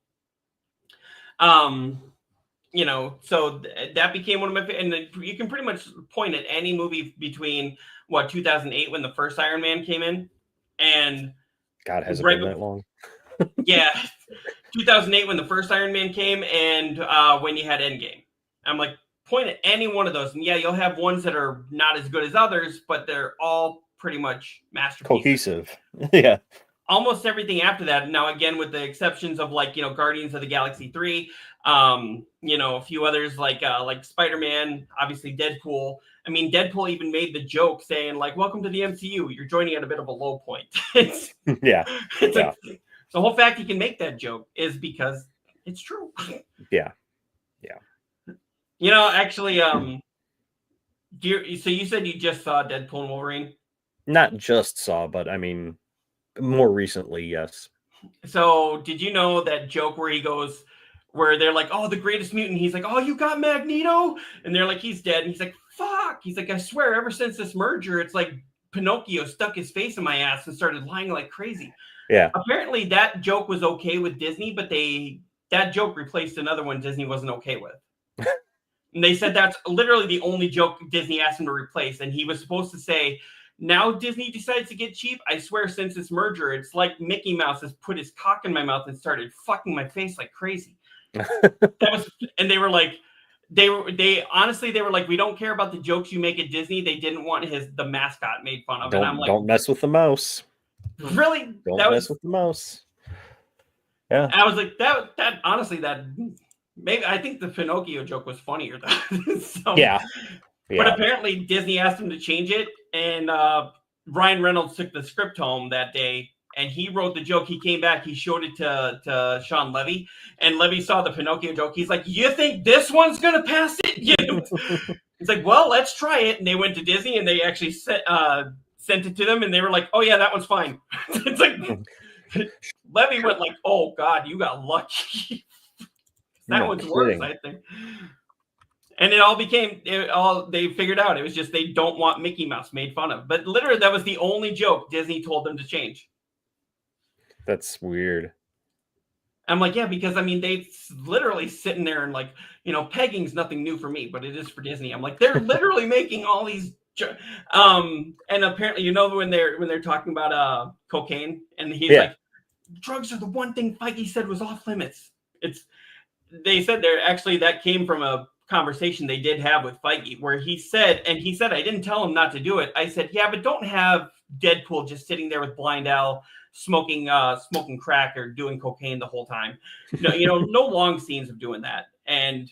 You know, so that became one of my and you can pretty much point at any movie between 2008 when the first Iron Man came in, and God, has it been that long? Yeah, 2008 when the first Iron Man came, and when you had Endgame. I'm like, point at any one of those, and yeah, you'll have ones that are not as good as others, but they're all pretty much masterpieces. Cohesive. Yeah. Almost everything after that. Now, again, with the exceptions of like, you know, Guardians of the Galaxy 3, you know, a few others like Spider-Man, obviously Deadpool. I mean, Deadpool even made the joke saying like, welcome to the MCU. You're joining at a bit of a low point. Yeah. Like, the whole fact he can make that joke is because it's true. Yeah. You know, actually, so you said you just saw Deadpool and Wolverine? Not just saw, but I mean, more recently, yes. So did you know that joke where he goes, where they're like, oh, the greatest mutant. He's like, oh, you got Magneto? And they're like, he's dead. And he's like, fuck. He's like, I swear, ever since this merger, it's like Pinocchio stuck his face in my ass and started lying like crazy. Yeah. Apparently that joke was okay with Disney, but that joke replaced another one Disney wasn't okay with. And they said that's literally the only joke Disney asked him to replace. And he was supposed to say, now Disney decides to get cheap. I swear, since this merger, it's like Mickey Mouse has put his cock in my mouth and started fucking my face like crazy. And they were like, they honestly, they were like, we don't care about the jokes you make at Disney. They didn't want the mascot made fun of. And I'm like, don't mess with the mouse. Really? Don't mess with the mouse. Yeah. I was like, that honestly, that maybe I think the Pinocchio joke was funnier though. So, yeah. But apparently Disney asked him to change it, and Ryan Reynolds took the script home that day, and he wrote the joke. He came back, he showed it to Sean Levy, and Levy saw the Pinocchio joke. He's like, "You think this one's gonna pass it?" He's like, "Well, let's try it." And they went to Disney, and they actually sent it to them, and they were like, "Oh yeah, that one's fine." It's like Levy went like, "Oh God, you got lucky." That one's worse, I think. And they figured out it was just they don't want Mickey Mouse made fun of. But literally, that was the only joke Disney told them to change. That's weird. I'm like, yeah, because I mean, they literally sitting there and like, you know, pegging's nothing new for me, but it is for Disney. I'm like, they're literally making all these. And apparently, you know, when they're talking about cocaine, and he's like, drugs are the one thing Feige said was off limits. They said that came from a conversation they did have with Feige where he said, I didn't tell him not to do it. I said, yeah, but don't have Deadpool just sitting there with Blind Al smoking crack or doing cocaine the whole time. No, you know, no long scenes of doing that. And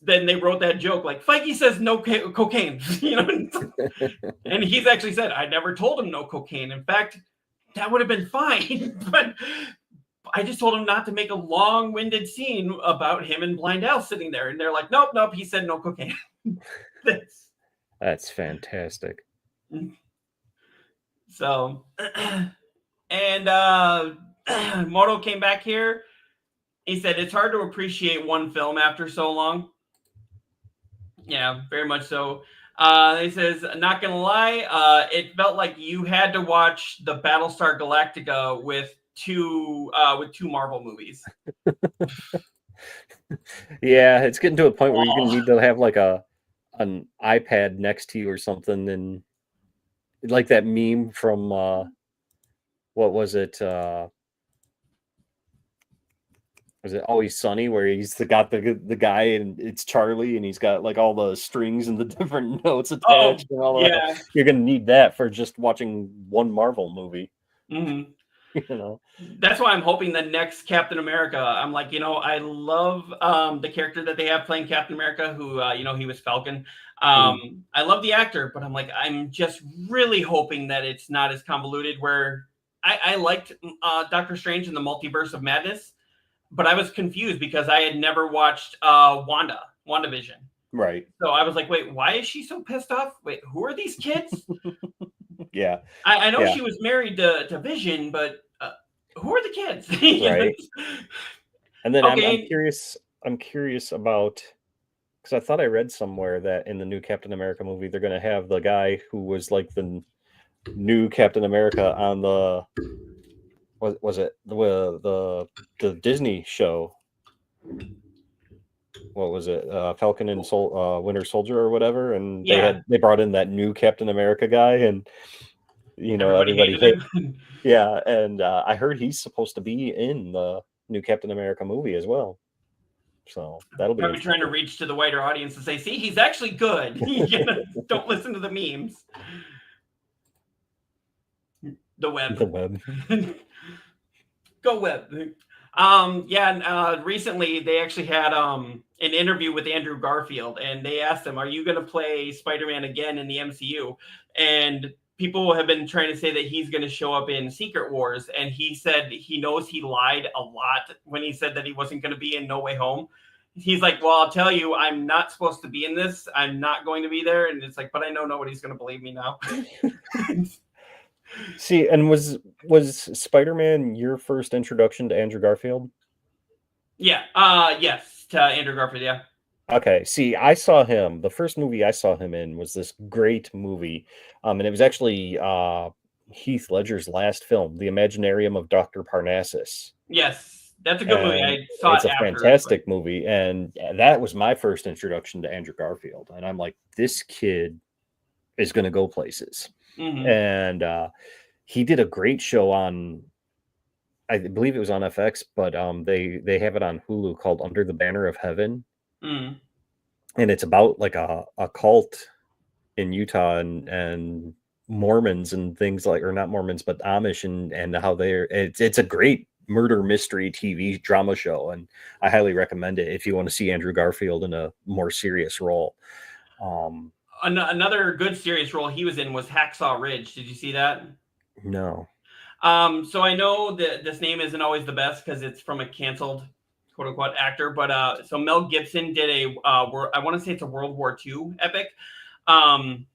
then they wrote that joke like Feige says no cocaine, you know, and he's actually said, I never told him no cocaine. In fact, that would have been fine, but I just told him not to make a long-winded scene about him and Blind Al sitting there. And they're like, nope, he said no cocaine. That's fantastic. So, and Moto came back here. He said, it's hard to appreciate one film after so long. Yeah, very much so. He says, not going to lie, it felt like you had to watch the Battlestar Galactica with two Marvel movies. Yeah, it's getting to a point where you're gonna need to have like an iPad next to you or something, and like that meme from what was it? Was it Always Sunny, where he's got the guy and it's Charlie, and he's got like all the strings and the different notes attached and all that. You're gonna need that for just watching one Marvel movie. Mm-hmm. You know, that's why I'm hoping the next Captain America. I'm like, you know, I love the character that they have playing Captain America, who you know, he was Falcon. I love the actor, but I'm like, I'm just really hoping that it's not as convoluted. Where I liked Doctor Strange in the Multiverse of Madness, but I was confused because I had never watched WandaVision. Right. So I was like, wait, why is she so pissed off? Wait, who are these kids? Yeah. I know Yeah. she was married to Vision, but who are the kids? Right. And then Okay. I'm curious about, because I thought I read somewhere that in the new Captain America movie, they're going to have the guy who was like the new Captain America on the, was it the Disney show? What was it? Falcon and Winter Soldier or whatever, and they brought in that new Captain America guy, and everybody hated him. Yeah, and I heard he's supposed to be in the new Captain America movie as well. So that'll be probably trying to reach to the wider audience and say, see, he's actually good. Don't listen to the memes. The web. Go web. Recently they actually had an interview with Andrew Garfield, and they asked him, are you going to play Spider-Man again in the MCU? And people have been trying to say that he's going to show up in Secret Wars, and he said he knows he lied a lot when he said that he wasn't going to be in No Way Home. He's like, well, I'll tell you, I'm not supposed to be in this. I'm not going to be there. And it's like, but I know nobody's going to believe me now. See, and was Spider-Man your first introduction to Andrew Garfield? Yeah. Yes, to Andrew Garfield, yeah. Okay. See, I saw him. The first movie I saw him in was this great movie. And it was actually Heath Ledger's last film, The Imaginarium of Dr. Parnassus. Yes. That's a good movie. I saw it's a fantastic movie, and that was my first introduction to Andrew Garfield. And I'm like, this kid is going to go places. Mm-hmm. And he did a great show on, I believe it was on FX, but they have it on Hulu called Under the Banner of Heaven. Mm-hmm. And it's about like a cult in Utah and Mormons and things like, or not Mormons, but Amish and how it's a great murder mystery TV drama show, and I highly recommend it if you want to see Andrew Garfield in a more serious role. Another good serious role he was in was Hacksaw Ridge. Did you see that? No. So I know that this name isn't always the best because it's from a canceled quote unquote actor, but so Mel Gibson did I want to say it's a World War II epic, and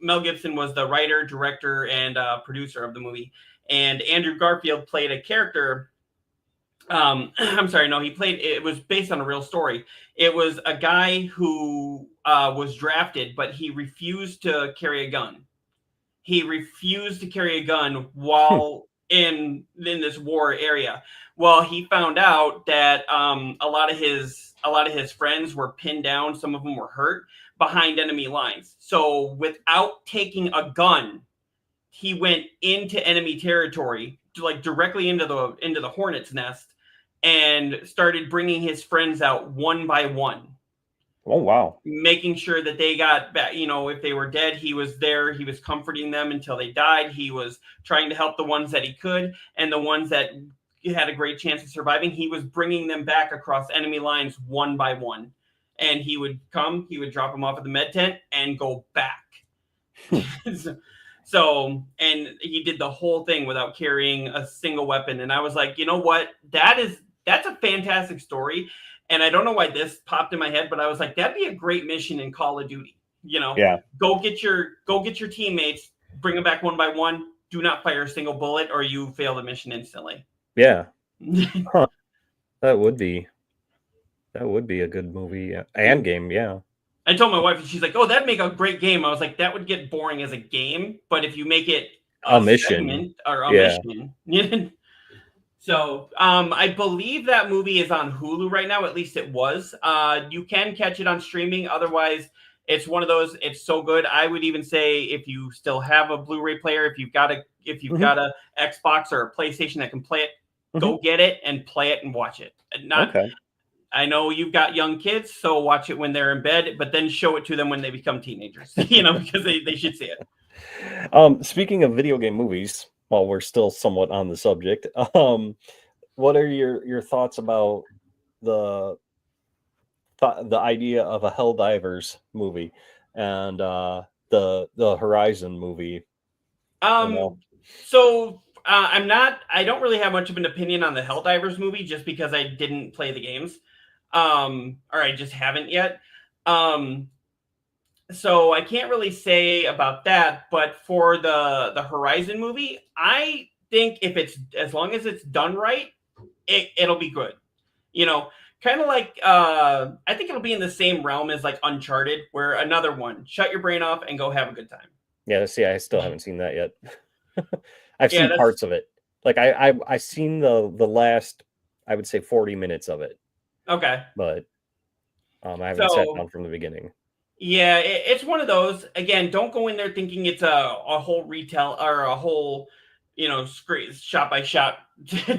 Mel Gibson was the writer, director, and producer of the movie. And Andrew Garfield played a character. It was based on a real story. It was a guy who was drafted, but he refused to carry a gun. He refused to carry a gun while in this war area. Well, he found out that a lot of his friends were pinned down. Some of them were hurt behind enemy lines. So without taking a gun, he went into enemy territory, like directly into the hornet's nest, and started bringing his friends out one by one. Oh, wow. Making sure that they got back, if they were dead, he was there. He was comforting them until they died. He was trying to help the ones that he could, and the ones that had a great chance of surviving, he was bringing them back across enemy lines one by one. And he would drop them off at the med tent and go back. So, and he did the whole thing without carrying a single weapon. And I was like, you know what? That's a fantastic story. And I don't know why this popped in my head, but I was like, that'd be a great mission in Call of Duty. Yeah. Go get your teammates, bring them back one by one. Do not fire a single bullet or you fail the mission instantly. Yeah. Huh. That would be a good movie and game. Yeah. I told my wife, and she's like, "Oh, that'd make a great game." I was like, "That would get boring as a game, but if you make it a mission or a mission." So, I believe that movie is on Hulu right now. At least it was. You can catch it on streaming. Otherwise, it's one of those. It's so good. I would even say if you still have a Blu-ray player, if you've got a Xbox or a PlayStation that can play it, go get it and play it and watch it. Okay. I know you've got young kids, so watch it when they're in bed, but then show it to them when they become teenagers, because they should see it. Speaking of video game movies, while we're still somewhat on the subject, what are your thoughts about the idea of a Helldivers movie and the Horizon movie? So I don't really have much of an opinion on the Helldivers movie just because I didn't play the games. Or I just haven't yet. So I can't really say about that, but for the Horizon movie, I think if it's as long as it's done right, it'll be good. You know, kind of like I think it'll be in the same realm as like Uncharted, where another one, shut your brain off and go have a good time. Yeah, see, I still haven't seen that yet. I've Yeah, seen parts of it. Like I seen the last, I would say 40 minutes of it, okay. but I haven't sat down from the beginning. Yeah, it's one of those. Again, don't go in there thinking it's a whole retail or a whole, shot by shot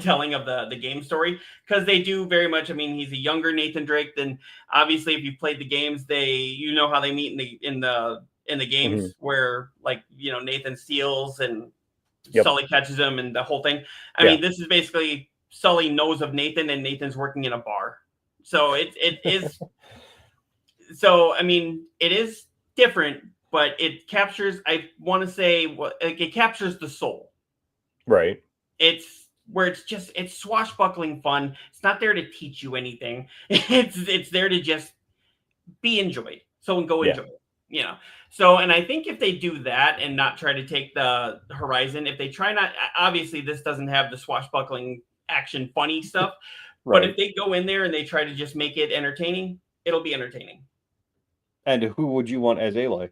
telling of the game story, because they do very much. I mean, he's a younger Nathan Drake than, obviously, if you've played the games, how they meet in the games where, like, Nathan steals and Sully catches him and the whole thing. I mean, this is basically Sully knows of Nathan and Nathan's working in a bar, so it is. So, I mean, it is different, but it captures, I want to say, it captures the soul. Right. It's where it's swashbuckling fun. It's not there to teach you anything. It's there to just be enjoyed. So go enjoy it. So, and I think if they do that and not try to take the Horizon, if they try not, obviously this doesn't have the swashbuckling action funny stuff, but if they go in there and they try to just make it entertaining, it'll be entertaining. And who would you want as Aloy?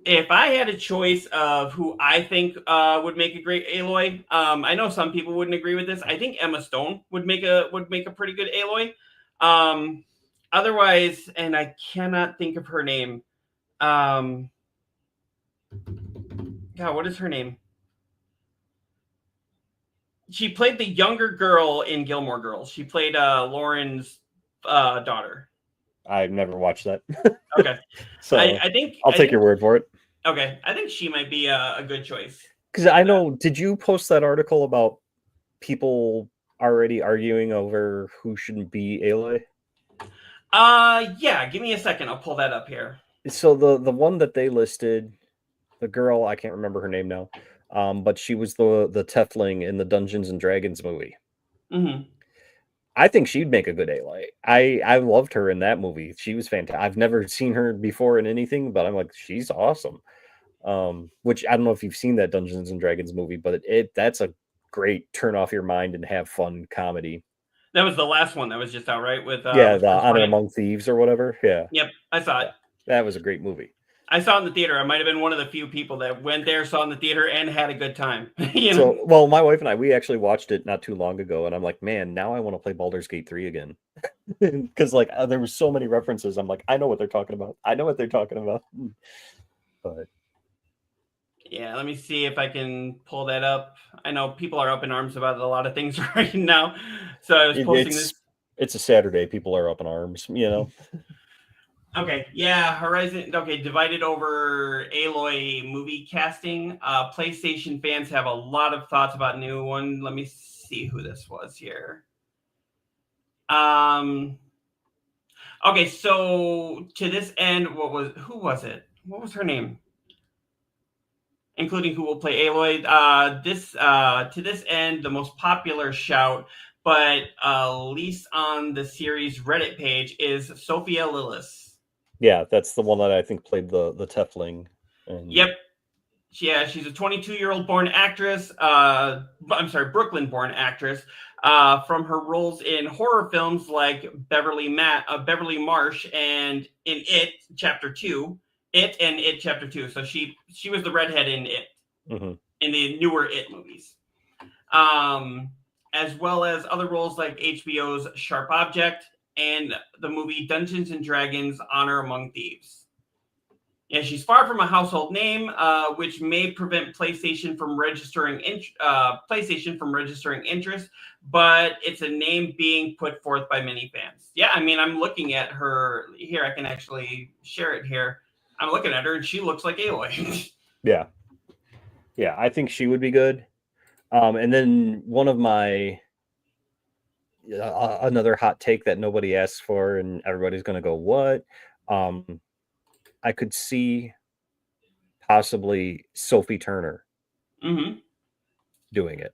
If I had a choice of who I think would make a great Aloy, I know some people wouldn't agree with this. I think Emma Stone would make a pretty good Aloy. Otherwise, and I cannot think of her name. God, what is her name? She played the younger girl in Gilmore Girls. She played Lauren's daughter. I've never watched that. Okay. So I think I'll take your word for it. Okay. I think she might be a good choice. Because I know, did you post that article about people already arguing over who shouldn't be Aloy? Yeah, give me a second. I'll pull that up here. So the one that they listed, the girl, I can't remember her name now, but she was the Tiefling in the Dungeons and Dragons movie. Mm-hmm. I think she'd make a good Aloy. I loved her in that movie. She was fantastic. I've never seen her before in anything, but I'm like, she's awesome. Which I don't know if you've seen that Dungeons and Dragons movie, but that's a great turn off your mind and have fun comedy. That was the last one that was just out, right? With the Honor Among Thieves or whatever. Yeah. Yep, I saw it. That was a great movie. I saw it in the theater. I might have been one of the few people that went there, saw it in the theater, and had a good time. So, well, my wife and I, we actually watched it not too long ago, and I'm like, man, now I want to play Baldur's Gate 3 again. Because, like, there were so many references. I'm like, I know what they're talking about. But yeah, let me see if I can pull that up. I know people are up in arms about a lot of things right now. So I was posting this. It's a Saturday. People are up in arms, Okay, yeah, Horizon. Okay, divided over Aloy movie casting. PlayStation fans have a lot of thoughts about new one. Let me see who this was here. Okay, so to this end, who was it? What was her name? Including who will play Aloy. To this end, the most popular shout, but least on the series Reddit page, is Sophia Lillis. Yeah, that's the one that I think played the Tiefling. Yep. Yeah, she's a 22-year-old born actress. Brooklyn-born actress. From her roles in horror films like Beverly Marsh and in It Chapter 2. It and It Chapter 2. So she was the redhead in It. Mm-hmm. In the newer It movies. As well as other roles like HBO's Sharp Object and the movie Dungeons and Dragons Honor Among Thieves. Yeah, she's far from a household name, which may prevent PlayStation from registering interest, but it's a name being put forth by many fans. Yeah, I mean, I'm looking at her here. I can actually share it here. I'm looking at her, and she looks like Aloy. Yeah, I think she would be good. And then one of my another hot take that nobody asks for, and everybody's going to go, what? I could see possibly Sophie Turner doing it.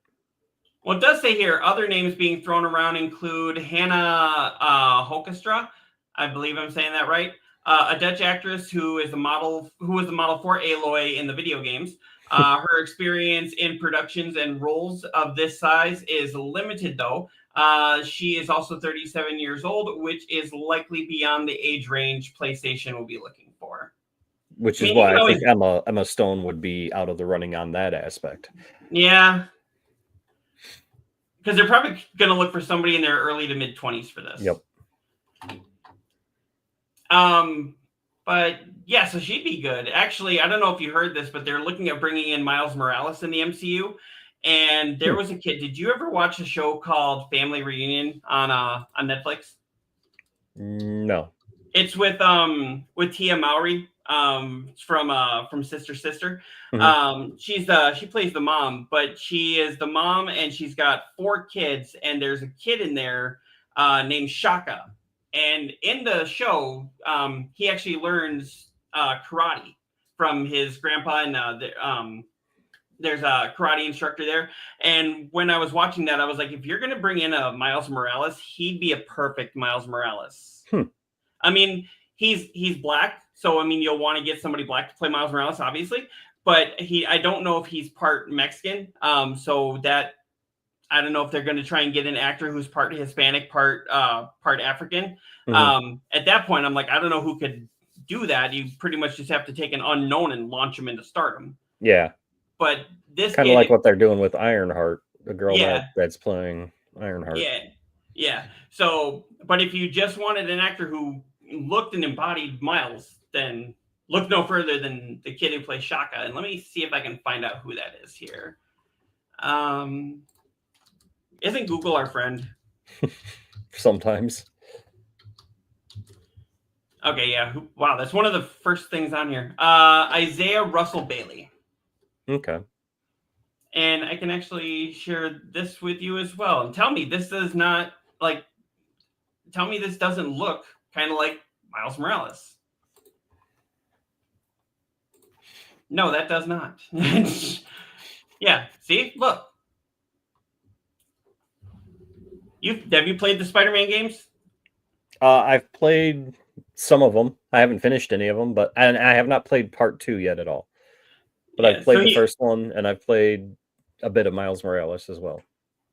Well, it does say here, other names being thrown around include Hannah Hoekstra. I believe I'm saying that right. A Dutch actress who was the model for Aloy in the video games. Her experience in productions and roles of this size is limited, though. She is also 37 years old, which is likely beyond the age range PlayStation will be looking for. Which is why I think Emma Stone would be out of the running on that aspect. Yeah. Because they're probably going to look for somebody in their early to mid 20s for this. Yep. But yeah, so she'd be good. Actually, I don't know if you heard this, but they're looking at bringing in Miles Morales in the MCU. And there was a kid. Did you ever watch a show called Family Reunion on Netflix? No. It's with Tia Mowry from Sister Sister. Mm-hmm. She plays the mom, but she is the mom and she's got 4 kids, and there's a kid in there named Shaka. And in the show, he actually learns karate from his grandpa, and there's a karate instructor there. And when I was watching that, I was like, if you're going to bring in a Miles Morales, he'd be a perfect Miles Morales. I mean, he's black, so I mean, you'll want to get somebody black to play Miles Morales, obviously. But I don't know if he's part Mexican, so that I don't know if they're going to try and get an actor who's part Hispanic, part African. At that point, I'm like, I don't know who could do that. You pretty much just have to take an unknown and launch him into stardom. Yeah. But this kind of like what they're doing with Ironheart, the girl that's playing Ironheart. Yeah. So, but if you just wanted an actor who looked and embodied Miles, then look no further than the kid who plays Shaka. And let me see if I can find out who that is here. Isn't Google our friend? Sometimes. Okay, yeah. Wow, that's one of the first things on here. Isaiah Russell Bailey. Okay. And I can actually share this with you as well. And tell me this doesn't look kind of like Miles Morales. No, that does not. Yeah, see? Look. Have you played the Spider-Man games? I've played some of them. I haven't finished any of them, and I have not played part 2 yet at all. But I've played the first one, and I've played a bit of Miles Morales as well.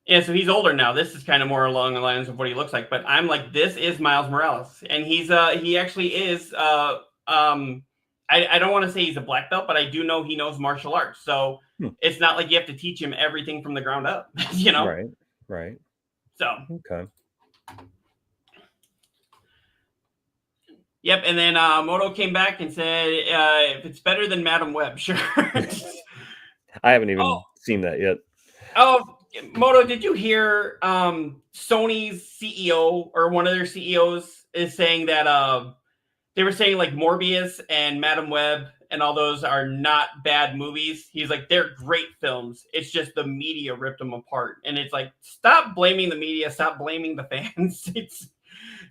Yeah, so he's older now. This is kind of more along the lines of what he looks like. But I'm like, this is Miles Morales, and he actually is. I don't want to say he's a black belt, but I do know he knows martial arts. So it's not like you have to teach him everything from the ground up. You know? Right. So okay. Yep, and then Moto came back and said, if it's better than Madam Web, sure. I haven't even seen that yet. Oh, Moto, did you hear Sony's CEO or one of their CEOs is saying that they were saying like Morbius and Madam Web and all those are not bad movies. He's like, they're great films. It's just the media ripped them apart. And it's like, stop blaming the media. Stop blaming the fans.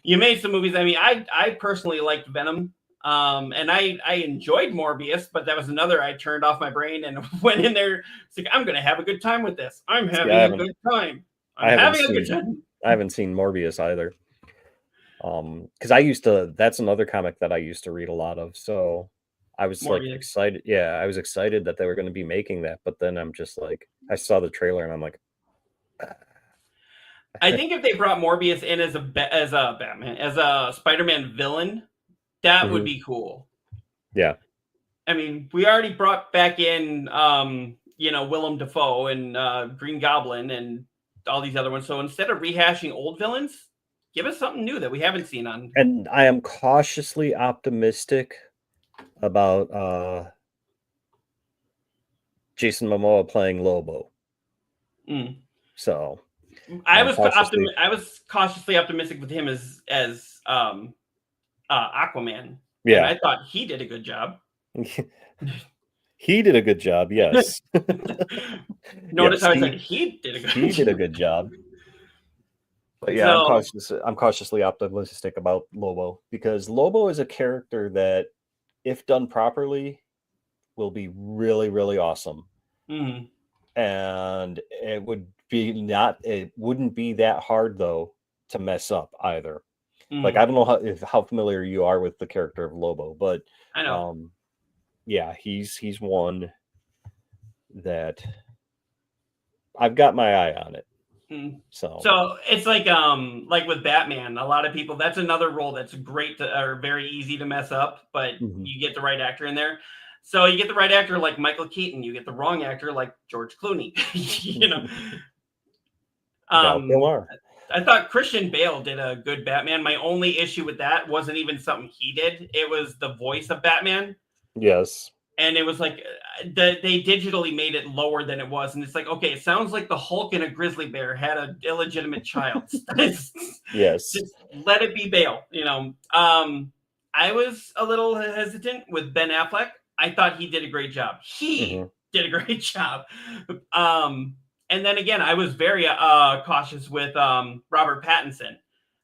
You made some movies. I mean, I personally liked Venom. And I enjoyed Morbius, but that was another I turned off my brain and went in there. It's like, I'm going to have a good time with this. I'm having a good time. I haven't seen Morbius either. Because that's another comic that I used to read a lot of. So I was like excited. Yeah, I was excited that they were going to be making that. But then I'm just like, I saw the trailer and I'm like, I think if they brought Morbius in as a Spider-Man villain, that would be cool. Yeah. I mean, we already brought back in, Willem Dafoe and Green Goblin and all these other ones. So instead of rehashing old villains, give us something new that we haven't seen on. And I am cautiously optimistic about Jason Momoa playing Lobo. So I was cautiously optimistic with him as Aquaman. Yeah, and I thought he did a good job. He did a good job. Yes. Notice how I said he did a good job. He did a good job. But yeah, I'm cautiously optimistic about Lobo because Lobo is a character that, if done properly, will be really, really awesome. and it wouldn't be that hard though to mess up either. Like, I don't know how familiar you are with the character of Lobo, but I know. Yeah, he's one that I've got my eye on it. So it's like with Batman, a lot of people, that's another role that's great or very easy to mess up, but you get the right actor in there. So you get the right actor like Michael Keaton, you get the wrong actor like George Clooney. You know. I thought Christian Bale did a good Batman. My only issue with that wasn't even something he did. It was the voice of Batman. Yes. And it was like they digitally made it lower than it was. And it's like, okay, it sounds like the Hulk and a grizzly bear had an illegitimate child. Yes. Just let it be Bale, you know. I was a little hesitant with Ben Affleck. I thought he did a great job. He did a great job. And then again, I was very cautious with Robert Pattinson.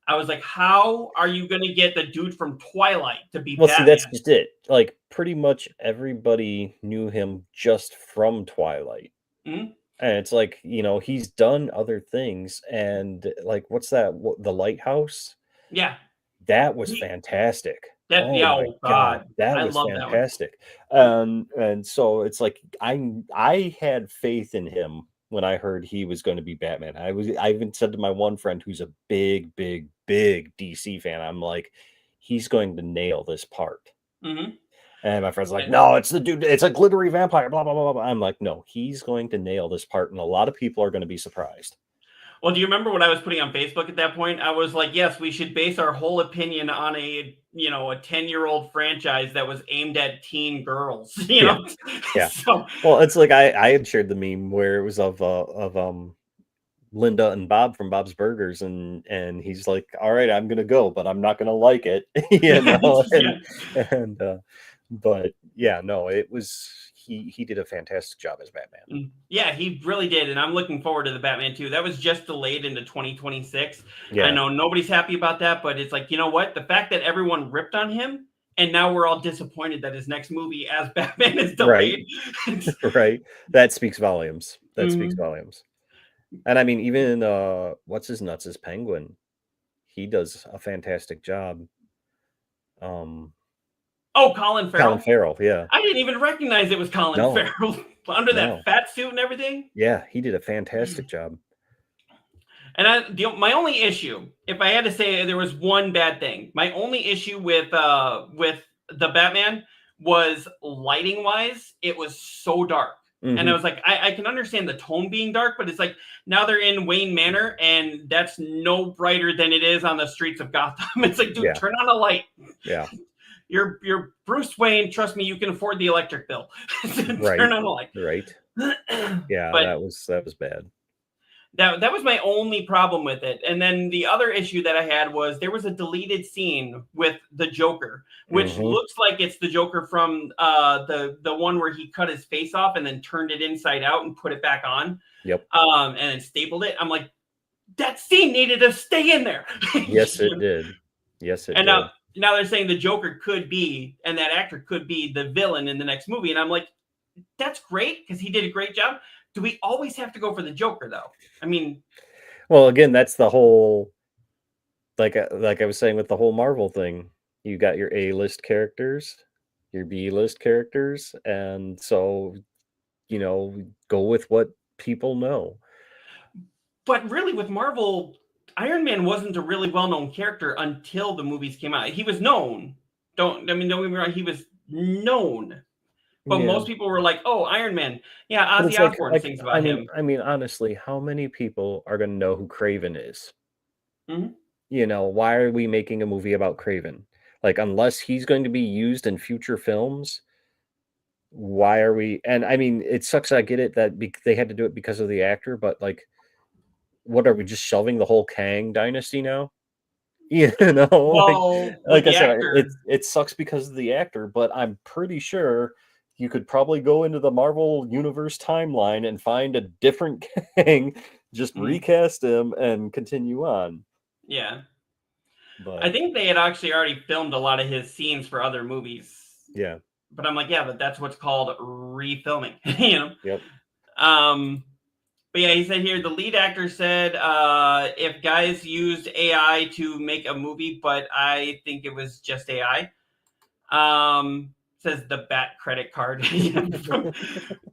I was like, how are you going to get the dude from Twilight to be Batman? See, that's just it. Like, pretty much everybody knew him just from Twilight. And it's like, you know, he's done other things. And like, what's that? The Lighthouse? Yeah. That was fantastic. God. That was fantastic. And so it's like, I had faith in him when I heard he was going to be Batman. I even said to my one friend who's a big DC fan, I'm like, he's going to nail this part. And my friend's like, no, it's the dude, it's a glittery vampire, blah, blah, blah, blah. I'm like, no, he's going to nail this part. And a lot of people are going to be surprised. Well, do you remember what I was putting on Facebook at that point? I was like, yes, we should base our whole opinion on a 10-year-old franchise that was aimed at teen girls, you know? Yeah. So, well, it's like I had shared the meme where it was of Linda and Bob from Bob's Burgers, and he's like, all right, I'm going to go, but I'm not going to like it, you know? But yeah, no, it was, he did a fantastic job as Batman. Yeah, he really did. And I'm looking forward to the Batman 2. That was just delayed into 2026. Yeah. I know nobody's happy about that, but it's like, you know what? The fact that everyone ripped on him and now we're all disappointed that his next movie as Batman is delayed. Right. That speaks volumes. Speaks volumes. And I mean, even what's his nuts as Penguin, he does a fantastic job. Oh, Colin Farrell. Colin Farrell, yeah. I didn't even recognize it was Colin Farrell under that fat suit and everything. Yeah, he did a fantastic job. And my only issue, if I had to say there was one bad thing, my only issue with the Batman was lighting wise, it was so dark. And I was like, I can understand the tone being dark, but it's like now they're in Wayne Manor and that's no brighter than it is on the streets of Gotham. It's like, dude, turn on a light. Yeah. You're Bruce Wayne. Trust me, you can afford the electric bill. Right. Turn on the light. Right. Yeah, but that was bad. That was my only problem with it. And then the other issue that I had was there was a deleted scene with the Joker, which looks like it's the Joker from the one where he cut his face off and then turned it inside out and put it back on. Yep. And then stapled it. I'm like, that scene needed to stay in there. Yes, it did. Yes, it did. And now they're saying the Joker could be, and that actor could be the villain in the next movie. And I'm like, that's great because he did a great job. Do we always have to go for the Joker though? I mean, well, again, that's the whole, like I was saying with the whole Marvel thing, you got your A-list characters, your B-list characters. And so, you know, go with what people know. But really with Marvel, Iron Man wasn't a really well-known character until the movies came out. He was known. Don't get me wrong. He was known. But most people were like, oh, Iron Man. Yeah, Ozzy Osbourne sings about him. I mean, honestly, how many people are going to know who Kraven is? You know, why are we making a movie about Kraven? Like, unless he's going to be used in future films, why are we? And I mean, it sucks. I get it that they had to do it because of the actor, but like, what are we just shoving the whole Kang dynasty now? You know, well, like I said, it sucks because of the actor, but I'm pretty sure you could probably go into the Marvel Universe timeline and find a different Kang, just recast him and continue on. Yeah. But I think they had actually already filmed a lot of his scenes for other movies. Yeah. But I'm like, yeah, but that's what's called refilming, you know? Yep. But yeah, he said here the lead actor said if guys used AI to make a movie, but I think it was just AI. Says the Bat credit card.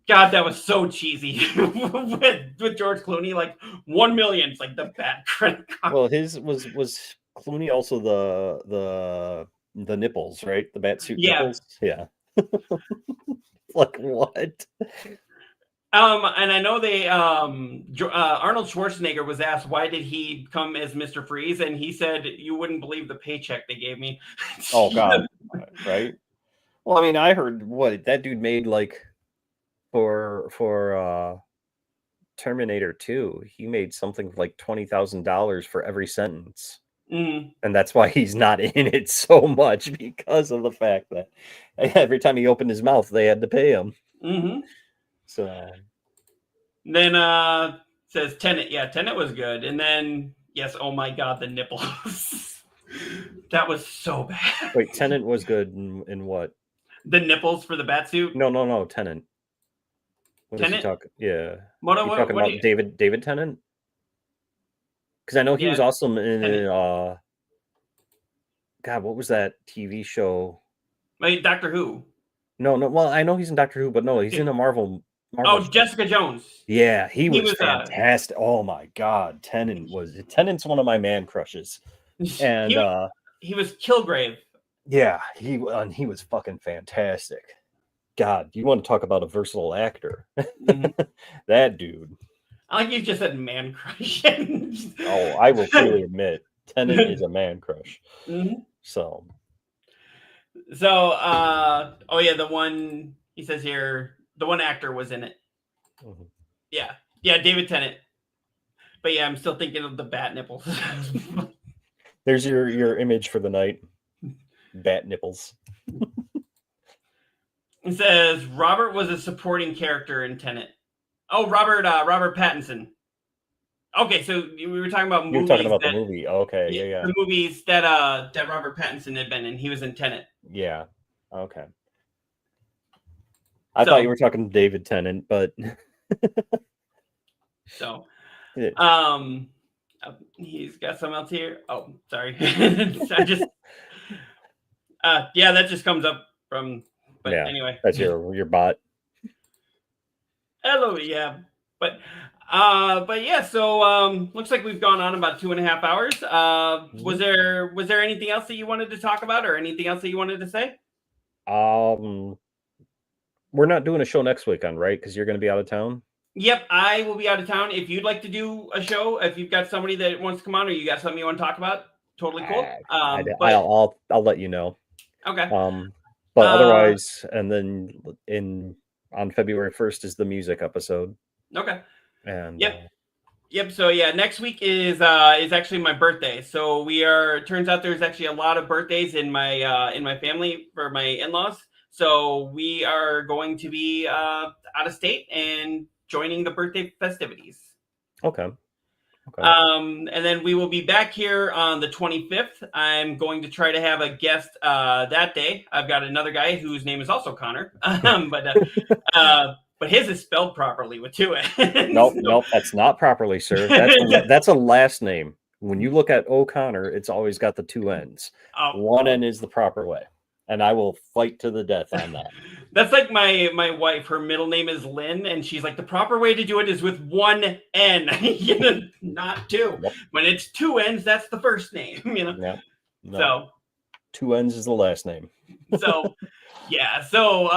God, that was so cheesy with George Clooney. Like 1 million. It's like the Bat credit card. Well, his was Clooney also the nipples, right? The bat suit nipples. Yeah. Like what? And I know they Arnold Schwarzenegger was asked why did he come as Mr. Freeze, and he said you wouldn't believe the paycheck they gave me. Oh God, right? Well, I mean, I heard what that dude made like for Terminator 2. He made something like $20,000 for every sentence. Mm. And that's why he's not in it so much, because of the fact that every time he opened his mouth, they had to pay him. Mm-hmm. So then says Tenet. Yeah, Tenet was good. And then yes, oh my God, the nipples. That was so bad. Wait, Tenet was good in what? The nipples for the bat suit? No, Tenet. What Tenet? is he talking? Yeah. What talking about David Tennant? Because I know he was awesome in God, what was that TV show? Wait, Doctor Who. No. Well, I know he's in Doctor Who, but no, he's in a Marvel Oh, show. Jessica Jones. Yeah, he was fantastic. Oh my God, Tennant's one of my man crushes. And he was Kilgrave. Yeah, he was fucking fantastic. God, you want to talk about a versatile actor? Mm-hmm. That dude. I like you just said man crush. Oh, I will freely admit, Tennant is a man crush. Mm-hmm. So, oh yeah, the one he says here, the one actor was in it. Mm-hmm. Yeah, David Tennant. But yeah, I'm still thinking of the bat nipples. There's your image for the night. Bat nipples. It says Robert was a supporting character in Tenet. Oh, Robert Pattinson. Okay, so we were talking about movies. You were talking about the movie. Okay, yeah. The movies that Robert Pattinson had been in. He was in Tenet. Yeah. Okay. I thought you were talking David Tennant, but so he's got something else here. Oh, sorry. I just yeah, that just comes up from. But anyway, that's your bot. Hello, yeah, but yeah. So looks like we've gone on about 2.5 hours. Was there anything else that you wanted to talk about, or anything else that you wanted to say? We're not doing a show next weekend, right? Because you're going to be out of town. Yep, I will be out of town. If you'd like to do a show, if you've got somebody that wants to come on, or you got something you want to talk about, totally cool. I'll let you know. Okay. But otherwise, and then on February 1st is the music episode. Okay. And Yep. So yeah, next week is actually my birthday. So turns out there's actually a lot of birthdays in my family for my in-laws. So we are going to be out of state and joining the birthday festivities. Okay. And then we will be back here on the 25th. I'm going to try to have a guest that day. I've got another guy whose name is also Connor, but his is spelled properly with 2 N's. Nope, that's not properly, sir. That's a last name. When you look at O'Connor, it's always got the 2 N's. Oh. 1 N is the proper way. And I will fight to the death on that. That's like my wife. Her middle name is Lynn, and she's like, the proper way to do it is with 1 N, not 2. Yep. When it's 2 N's, that's the first name, Yep. No. So 2 N's is the last name. So yeah. So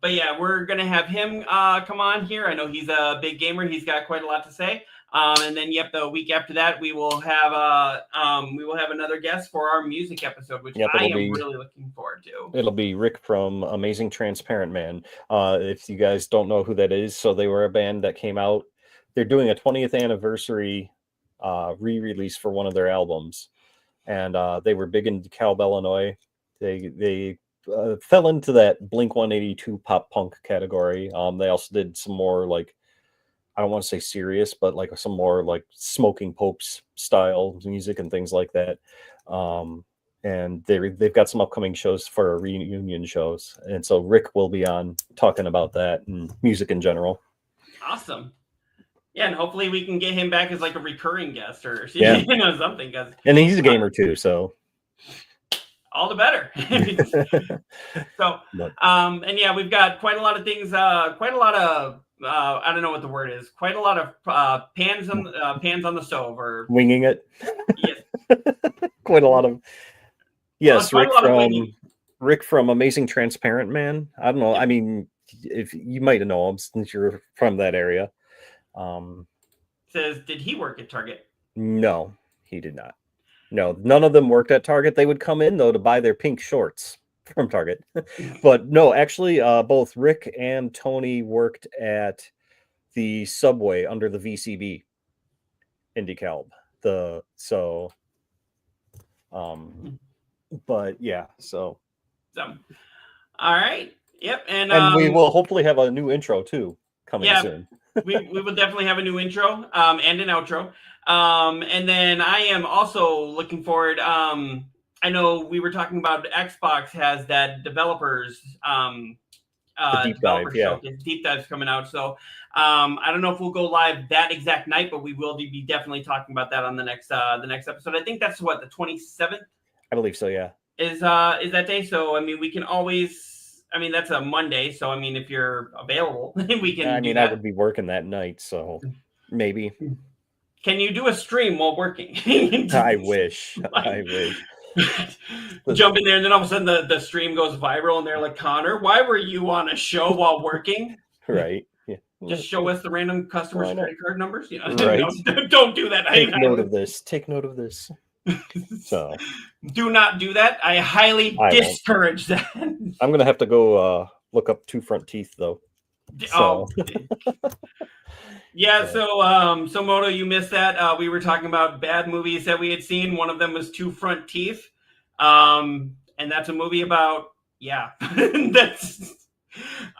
but yeah, we're gonna have him come on here. I know he's a big gamer. He's got quite a lot to say. And then the week after that, we will have another guest for our music episode, which I am really looking forward to. It'll be Rick from Amazing Transparent Man. If you guys don't know who that is, so they were a band that came out. They're doing a 20th anniversary re-release for one of their albums, and they were big in DeKalb, Illinois. They fell into that Blink-182 pop punk category. They also did some more like, I don't want to say serious, but like some more like Smoking Popes style music and things like that. And they've got some upcoming shows for reunion shows. And so Rick will be on talking about that and music in general. Awesome. Yeah, and hopefully we can get him back as like a recurring guest or Yeah. Something. Cause And he's a gamer too, so all the better. So, and yeah, we've got quite a lot of things. Quite a lot of I don't know what the word is. Quite a lot of pans on the stove or winging it. Yes. Quite a lot of. Yes, Rick Rick from Amazing Transparent Man. I don't know. I mean, if you might know him since you're from that area. Says, did he work at Target? No, he did not. No, none of them worked at Target. They would come in though to buy their pink shorts from Target. But no, actually, both Rick and Tony worked at the Subway under the VCB in DeKalb. But yeah, so all right. Yep. And we will hopefully have a new intro too coming soon. we will definitely have a new intro and an outro. And then I am also looking forward. I know we were talking about Xbox has that developers deep dive, deep dives coming out. So I don't know if we'll go live that exact night, but we will be definitely talking about that on the next episode. I think that's what, the 27th. I believe so. Yeah. Is that day? So I mean, we can always. I mean, that's a Monday, so I mean, if you're available, we can. I mean, I would be working that night, so maybe. Can you do a stream while working? I wish. I wish. Jump in there, and then all of a sudden the stream goes viral, and they're like, "Connor, why were you on a show while working?" Right. Yeah. Just show us the random customers' credit card numbers. You know, right. Don't do that. Take note of this. Take note of this. So do not do that. I highly discourage that. I'm gonna have to go look up Two Front Teeth though. So. Yeah, so Moto, you missed that. We were talking about bad movies that we had seen. One of them was Two Front Teeth. And that's a movie about that's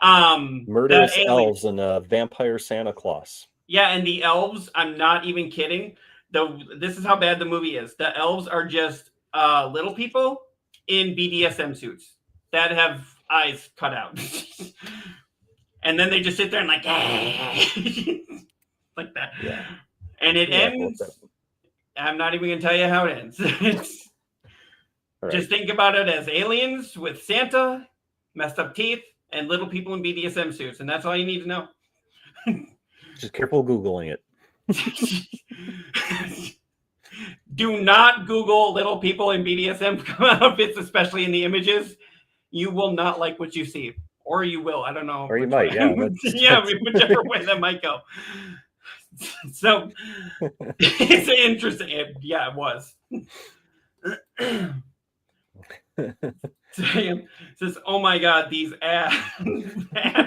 murderous elves and a vampire Santa Claus. Yeah, and the elves, I'm not even kidding. This is how bad the movie is. The elves are just little people in BDSM suits that have eyes cut out. And then they just sit there and like, like that. Yeah. And it ends. I'm not even going to tell you how it ends. Right. Just think about it as aliens with Santa, messed up teeth, and little people in BDSM suits. And that's all you need to know. Just careful Googling it. Do not Google little people in BDSM outfits, especially in the images. You will not like what you see. Or you will. I don't know. Or you might, yeah. Yeah, whichever way that might go. So it's interesting. Yeah, it was. It says, oh my God, these ad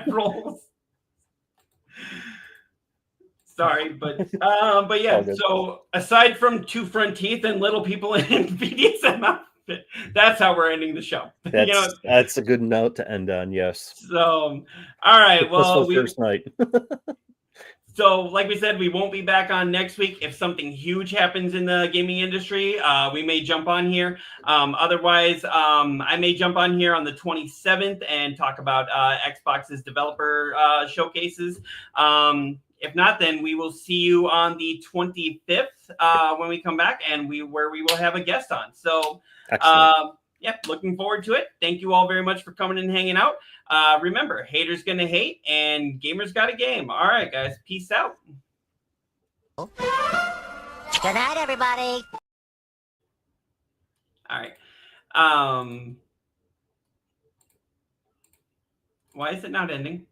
rolls. Sorry, but yeah. So aside from Two Front Teeth and little people in BDSM outfit, that's how we're ending the show. That's a good note to end on. Yes. So, all right. Well, first night. So, like we said, we won't be back on next week. If something huge happens in the gaming industry, we may jump on here. Otherwise, I may jump on here on the 27th and talk about Xbox's developer showcases. If not, then we will see you on the 25th when we come back, and where we will have a guest on. So, looking forward to it. Thank you all very much for coming and hanging out. Remember, haters gonna hate, and gamers got a game. All right, guys. Peace out. Good night, everybody. All right. Why is it not ending?